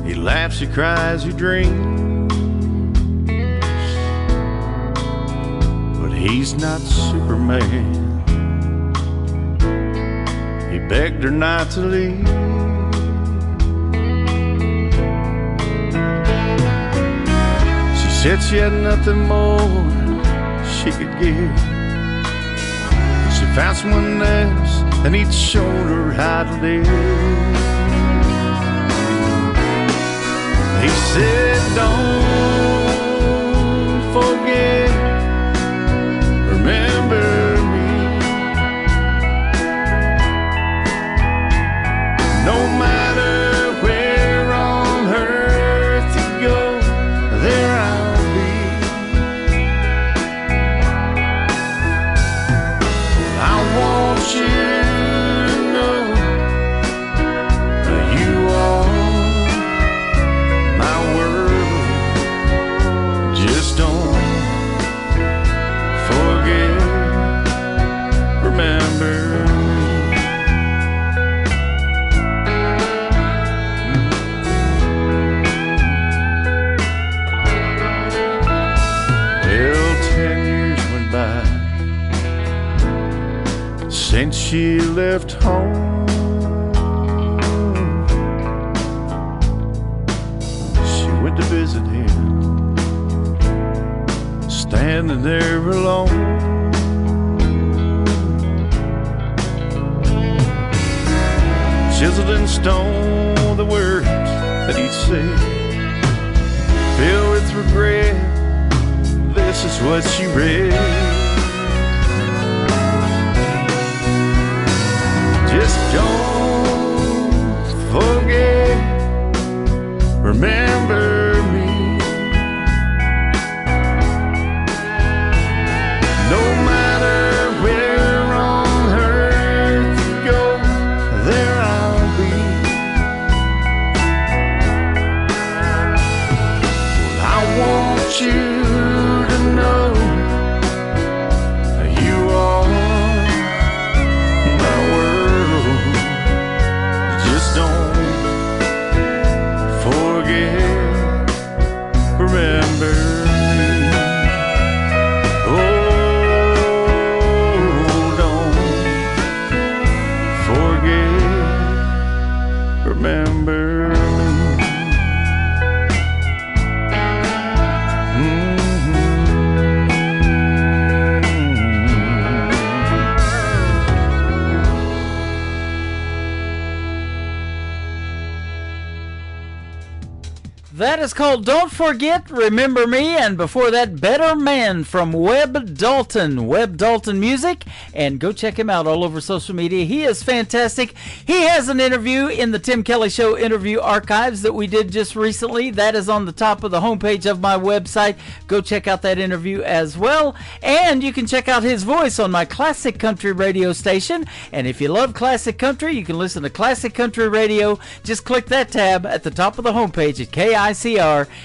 He laughs, he cries, he dreams, but he's not Superman. He begged her not to leave. She said she had nothing more she could give. She found someone else and he'd shown her how to live. He said, don't forget, remember me. No matter where on earth you go, there I'll be. I want you to know that you are my world. Just don't forget, remember me. Well, 10 years went by since she left home. She went to visit him, standing there alone. Chiseled in stone the words that he said, filled with regret, this is what she read. Just don't That is called Don't Forget, Remember Me, and before that, Better Man from Webb Dalton. Webb Dalton Music, and go check him out all over social media. He is fantastic. He has an interview in the Tim Kelly Show interview archives that we did just recently. That is on the top of the homepage of my website. Go check out that interview as well. And you can check out his voice on my Classic Country radio station. And if you love classic country, you can listen to Classic Country Radio. Just click that tab at the top of the homepage at KICR,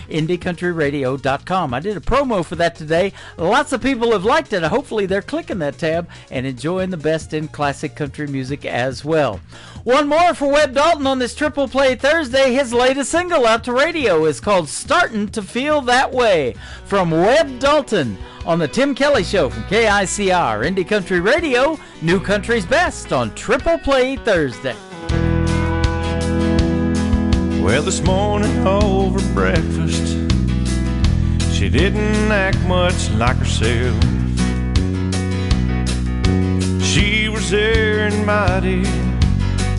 IndieCountryRadio.com. I did a promo for that today. Lots of people have liked it. Hopefully they're clicking that tab and enjoying the best in classic country music as well. One more for Webb Dalton on this Triple Play Thursday. His latest single out to radio is called Startin' to Feel That Way from Webb Dalton on the Tim Kelly Show from KICR, Indie Country Radio, New Country's Best on Triple Play Thursday. Well, this morning over breakfast, she didn't act much like herself. She was there invited,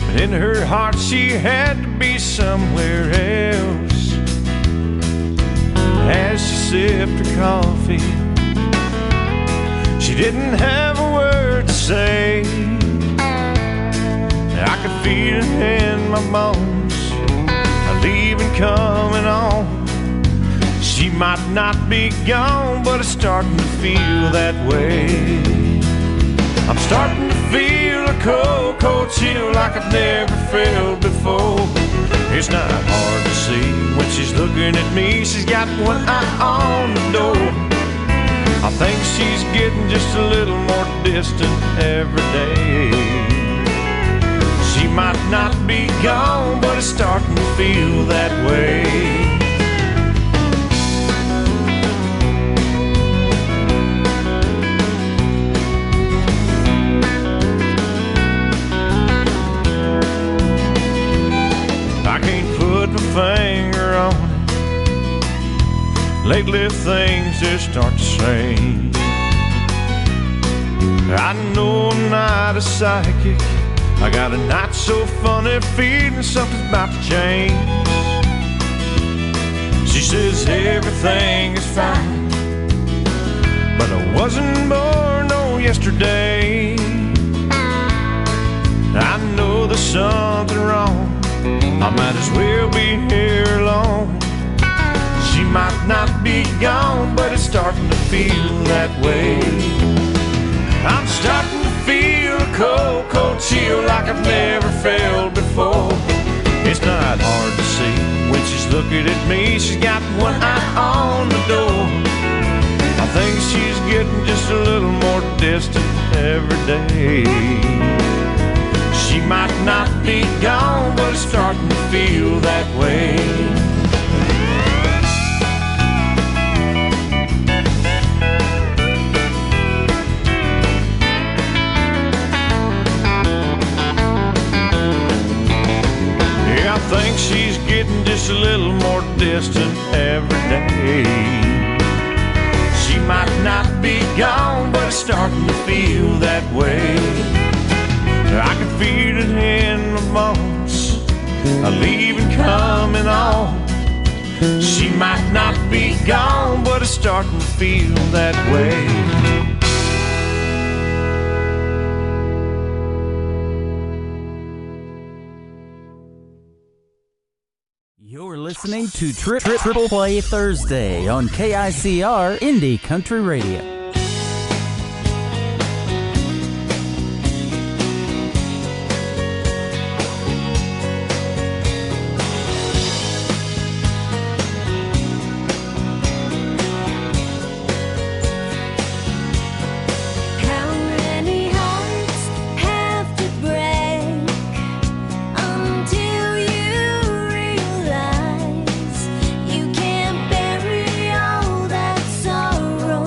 but in her heart she had to be somewhere else. As she sipped her coffee, she didn't have a word to say. I could feel it in my bones, leaving coming on. She might not be gone, but it's starting to feel that way. I'm starting to feel a cold, cold chill like I've never felt before. It's not hard to see when she's looking at me. She's got one eye on the door. I think she's getting just a little more distant every day. She might not be gone, but it's starting to feel that way. I can't put my finger on it. Lately things just aren't the same. I know I'm not a psychic. I got a not so funny feeling something's about to change. She says everything is fine, but I wasn't born on yesterday. I know there's something wrong. I might as well be here long. She might not be gone, but it's starting to feel that way. I'm starting to feel a cold, cold chill like I've never felt before. It's not hard to see when she's looking at me. She's got one eye on the door. I think she's getting just a little more distant every day. She might not be gone, but it's starting to feel that way. I think she's getting just a little more distant every day. She might not be gone, but it's starting to feel that way. I can feel it in my bones, a leaving coming on. She might not be gone, but it's starting to feel that way. Listening to Triple Play Thursday on KICR Indie Country Radio. You can't bury all that sorrow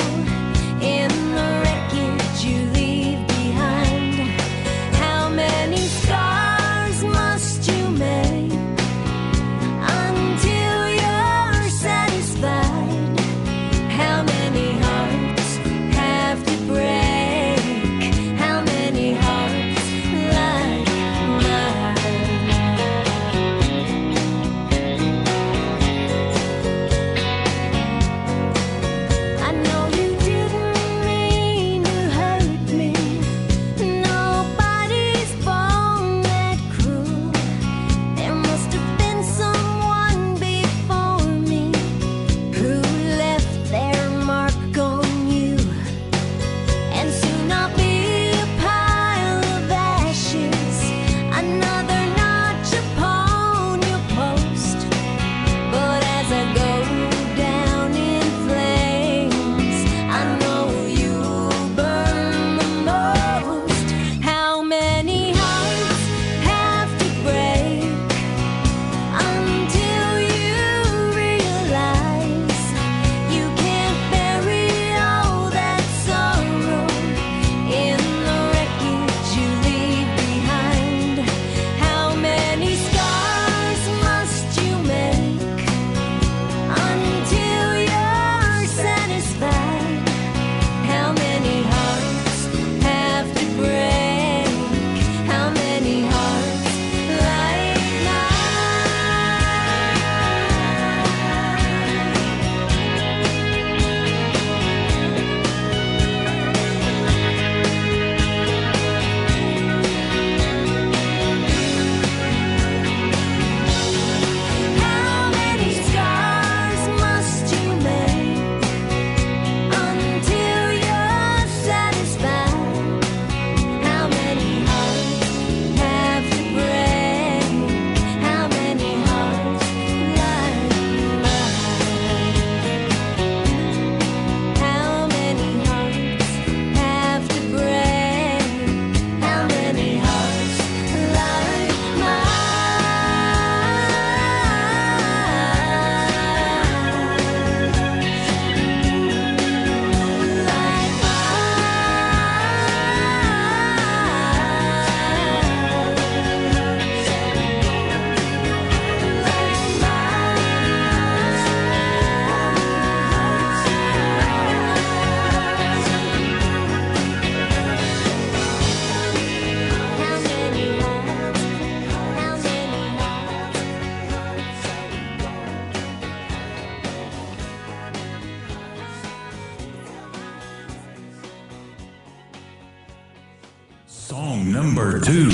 Song number 2.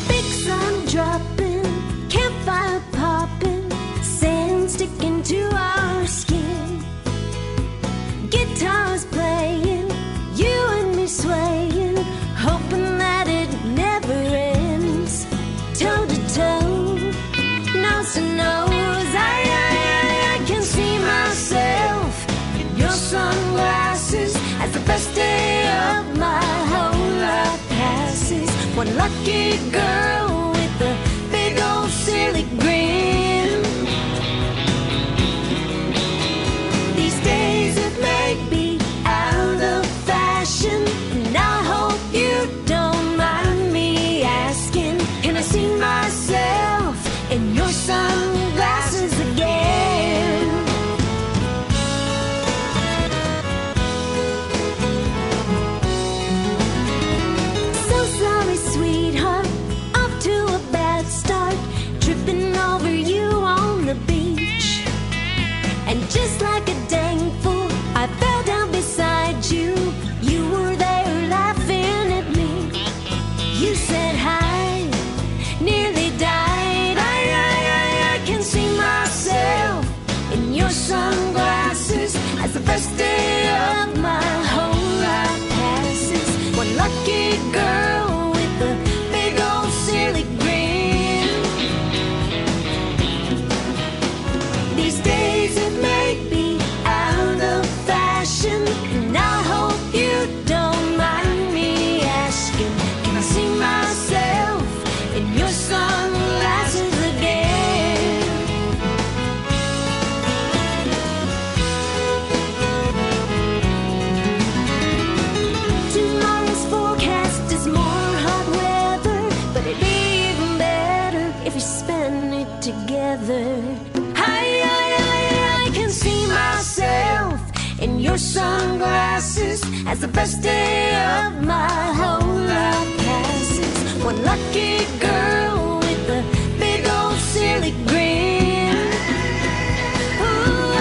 Big sun dropping, campfire popping, sand sticking to our skin. Guitars playing, you and me swaying, hoping that it never ends. Toe to toe, nose to nose, I can see myself in your sunglasses as the best day of my whole life passes. One lucky girl with a big old silly grin. These days it may be out of fashion, and I hope you don't mind me asking, can I see myself in your sunglasses again? So sorry, sweetheart, off to a bad start, tripping over you on the beach. And just like a dang fool, I fell down beside you. You were there laughing at me. You said hi, nearly died. I can see myself in your sunglasses as the first day of my whole life passes. One lucky girl with a big old silly grin. These days it may be out of fashion, and I hope you don't mind me asking, can I see myself in your sunglasses again? Tomorrow's forecast is more hot weather, but it'd be even better if we spend it together. I can see myself in your sunglasses as the best day of my whole life passes. One lucky girl with a big old silly grin. Ooh,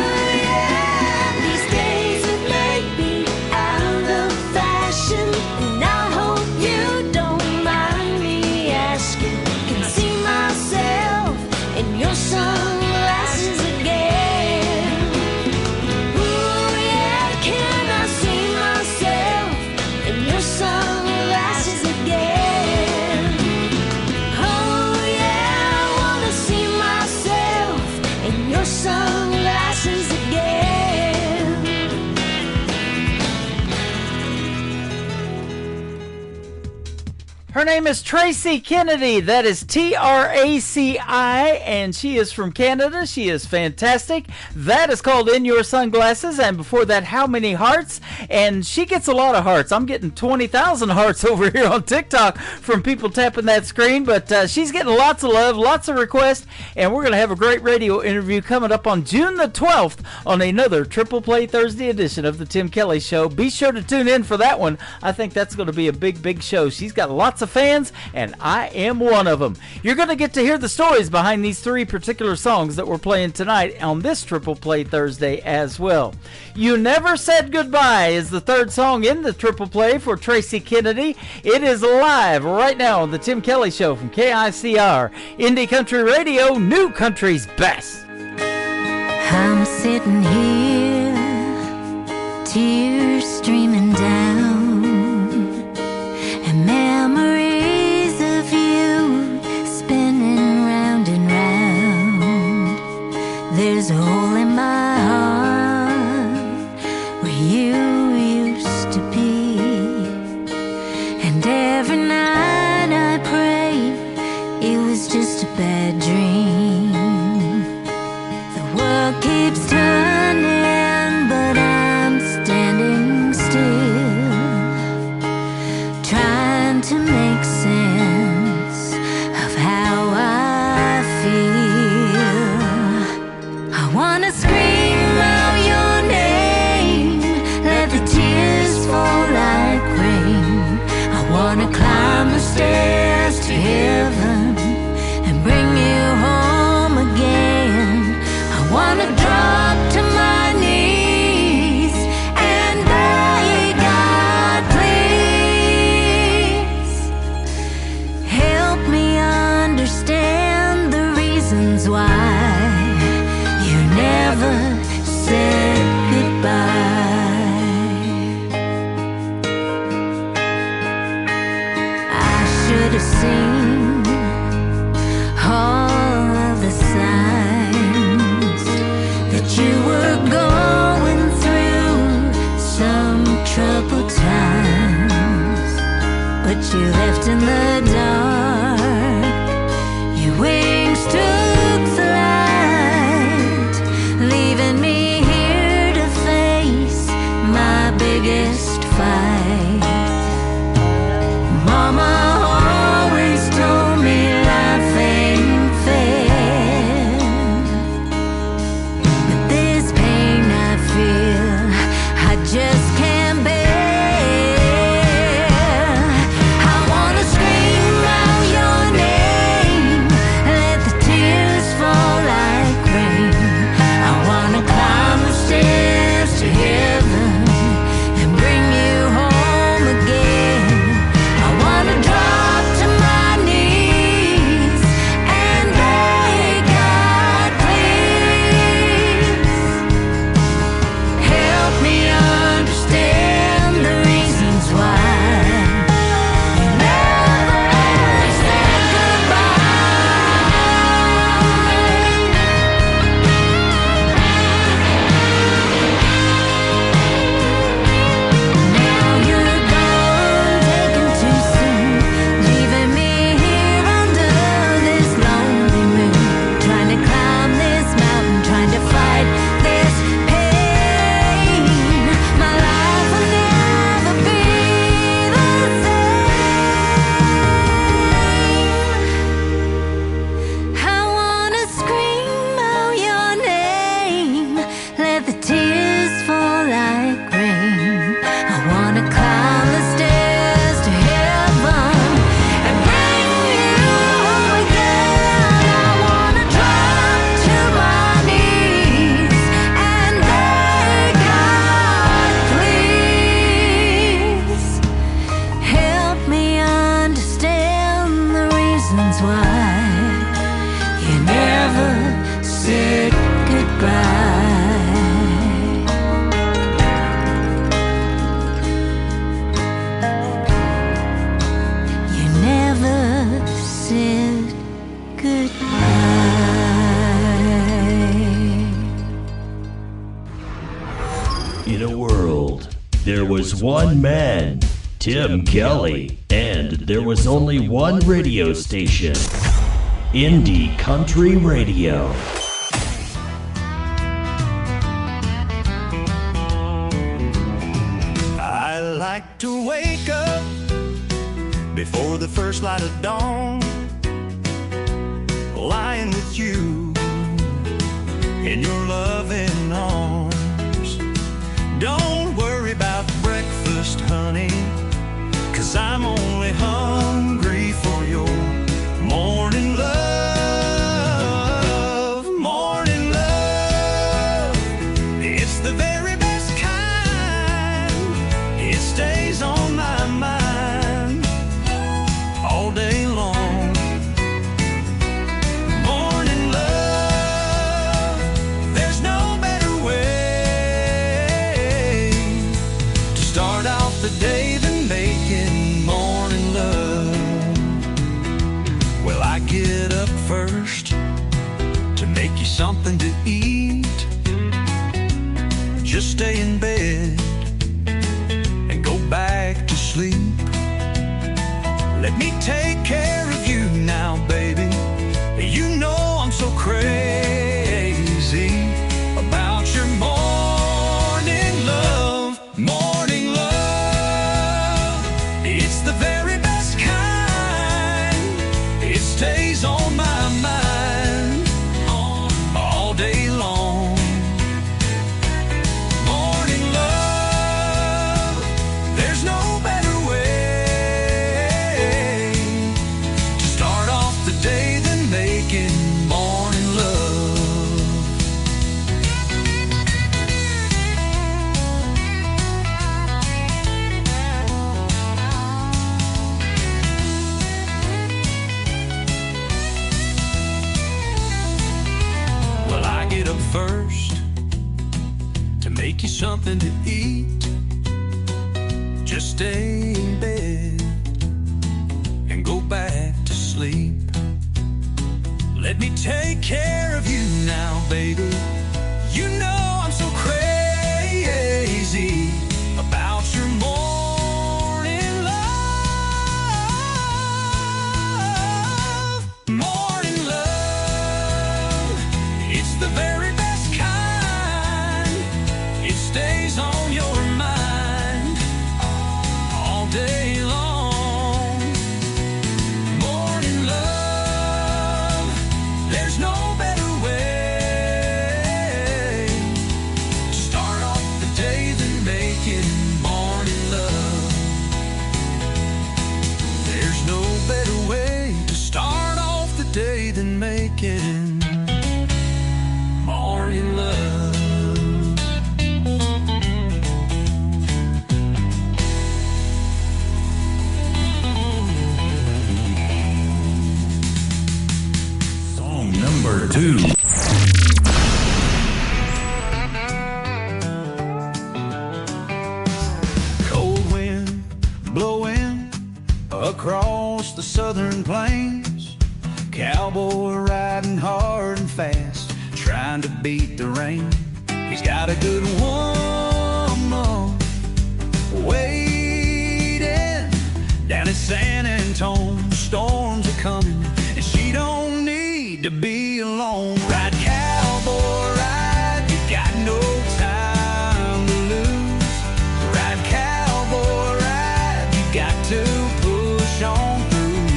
yeah. These days it may be out of fashion, and I hope you don't mind me asking, can I see myself in your sunglasses again? Ooh, yeah, can I see myself in your sunglasses again? Oh yeah, I wanna see myself in your sunglasses again. Her name is Tracy Kennedy. That is Traci, and she is from Canada. She is fantastic. That is called In Your Sunglasses, and before that, How Many Hearts? And she gets a lot of hearts. I'm getting 20,000 hearts over here on TikTok from people tapping that screen, but she's getting lots of love, lots of requests, and we're going to have a great radio interview coming up on June the 12th on another Triple Play Thursday edition of the Tim Kelly Show. Be sure to tune in for that one. I think that's going to be a big, big show. She's got lots of fans, and I am one of them. You're going to get to hear the stories behind these three particular songs that we're playing tonight on this Triple Play Thursday as well. You Never Said Goodbye is the third song in the Triple Play for Tracy Kennedy. It is live right now on the Tim Kelly Show from KICR, Indie Country Radio, New Country's Best. I'm sitting here, tears streaming down, and memories of you spinning round and round. There's a hole in my heart where you used to be, and every night I pray it was just a bad dream. The world keeps turning, but I'm standing still, trying to make sense of how I feel. I wanna was one man, Tim Kelly, and there was only one radio station, Indie Country Radio. I like to wake up before the first light of dawn, lying with you in your loving arms. Don't worry about breakfast, honey, 'cause I'm only hungry for your morning love. Morning love, it's the very best kind. It stays on my mind all day long. Morning love, there's no better way to start off the day than making morning love. Well, I get up first to make you something to eat. Just stay in bed and go back to sleep. Let me take care of you now, baby. You know I'm so crazy about your morning love. Morning love, it's the very best kind. It stays on my mind all day long. Morning love, there's no better way to start off the day than making morning love. Well, I get up first to make you something to eat. Just stay in bed and go back to sleep. Let me take care of you now, baby. You know I'm so crazy about your morning love. Morning love, it's the very best kind. It stays on your mind all day long. Morning love, there's no better way to start off the day than making morning love. There's no better way to start off the day than making morning love. Song number 2. Cold wind blowing across the southern plains. Cowboy riding hard and fast, trying to beat the rain. He's got a good woman waiting down in San Antone. Storms are coming and she don't need to be alone. Ride cowboy ride, you got no time to lose. Ride cowboy ride, you got to push on through.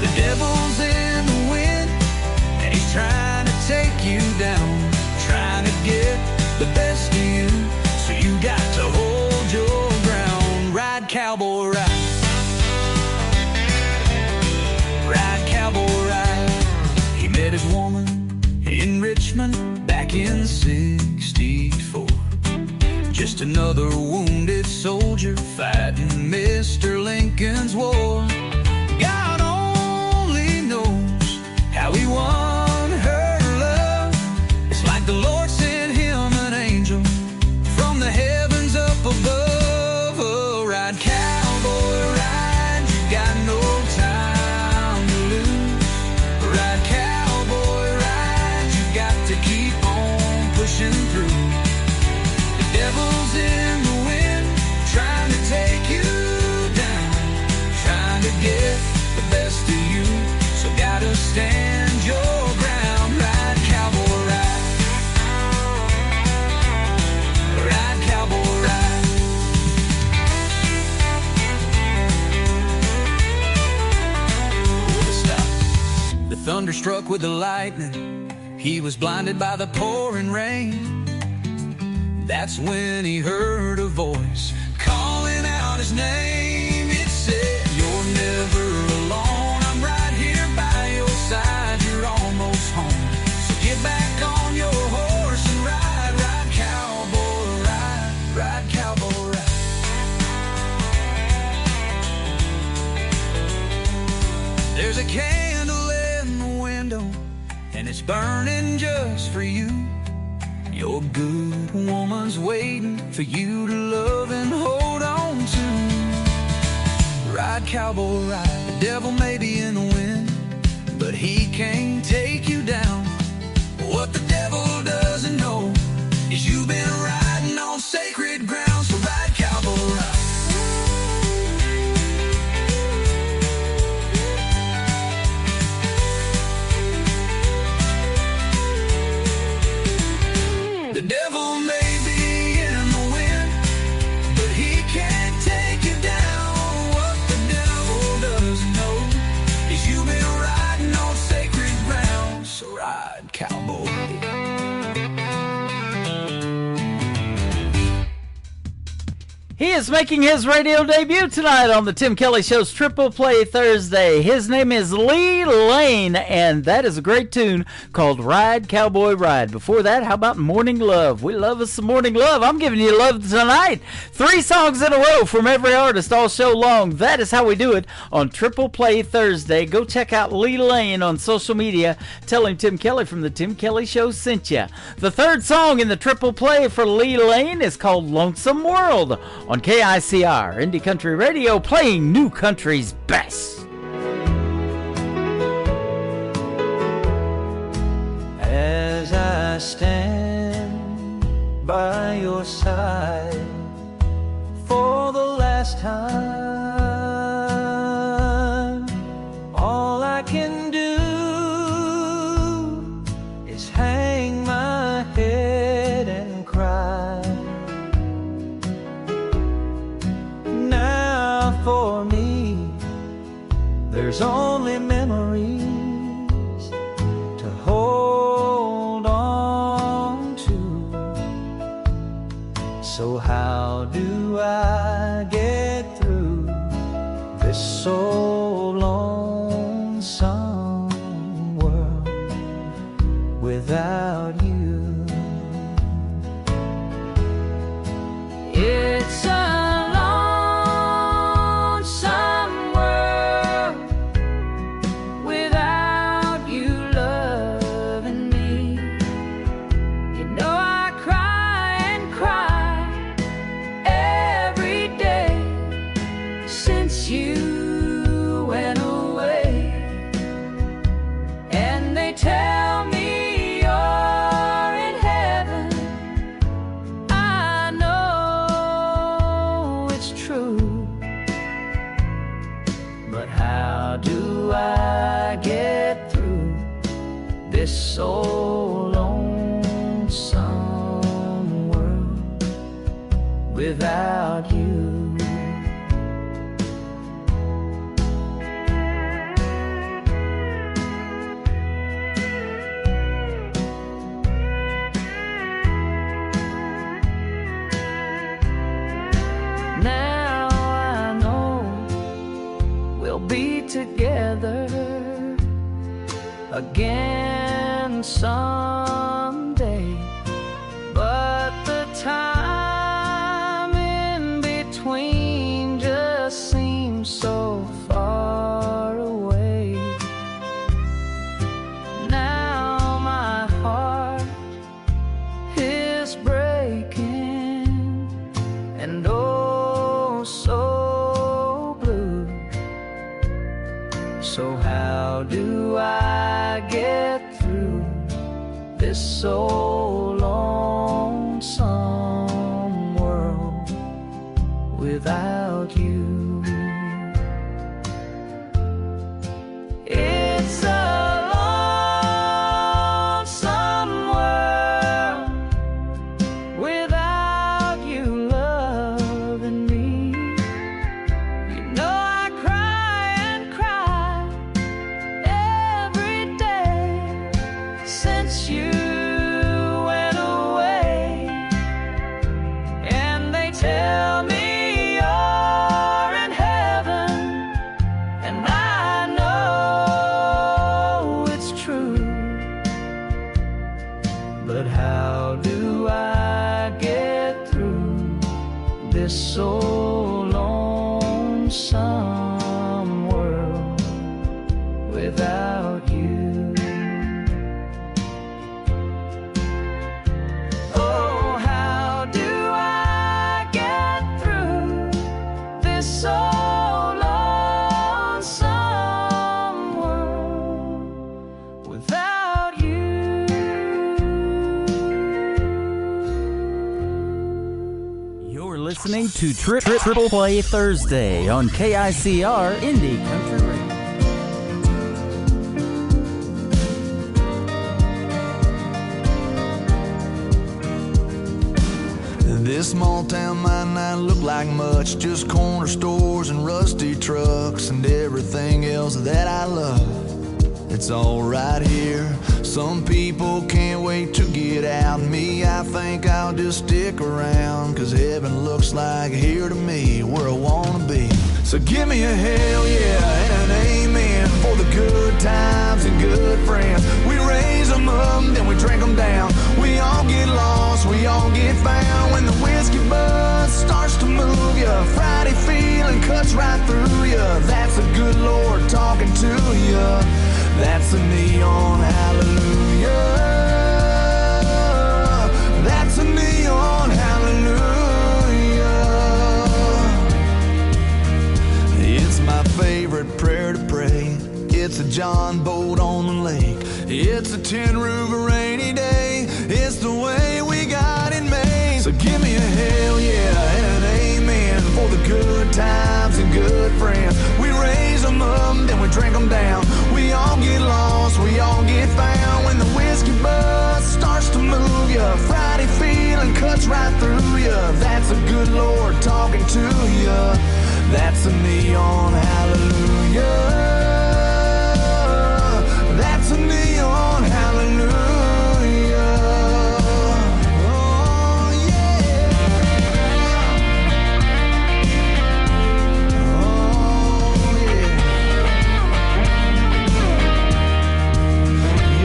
The devil's in the wind and he's trying to take you down, trying to get the best of you, so you got to hold your ground. Ride cowboy ride. Ride cowboy ride. He met his woman in Richmond back in '64. Just another wounded soldier fighting Mr. Lincoln's war. God only knows how he won her love. It's like the Lord sent him an angel from the heavens up above. Oh, ride cowboy ride, you got no time to lose. Ride cowboy ride, you got to keep on pushing through. The devil's in the wind struck with the lightning. He was blinded by the pouring rain. That's when he heard a voice calling out his name. It said, "You're never alone. I'm right here by your side. You're almost home. So get back on your horse and ride, ride, cowboy, ride, ride, cowboy, ride." There's a candle in the window, and it's burning just for you. Your good woman's waiting for you to love and hold on to. Ride, cowboy, ride. The devil may be in the wind, but he can't take you down. What the devil doesn't know is you've been riding on sacred ground. So ride, cowboy, ride. The devil may be in the wind, but he can't take you down. What the devil doesn't know is you've been riding on sacred ground. So ride, cowboy. He is making his radio debut tonight on the Tim Kelly Show's Triple Play Thursday. His name is Lee Lane, and that is a great tune called Ride, Cowboy, Ride. Before that, how about Morning Love? We love us some Morning Love. I'm giving you love tonight. 3 songs in a row from every artist all show long. That is how we do it on Triple Play Thursday. Go check out Lee Lane on social media. Tell him Tim Kelly from the Tim Kelly Show sent you. The third song in the Triple Play for Lee Lane is called Lonesome World on KICR, Indie Country Radio, playing new country's best. As I stand by your side for the last time, all I can do is hang my head and cry. For me, there's only memories to hold on to. So how do I get through this so lonesome world without you? It's a so lonesome world without you. Now I know we'll be together again someday, but the time in between just seems so far away. Now my heart is breaking and oh so blue. So how do I get through this so lonesome world without you? It's a lonesome world without you loving me. You know I cry and cry every day since you went away, and they tell me you're in heaven, and I know it's true. But how do I get through this so lonesome world without you? Oh, how do I get through this so lonesome world without you? You're listening to Triple Play Thursday on KICR Indie Country Radio. This small town might not look like much, just corner stores and rusty trucks and everything else that I love. It's all right here. Some people can't wait to get out. Me, I think I'll just stick around, 'cause heaven looks like here to me, where I wanna be. So give me a hell yeah and an amen for the good times and good friends. We raise them up, then we drink them down. We all get lost, we all get found. When the whiskey buzz starts to move ya, Friday feeling cuts right through ya. That's the good Lord talking to ya. That's a neon hallelujah. That's a neon hallelujah. It's my favorite prayer to pray. It's a John boat on the lake. It's a tin roof a rainy day. It's the way we got it made. So give me a hell yeah and an amen for the good times and good friends. We raise them up, then we drink them down. We all get lost, we all get found. When the whiskey buzz starts to move ya, Friday feeling cuts right through ya. That's a good Lord talking to ya. That's a neon hallelujah. That's a neon hallelujah. Oh yeah. Oh yeah.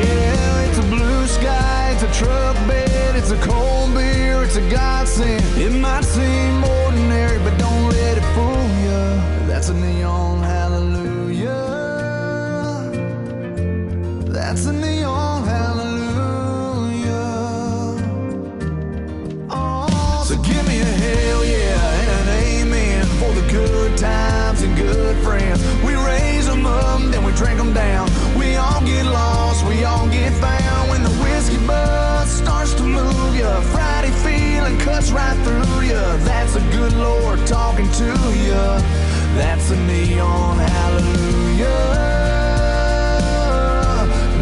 Yeah, it's a blue sky, it's a truck bed, it's a cold beer, it's a godsend. It might seem ordinary, but don't let it fool ya. That's a neon hallelujah. That's a neon hallelujah. Oh, so give me a hell yeah and an amen for the good times and good friends. We raise them up, then we drink them down. We all get lost, we all get found. When the whiskey buzz starts to move ya, Friday feeling cuts right through ya. That's a good Lord talking to ya. That's a neon hallelujah.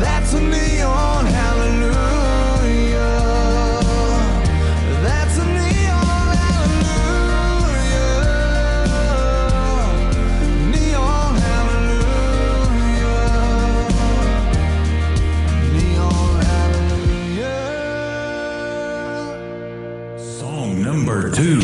That's a neon hallelujah. That's a neon hallelujah. Neon hallelujah. Neon hallelujah. Song number 2.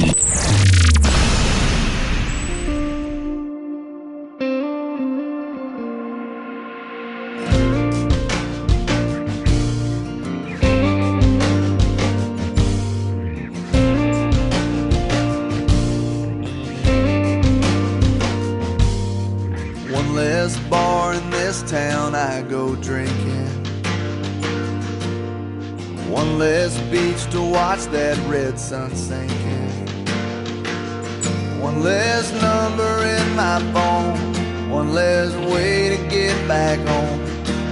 One less bar in this town I go drinking. One less beach to watch that red sun sinking. One less number in my phone. One less way to get back home.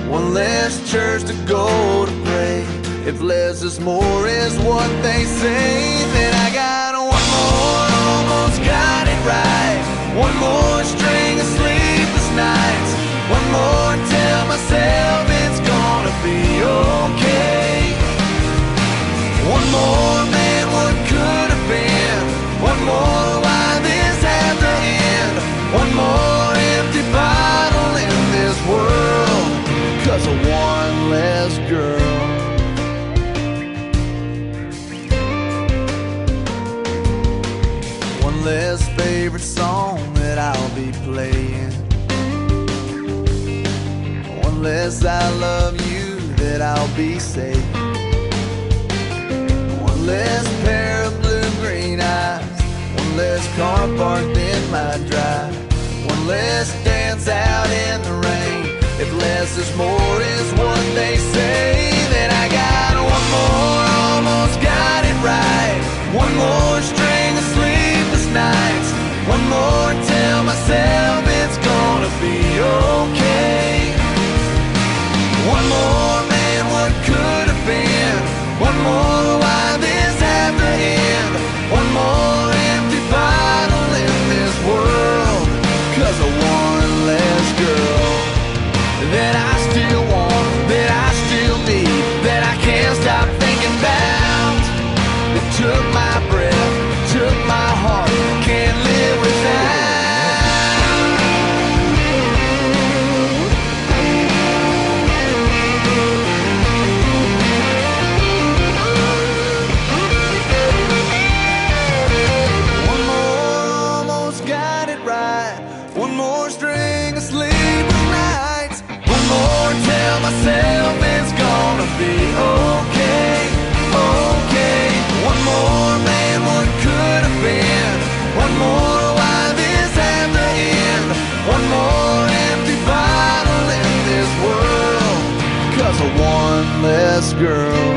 One less church to go to pray. If less is more is what they say, then I got one more, almost got it right. One more string of sleepless nights. One more, tell myself it's gonna be okay. One more, man, what could have been? One more, why this had to end? One more empty bottle in this world, 'cause of one less girl. playing. One less I love you that I'll be saving. One less pair of blue-green eyes. One less car parked in my drive. One less dance out in the rain. If less is more is what they say, then I got one more, almost got it right. One more string of sleepless nights. One more, tell myself it's gonna be okay. One more, man, what could have been? One more, why this had to end? One more empty bottle in this world, 'cause of one less girl that I still want, that I still need, that I can't stop thinking about. It took my breath, took my heart, can't live without. One more, almost got it right. One more string of sleepless nights. One more, tell myself it's gonna be okay, okay. One more, man, what could have been? One more, why this had to end? One more empty bottle in this world, 'cause of one less girl.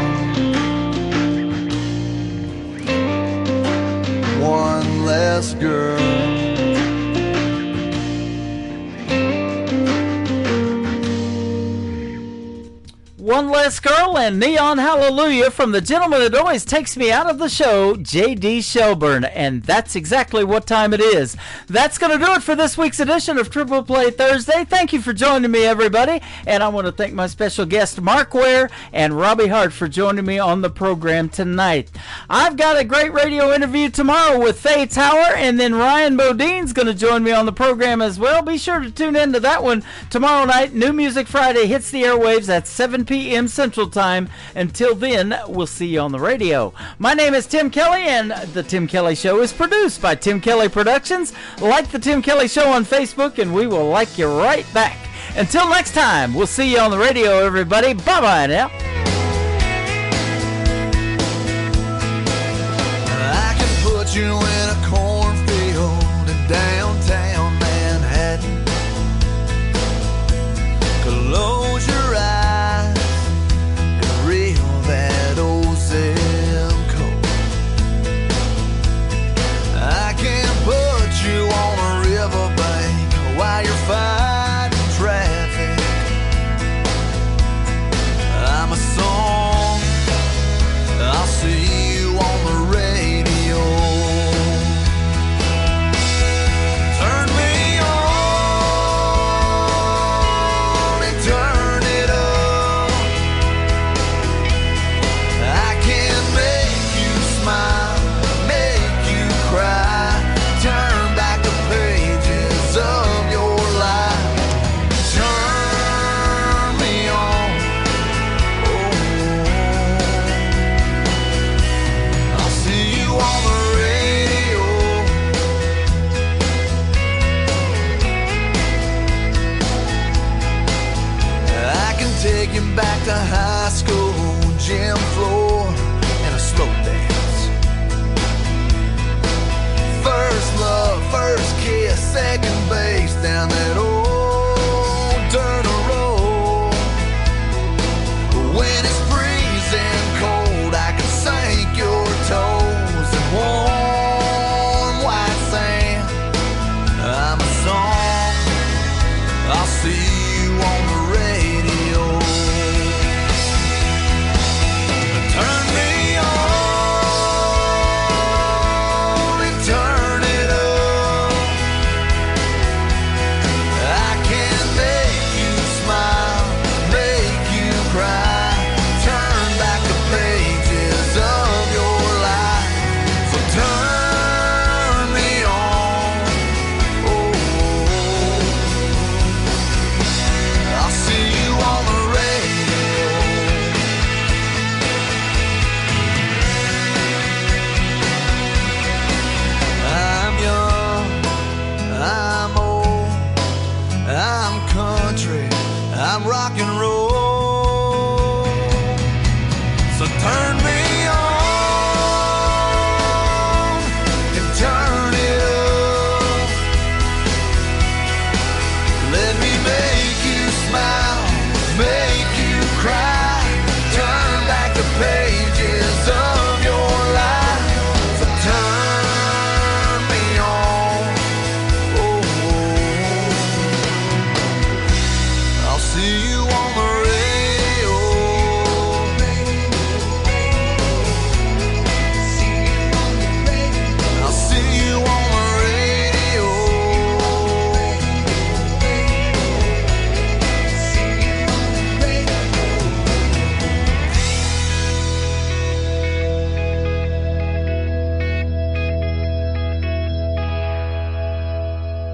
One less girl. One Less Girl and Neon Hallelujah from the gentleman that always takes me out of the show, J.D. Shelburne. And that's exactly what time it is. That's going to do it for this week's edition of Triple Play Thursday. Thank you for joining me, everybody. And I want to thank my special guests, Mark Ware and Robbie Hart, for joining me on the program tonight. I've got a great radio interview tomorrow with Faye Tower, and then Ryan Bodine's going to join me on the program as well. Be sure to tune in to that one tomorrow night. New Music Friday hits the airwaves at 7 p.m. Central Time. Until then, we'll see you on the radio. My name is Tim Kelly, and The Tim Kelly Show is produced by Tim Kelly Productions. Like The Tim Kelly Show on Facebook, and we will like you right back. Until next time, we'll see you on the radio, everybody. Bye-bye now. I can put you in a cornfield in downtown Manhattan. Close your eyes and reel that old zip code. I can put you on a riverbank while you're fighting traffic. I'm a song, I'll see you on the radio. Turn me on and turn it up. I can make you smile, make you cry, turn back the pages of your life. Turn me on, I'll see you on the radio. I can take you back to high school, gym floor, and a slow dance. First love, first kiss, second base down that old dirt road. When it's